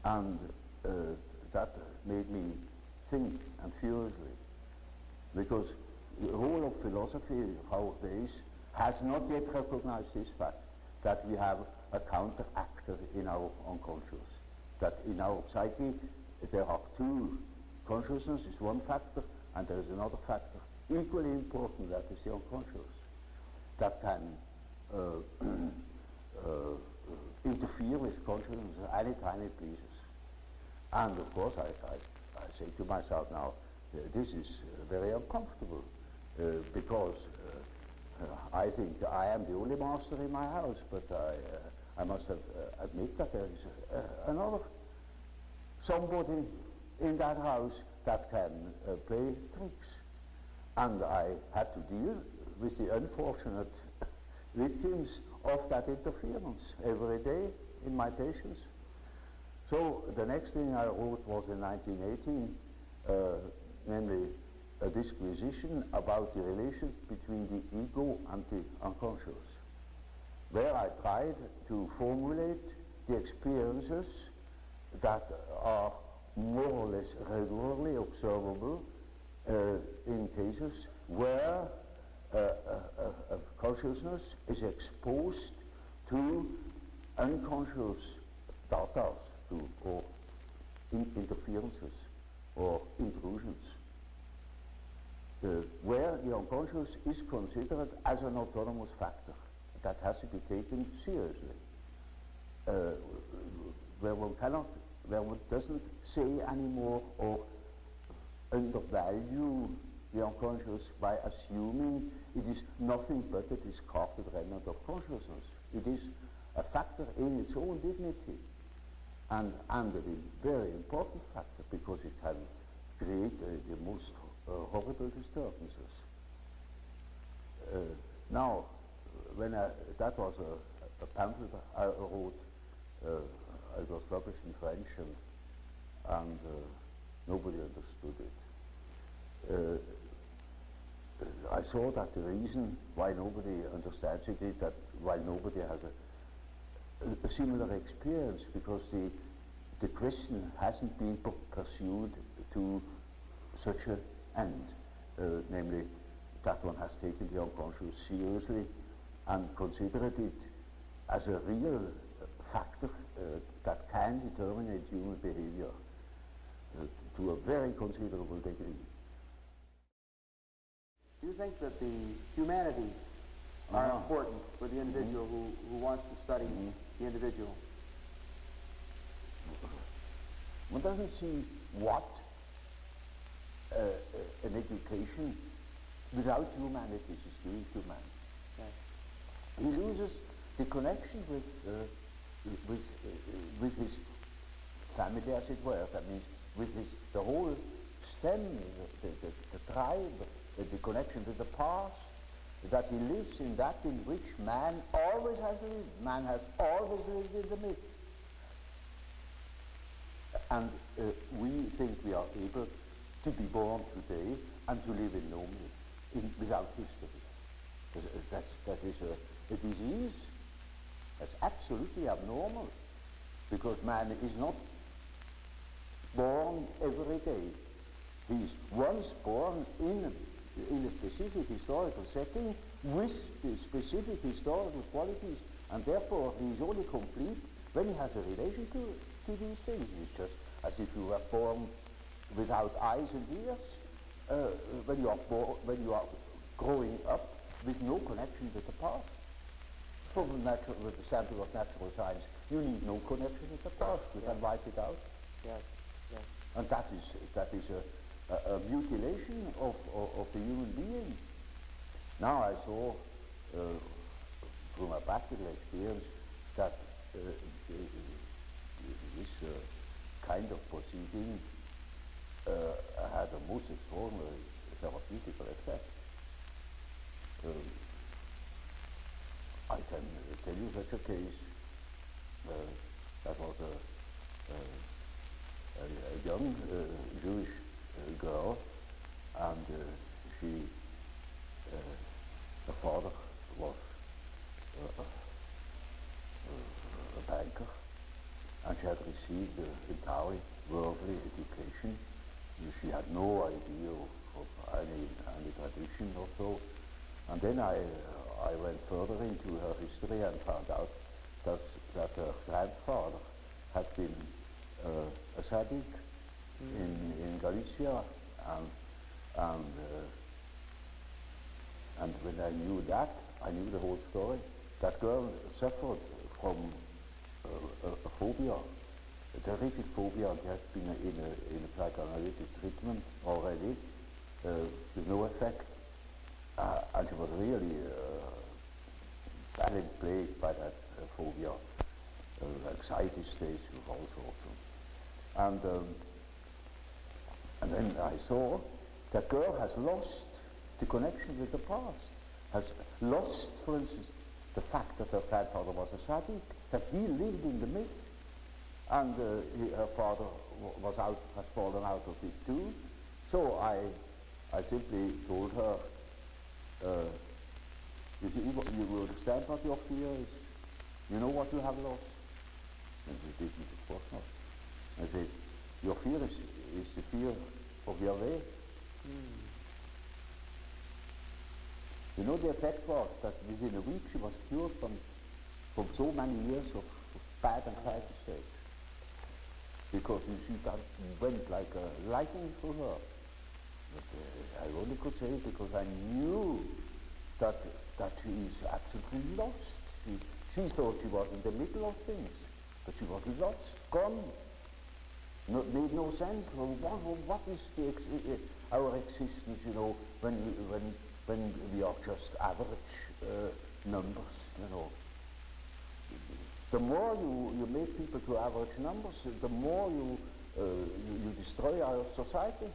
And that made me think, and furiously, because the whole of philosophy of our days has not yet recognized this fact, that we have a counter-actor in our unconscious, that in our psyche there are two. Consciousness is one factor, and there is another factor, equally important, that is the unconscious, that can interfere with consciousness any time it pleases. And of course I say to myself now, this is very uncomfortable, because I think I am the only master in my house, but I must admit that there is another somebody in that house that can play tricks. And I had to deal with the unfortunate victims of that interference every day in my patients. So the next thing I wrote was in 1918, namely a disquisition about the relations between the ego and the unconscious, where I tried to formulate the experiences that are more or less regularly observable in cases where consciousness is exposed to unconscious data, or interferences or intrusions, where the unconscious is considered as an autonomous factor that has to be taken seriously, where one doesn't say anymore or undervalue the unconscious by assuming it is nothing but a discarded remnant of consciousness. It is a factor in its own dignity, and a very important factor, because it can create the most horrible disturbances. Now, when that was a pamphlet I wrote, it was published in French, and nobody understood it. I saw that the reason why nobody understands it is that while nobody has a similar experience, because the question hasn't been pursued to such an end, namely that one has taken the unconscious seriously and considered it as a real factor that can determine human behavior to a very considerable degree. Do you think that the humanities are important for the individual who wants to study the individual? One doesn't see what an education without humanities is doing to man. Yes. He loses the connection with his family, as it were. That means with the whole stem, the tribe, the connection with the past, that he lives in that in which man always has lived. Man has always lived in the myth. And we think we are able to be born today and to live in no myth, without history. That is a disease. That's absolutely abnormal, because man is not born every day. He is once born in a specific historical setting, with the specific historical qualities, and therefore he is only complete when he has a relation to these things. It's just as if you were born without eyes and ears, when you are growing up with no connection with the past. From with the sample of natural science, you need no connection with the past. You can wipe it out. Yes, yes. And that is a mutilation of the human being. Now I saw through my practical experience that this kind of proceeding had a most extraordinary therapeutical effect. I can tell you such a case. That was a young Jewish girl, and her father was a banker, and she had received an entirely worldly education. She had no idea of any tradition or so. And then I went further into her history and found out that her grandfather had been a tzaddik in Galicia, and when I knew that, I knew the whole story. That girl suffered from a phobia, a terrific phobia, and has been in a psychoanalytic treatment already with no effect. And she was really badly plagued by that phobia, anxiety states of all sorts. And then I saw that girl has lost the connection with the past, has lost, for instance, the fact that her grandfather was a tzaddik, that he lived in the myth, and her father has fallen out of it too. So I simply told her, you will understand what your fear is. You know what you have lost? And she didn't, of course not. I said, your fear is the fear of your way. You know, the effect was that within a week she was cured from so many years of bad anxiety states. Because you see, that went like a lightning through her. But I only could say it because I knew that she is absolutely lost. She thought she was in the middle of things, but she was lost, gone. Made no sense. Well, what is our existence? You know, when we are just average numbers. You know, the more you make people to average numbers, the more you destroy our society. Yes.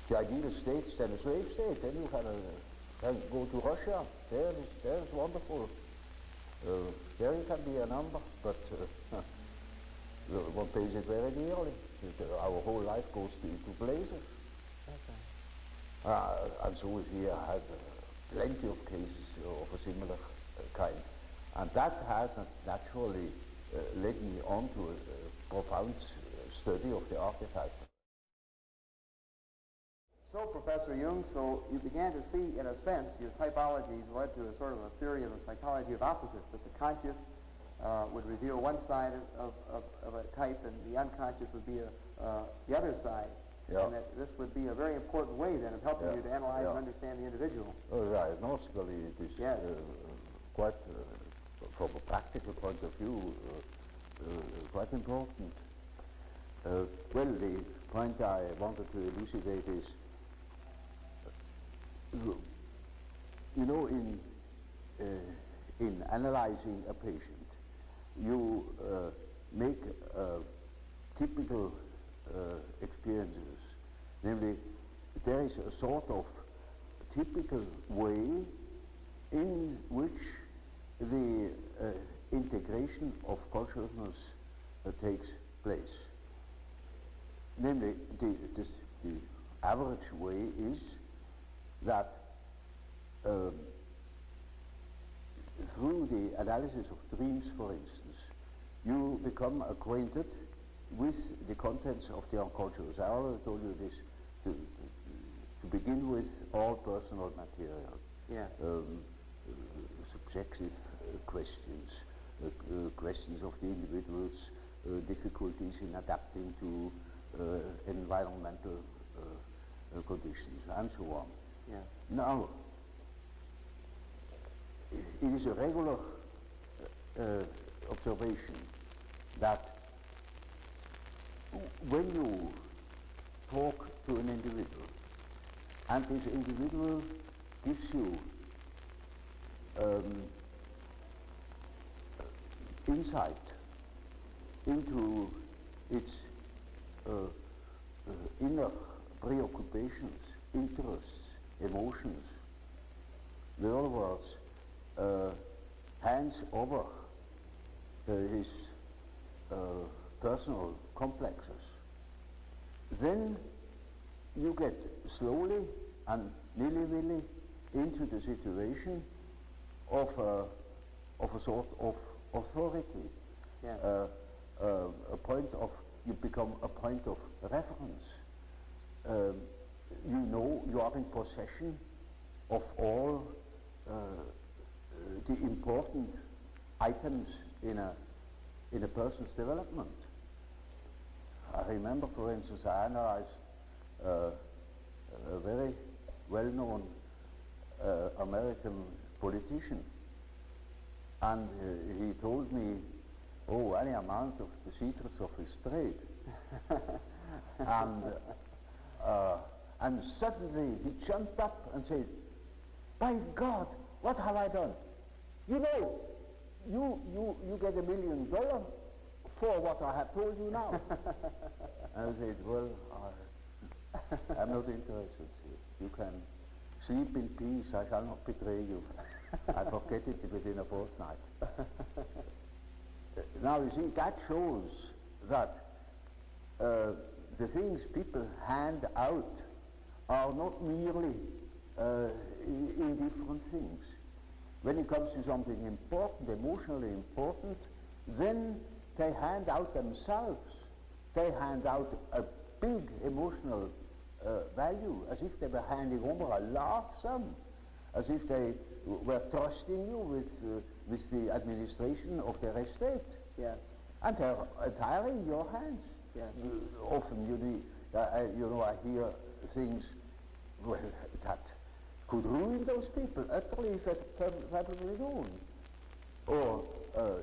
The ideal state is then a slave state. Then you can go to Russia. There is wonderful. There you can be a number, but one pays it very dearly. Our whole life goes into blazes. Okay. And so here I have plenty of cases of a similar kind. And that has naturally led me on to a profound study of the archetype. So, Professor Jung, so you began to see, in a sense, your typologies led to a sort of a theory of a psychology of opposites, that the conscious would reveal one side of a type, and the unconscious would be the other side. Yeah. And that this would be a very important way, then, of helping you to analyze and understand the individual. Oh, yeah, diagnostically it is quite, from a practical point of view, quite important. Well, the point I wanted to elucidate is, you know, in analyzing a patient, you make typical experiences. Namely, there is a sort of typical way in which the integration of consciousness takes place. Namely, the average way is that through the analysis of dreams, for instance, you become acquainted with the contents of the unconscious. I already told you this, to begin with all personal material. Yes. Subjective questions, questions of the individual's difficulties in adapting to environmental conditions, and so on. Yes. Now, it is a regular observation that when you talk to an individual, and this individual gives you insight into its inner preoccupations, interests, emotions, in other words, hands over his personal complexes, then you get slowly and nilly-willy into the situation of a sort of authority. Yes. A point of, you become a point of reference. You know you are in possession of all the important items in a person's development. I remember, for instance, I analyzed a very well-known American politician, and he told me, oh, any amount of the secrets of his trade. And suddenly he jumped up and said, by God, what have I done? You know, you get $1 million for what I have told you now. And I said, well, I'm not interested. You can sleep in peace, I shall not betray you. I forget it within a fortnight. Now you see, that shows that the things people hand out are not merely indifferent things. When it comes to something important, emotionally important, then they hand out themselves. They hand out a big emotional value, as if they were handing over a large sum, as if they were trusting you with the administration of their estate. Yes. And they're entirely in your hands. Yes. Often, I hear things that could ruin those people utterly if they're publicly known. Or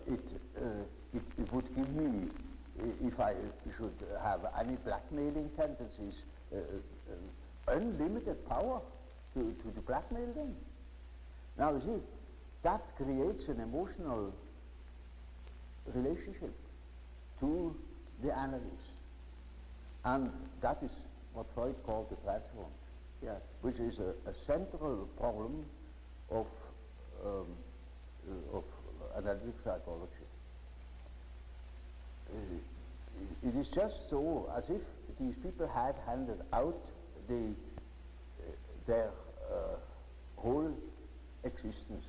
it would give me, if I should have any blackmailing tendencies, unlimited power to blackmail them. Now you see, that creates an emotional relationship to the analyst. And that is what Freud called the platform. Yes. Which is a central problem of analytic psychology. It is just so as if these people had handed out their whole existence,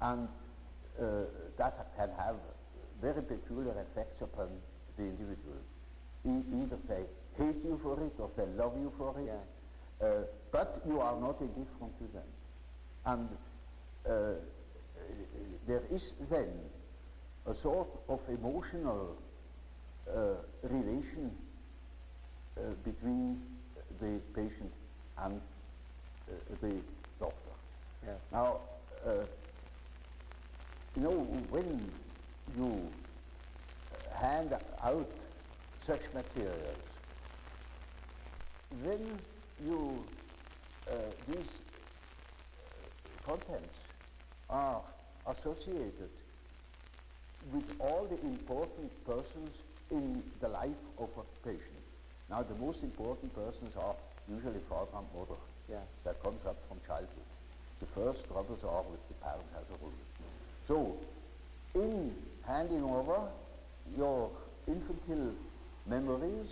and that can have very peculiar effects upon the individual. Either they hate you for it or they love you for it. Yeah. But you are not indifferent to them. And there is then a sort of emotional relation between the patient and the doctor. Yes. Now, when you hand out such materials, then these contents are associated with all the important persons in the life of a patient. Now, the most important persons are usually father and mother. Yeah. That comes up from childhood. The first troubles are with the parents as a rule. So, in handing over your infantile memories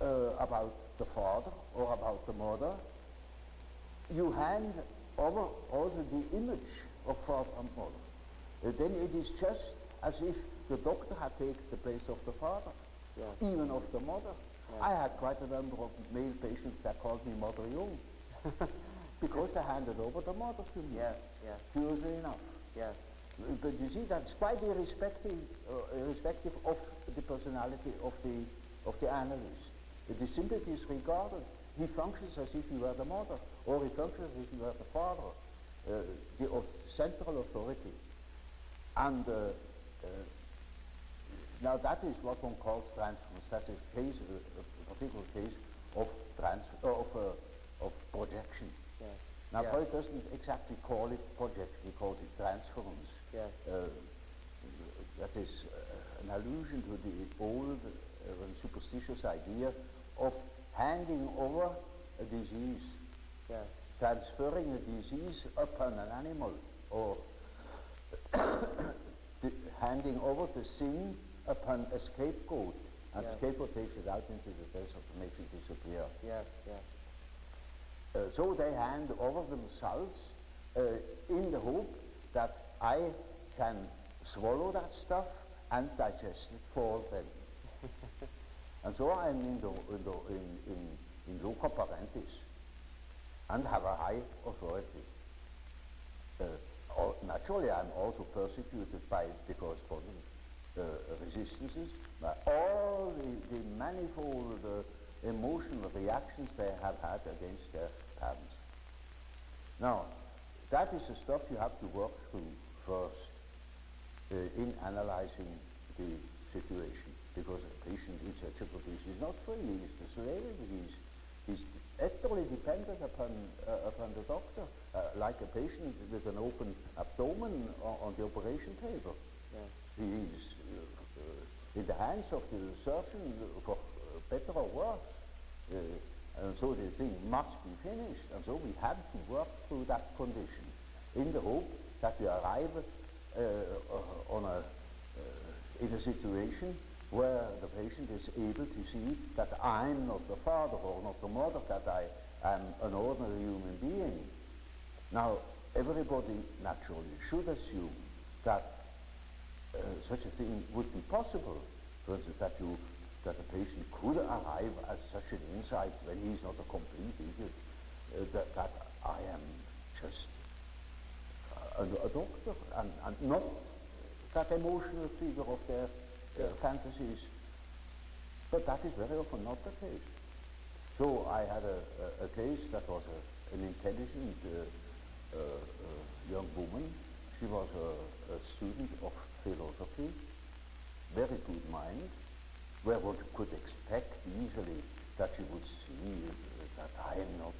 about the father or about the mother, you hand over also the image of father and mother. Then it is just as if the doctor had taken the place of the father, Yes. even of the mother. Yes. I had quite a number of male patients that called me Mother Jung, because they handed over the mother to me. Yes, yes. Curiously enough. Yes. But you see, that's quite irrespective of the personality of the analyst. It is simply disregarded. He functions as if he were the mother, or he functions as if he were the father, the central authority. And now that is what one calls transference. That's a case, a particular case of of projection. Yes. Now, yes. Freud doesn't exactly call it projection; he calls it transference. Yes. That is an allusion to the old and superstitious idea of handing over a disease, Yes. transferring a disease upon an animal, or handing over the sin upon a scapegoat, and the scapegoat takes it out into the desert and makes it disappear. Yes, yes. So they hand over themselves in the hope that I can swallow that stuff and digest it for them. And so I'm in loco parentis and have a high authority. Naturally, I'm also persecuted by the corresponding resistances, by all the manifold emotional reactions they have had against their parents. Now, that is the stuff you have to work through first in analyzing the situation, because a patient in such a condition is not free, he is the slave, he's utterly dependent upon the doctor, like a patient with an open abdomen on the operation table. Yes. He is in the hands of the surgeon for better or worse. And so the thing must be finished, and so we have to work through that condition in the hope that we arrive in a situation where the patient is able to see that I'm not the father or not the mother, that I am an ordinary human being. Now, everybody naturally should assume that such a thing would be possible. For instance, that a patient could arrive at such an insight when he's not a complete idiot, that I am just a doctor and not that emotional figure of their fantasies. But that is very often not the case. So I had a case that was an intelligent young woman. She was a student of philosophy, very good mind, where one could expect easily that she would see that I am not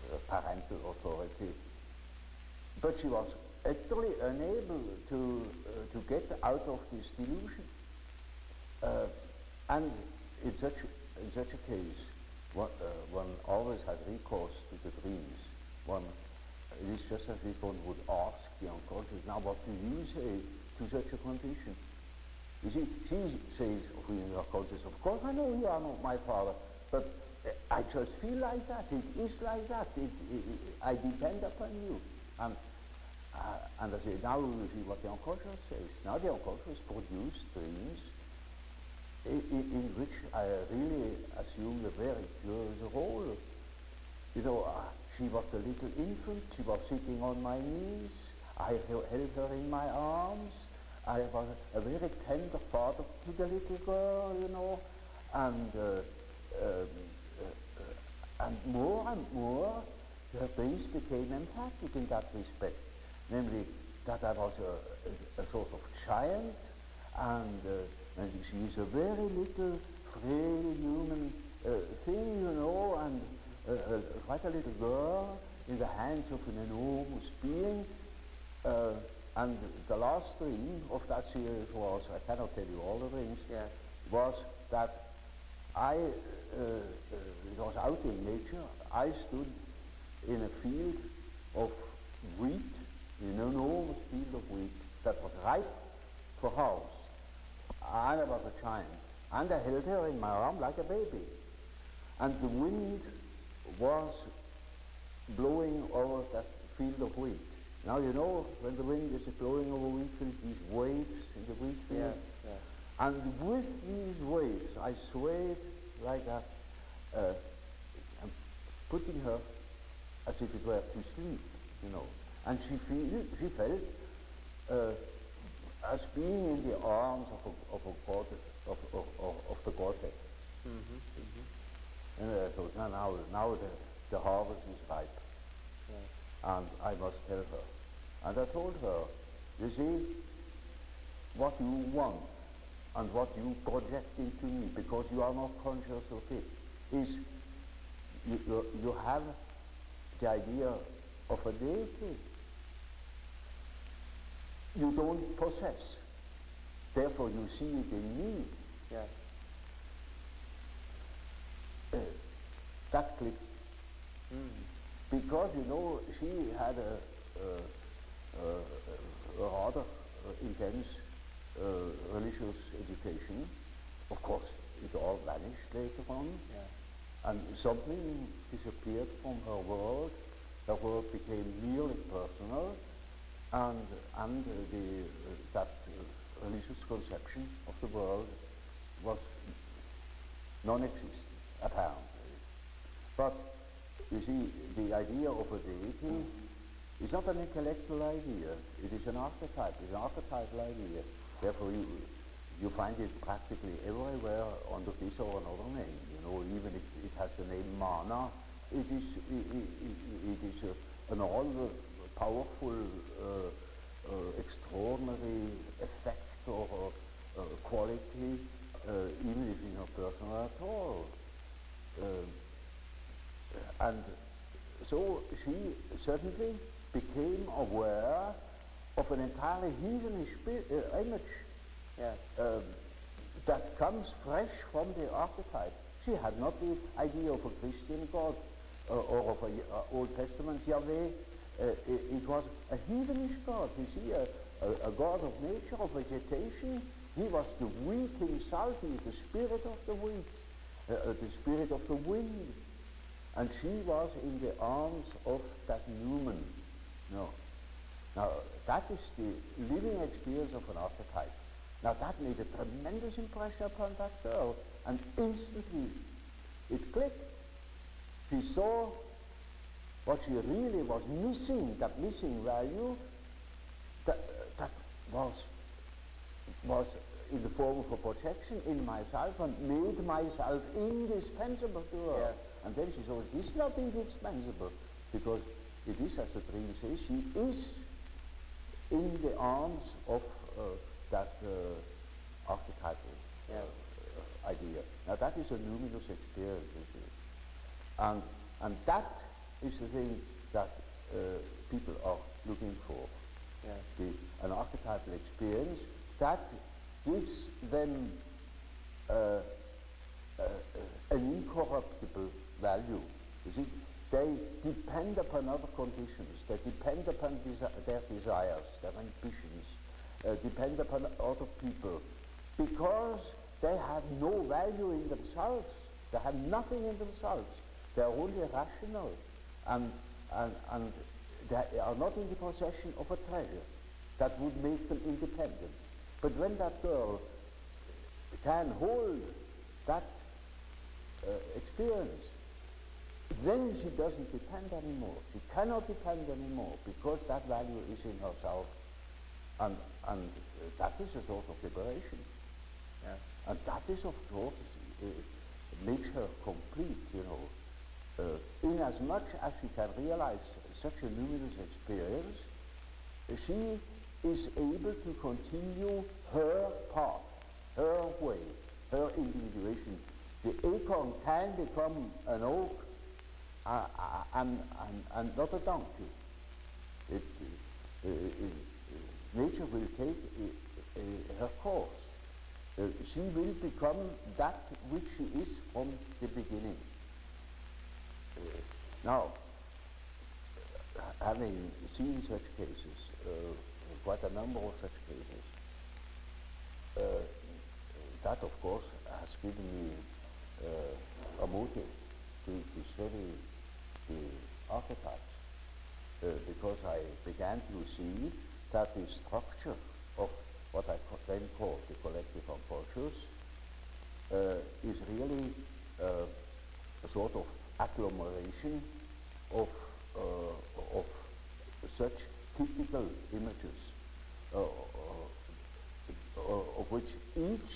the parental authority. But she was utterly unable to get out of this delusion. And in such a case, one always has recourse to the dreams. It is just as if one would ask the unconscious, now what do you say to such a condition? You see, she says, in her conscious, of course I know you are not my father, but I just feel like that. It is like that. I depend upon you. And I say, now you see what the unconscious says. Now the unconscious produces dreams in which I really assume a very curious role. You know, she was a little infant, she was sitting on my knees, I held her in my arms, I was a very tender father to the little girl, you know, and more, her dreams became emphatic in that respect, namely that I was a sort of giant, and she is a very little, frail human thing, you know, and quite a little girl in the hands of an enormous being. And the last dream of that series was, I cannot tell you all the dreams, was that it was out in nature. I stood in a field of wheat, an enormous field of wheat that was ripe for harvest. And I was a giant. And I held her in my arm like a baby. And the wind was blowing over that field of wheat. Now you know when the wind is blowing over wheat field, these waves in the wheat field. Yes. And with these waves I swayed like that. putting her as if it were to sleep, you know. And she felt as being in the arms of the Godhead. And I thought, now the harvest is ripe, and I must tell her. And I told her, you see, what you want and what you project into me, because you are not conscious of it, is you have the idea of a deity you don't possess. Therefore you see it in me. Yes. That clicked. Because, you know, she had a rather intense religious education. Of course, it all vanished later on. And something disappeared from her world. Her world became merely personal, and that religious conception of the world was non-existent, apparently. But you see, the idea of a deity is not an intellectual idea. It is an archetype. It's an archetypal idea. Therefore, you find it practically everywhere under this or another name. You know, even if it has the name mana, it is an all-powerful, extraordinary effect or quality, even if it's not personal at all. And so she suddenly became aware of an entirely heathenish image that comes fresh from the archetype. She had not the idea of a Christian God or of an Old Testament Yahweh. It was a heathenish God. You see, a God of nature, of vegetation. He was the weak himself. He is the spirit of the weak, the spirit of the wind. And she was in the arms of that Newman. No. Now, that is the living experience of an archetype. Now, that made a tremendous impression upon that girl, and instantly it clicked. She saw what she really was missing, that missing value, that was in the form of a projection in myself and made myself indispensable to her. Yes. And then she saw it is not indispensable, because it is, as the dream says, she is in the arms of that archetypal idea. Now that is a luminous experience, you see. And that is the thing that people are looking for. Yes. An archetypal experience that gives them an incorruptible value. You see, they depend upon other conditions, they depend upon their desires, their ambitions, depend upon other people, because they have no value in themselves. They have nothing in themselves. They are only rational, and they are not in the possession of a treasure that would make them independent. But when that girl can hold that experience, then she doesn't depend anymore. She cannot depend anymore, because that value is in herself, and that is a sort of liberation. Yeah. And that is, of course, makes her complete, you know. In as much as she can realize such a luminous experience, she is able to continue her path, her way, her individuation. The acorn can become an oak and not a donkey. Nature will take her course. She will become that which she is from the beginning. Now, having seen such cases, quite a number of such cases, that of course has given me a motive to study the archetypes, because I began to see that the structure of what I then call the collective unconscious is really a sort of agglomeration of such typical images, of which each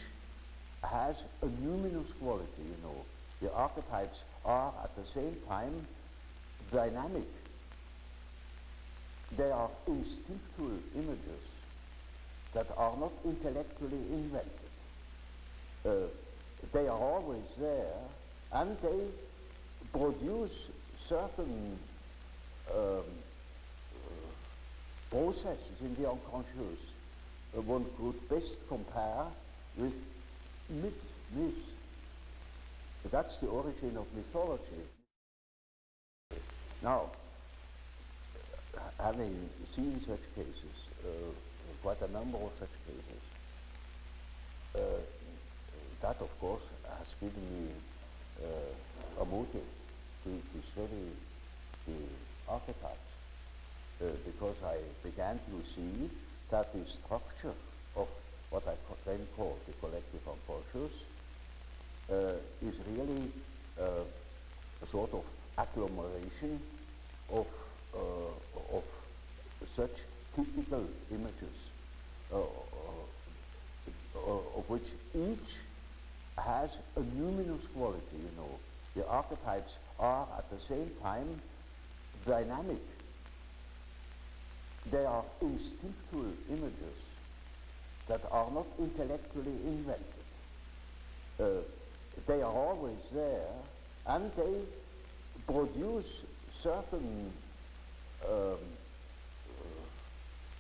has a numinous quality, you know. The archetypes are at the same time dynamic. They are instinctual images that are not intellectually invented. They are always there, and they produce certain processes in the unconscious one could best compare with myths. That's the origin of mythology. Now, having seen such cases, quite a number of such cases, that of course has given me a motive to study the archetypes, because I began to see that the structure of what I then call the collective unconscious is really a sort of agglomeration of such typical images, of which each has a numinous quality, you know. The archetypes are at the same time dynamic. They are instinctual images that are not intellectually invented. They are always there, and they produce certain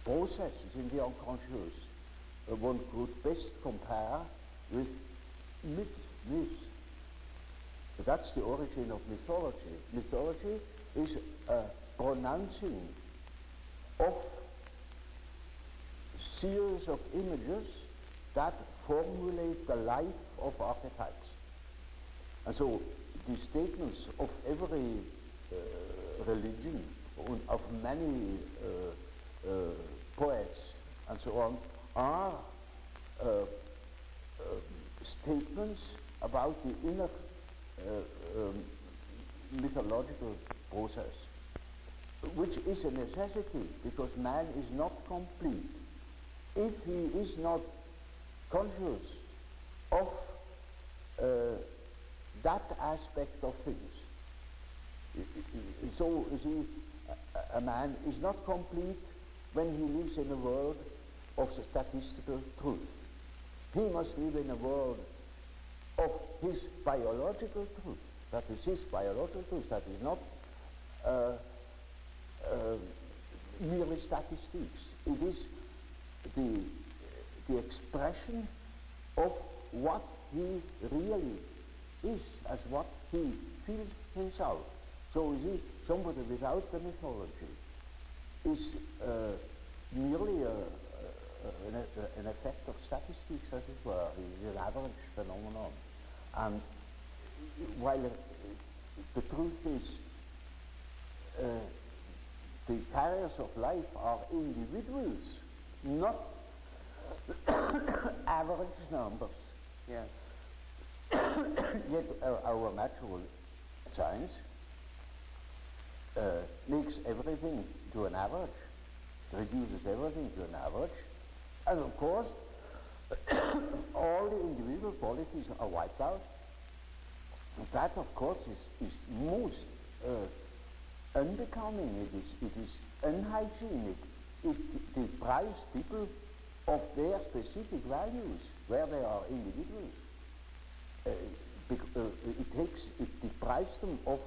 processes in the unconscious one could best compare with myths. That's the origin of mythology. Mythology is a pronouncing of series of images that formulate the life of archetypes. And so the statements of every religion, of many poets and so on, are statements about the inner mythological process, which is a necessity, because man is not complete if he is not conscious of that aspect of things. So, you see, a man is not complete when he lives in a world of statistical truth. He must live in a world of his biological truth. That is his biological truth. That is not merely statistics. It is the expression of what he really is, as what he feels himself. So you see, somebody without the mythology is merely an effect of statistics, as it were. It is an average phenomenon. And while the truth is, the carriers of life are individuals, not average numbers. Yes. Yet our natural science makes everything to an average, reduces everything to an average, and of course all the individual qualities are wiped out. That of course is most unbecoming. It is unhygienic. It deprives people of their specific values where they are individuals. It deprives them of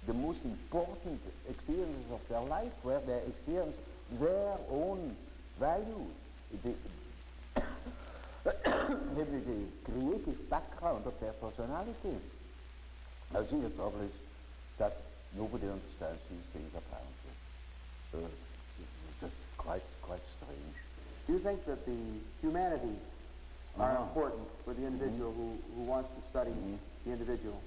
the most important experiences of their life, where they experience their own value, maybe the creative background of their personality. Now, see, the trouble is that nobody understands these things apparently. It's just quite strange. Do you think that the humanities are important for the individual who wants to study the individual?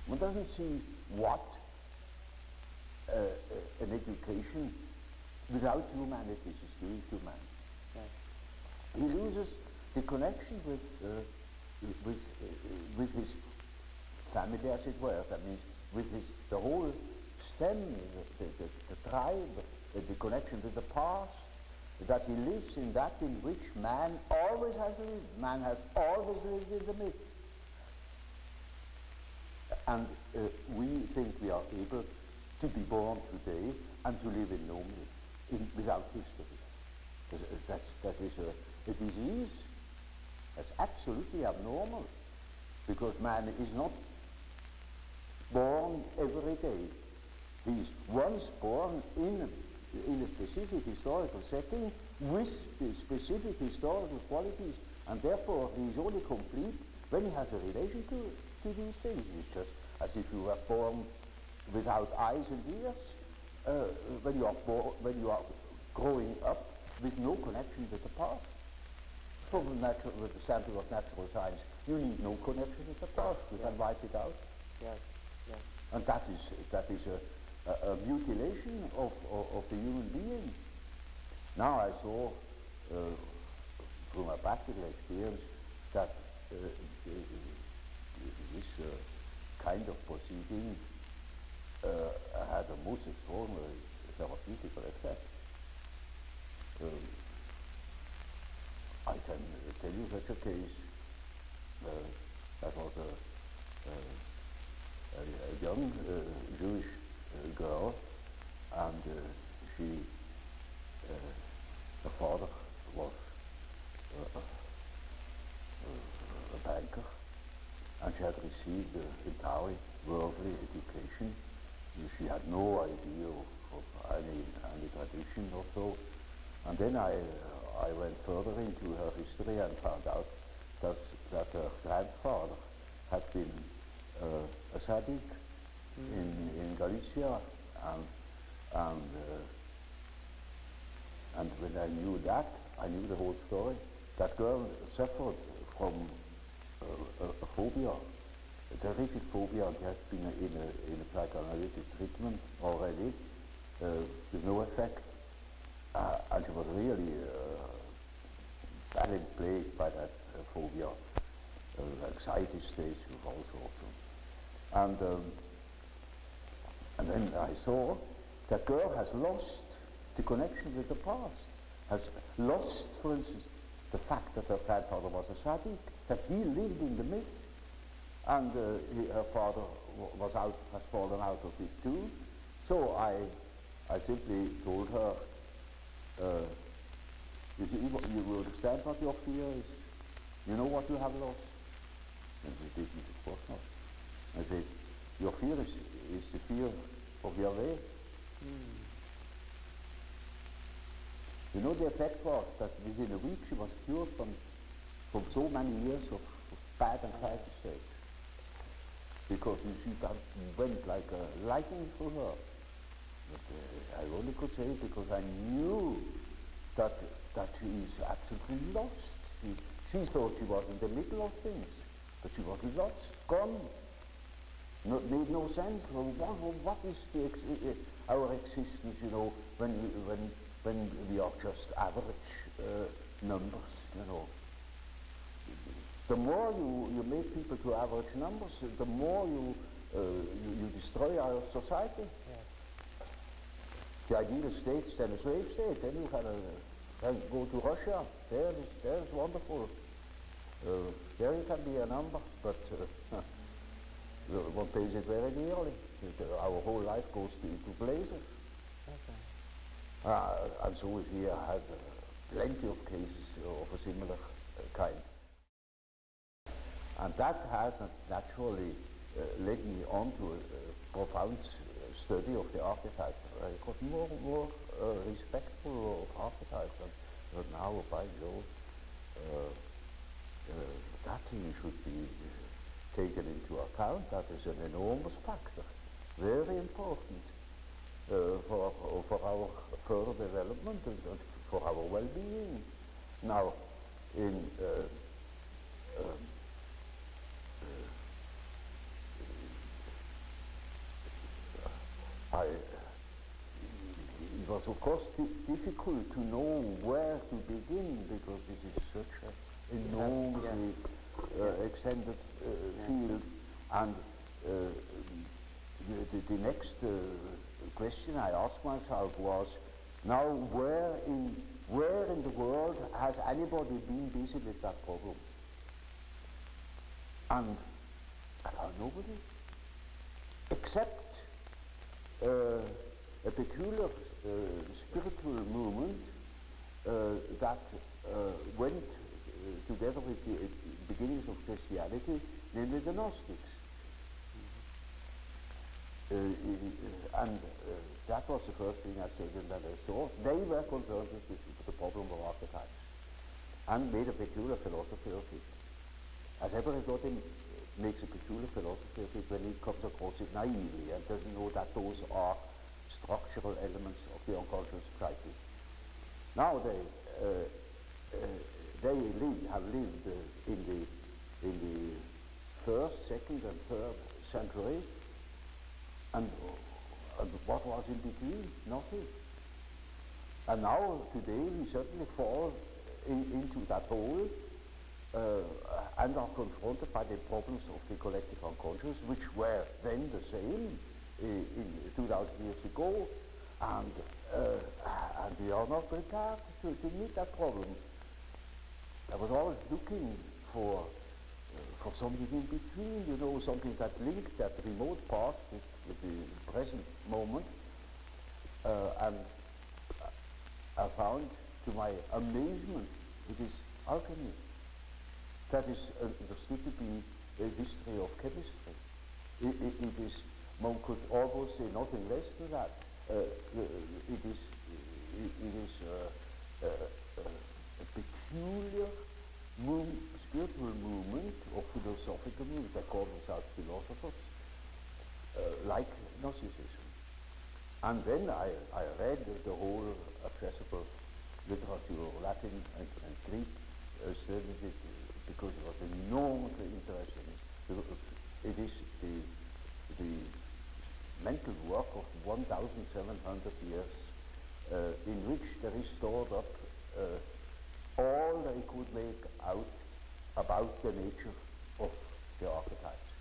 One doesn't see what an education without humanities is doing to man. Yes. He loses the connection with his family, as it were. That means with the whole stem, the tribe, the connection with the past, that he lives in that in which man always has lived. Man has always lived in the myth. And we think we are able to be born today and to live in no myth, without history. That is a disease. That's absolutely abnormal, because man is not born every day. He is once born in a specific historical setting with specific historical qualities, and therefore he is only complete when he has a relation to these things. It's just as if you were born without eyes and ears, when you are growing up with no connection with the past. From with the standpoint of natural science, you need no connection with the past. You can wipe it out. Yes, yes. And that is a mutilation of the human being. Now I saw through my practical experience that this kind of proceeding had a most extraordinary therapeutical effect. I can tell you such a case. That was a young Jewish girl, and her father was a banker, and she had received an entirely worldly education. She had no idea of any tradition or so. And then I went further into her history and found out that her grandfather had been a tzaddik in Galicia, and when I knew that, I knew the whole story. That girl suffered from a phobia, a terrific phobia, and has been in a psychoanalytic treatment already with no effect. And she was really badly plagued by that phobia, anxiety states of all sorts. And then I saw that girl has lost the connection with the past, has lost, for instance, the fact that her grandfather was a tzaddik, that he lived in the myth, and her father has fallen out of it too. So I simply told her, you understand what your fear is? You know what you have lost? And she didn't, of course not. I said, your fear is the fear of Yahweh. You know, the effect was that within a week she was cured from so many years of bad anxiety states. Because she went like a lightning through her. But I only could say it because I knew that she is absolutely lost. She thought she was in the middle of things, but she was lost, gone. Made no sense. What is our existence? You know, when we are just average numbers. You know, the more you make people to average numbers, the more you destroy our society. Yes. The ideal state is then a slave state. Then you can go to Russia. There's wonderful. There you can be a number, but one pays it very dearly. Our whole life goes into blazes. Okay. And so we here have plenty of cases of a similar kind. And that has naturally led me on to a profound study of the archetype. I got more respectful of archetypes, but now, by Jove, that thing should be taken into account. That is an enormous factor, very important for our further development and for our well-being. Now, it was of course difficult to know where to begin, because this is such an enormously extended field, and the next question I asked myself was, now where in the world has anybody been busy with that problem? And I found nobody, except a peculiar spiritual movement that went together with the beginnings of Christianity, namely the Gnostics. And that was the first thing I said, and then I saw they were concerned with the problem of archetypes and made a peculiar philosophy of it. As everybody makes a peculiar philosophy of it when he comes across it naively and doesn't know that those are structural elements of the unconscious psyche. Now they have lived in the first, second, and third century. And what was in between? Nothing. And now, today, we certainly fall into that hole and are confronted by the problems of the collective unconscious, which were then the same in 2,000 years ago, and we are not prepared to meet that problem. I was always looking for something in between, you know, something that linked that remote past with the present moment, and I found, to my amazement, it is alchemy. That is understood to be a history of chemistry. It is, one could almost say nothing less than that. It is a peculiar spiritual movement or philosophical movement. They call themselves philosophers, like Gnosticism. And then I read the whole accessible literature, Latin and Greek, studied it because it was enormously interesting. It is the mental work of 1,700 years in which there is stored up all they could make out about the nature of the archetypes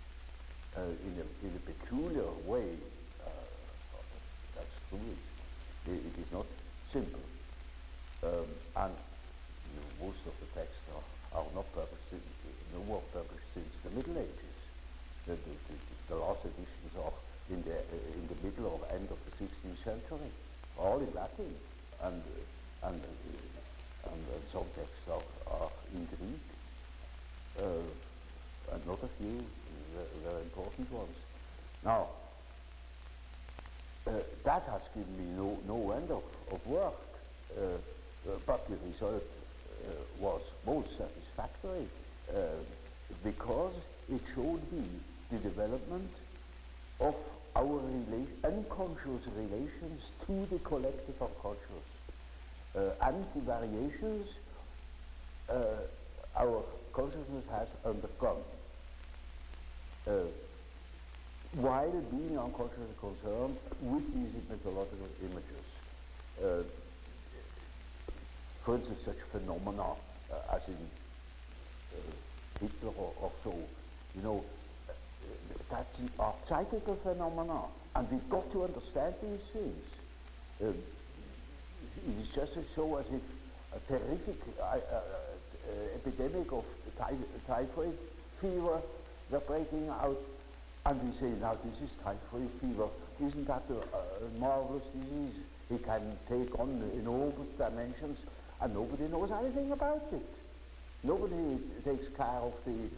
in a peculiar way. That's true. It is not simple, and most of the texts are not published. No more published since the Middle Ages. The last editions are in the middle or end of the 16th century, all in Latin, and some texts are in Greek, and not a few very important ones. Now, that has given me no end of work, but the result was most satisfactory because it showed me the development of our unconscious relations to the collective unconscious, and the variations our consciousness has undergone while being unconsciously concerned with these mythological images. For instance, such phenomena as in Hitler or so, you know, that's are psychical phenomena, and we've got to understand these things. It is just as so as if a terrific epidemic of typhoid fever were breaking out, and we say, now this is typhoid fever. Isn't that a marvelous disease? It can take on enormous dimensions, and nobody knows anything about it. Nobody takes care of the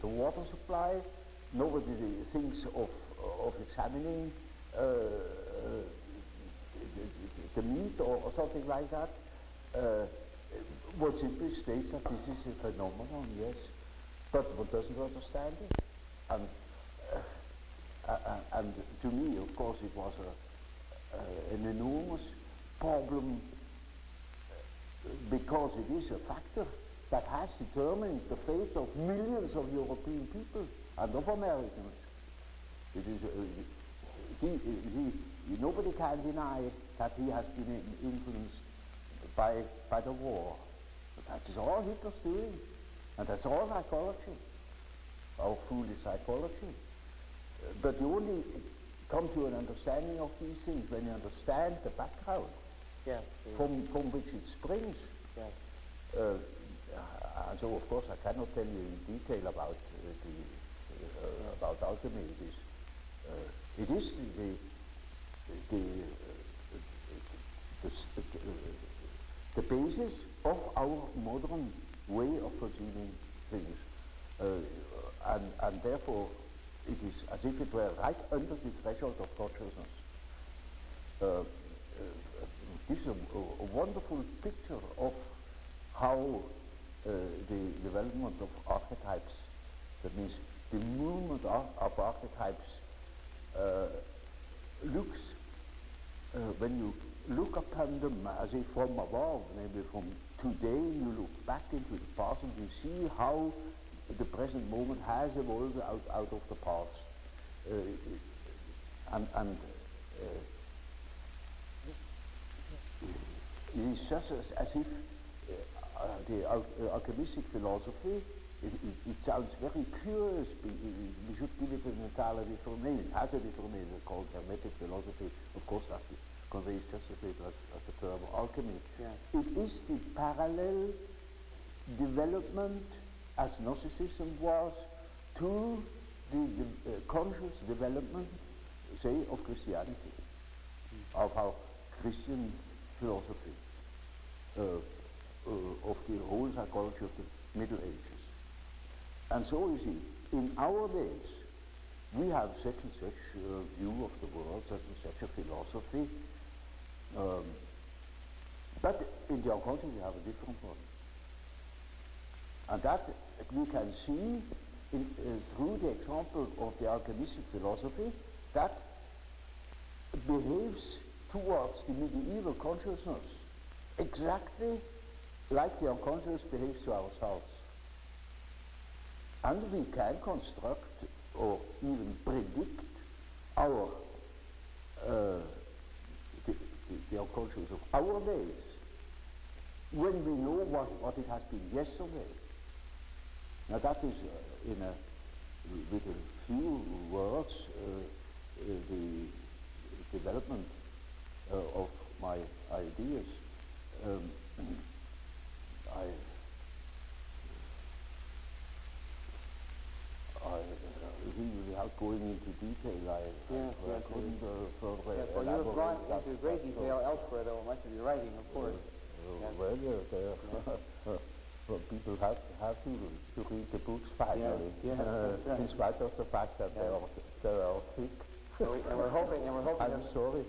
water supply. Nobody thinks of examining the meat or something like that. One simply states that this is a phenomenon, yes, but one doesn't understand it. And to me, of course, it was an enormous problem, because it is a factor that has determined the fate of millions of European people and of Americans. It is nobody can deny that he has been influenced by the war. But that is all Hitler's doing, and that's all psychology. our foolish psychology. But you only come to an understanding of these things when you understand the background from which it springs. Yes. And so, of course, I cannot tell you in detail about about alchemy. It is the basis of our modern way of perceiving things, and therefore it is as if it were right under the threshold of consciousness. This is a wonderful picture of how the development of archetypes, that means the movement of archetypes, looks, when you look upon them as if from above, maybe from today, you look back into the past and you see how the present moment has evolved out of the past. It is just as if the alchemistic philosophy, it sounds very curious. We should give it an entirely different name. It has a different name called Hermetic philosophy. Of course, that conveys just as little as the term alchemy. Yeah. It is the parallel development, as Gnosticism was, to the conscious development, say, of Christianity, of our Christian philosophy, of the whole psychology of the Middle Ages. And so, you see, in our days, we have such and such view of the world, such and such a philosophy, but in the unconscious we have a different one. And that we can see through the example of the alchemistic philosophy that behaves towards the medieval consciousness exactly like the unconscious behaves to ourselves. And we can construct or even predict our the unconscious of our days when we know what it has been yesterday. Now that is, with a few words, the development of my ideas. Without going into detail, I couldn't further Yes, well, you have gone into great detail elsewhere, though, much of your writing, of course. Well, people have to read the books finally, that's right. in spite of the fact that they are thick. And we're hoping. I'm sorry.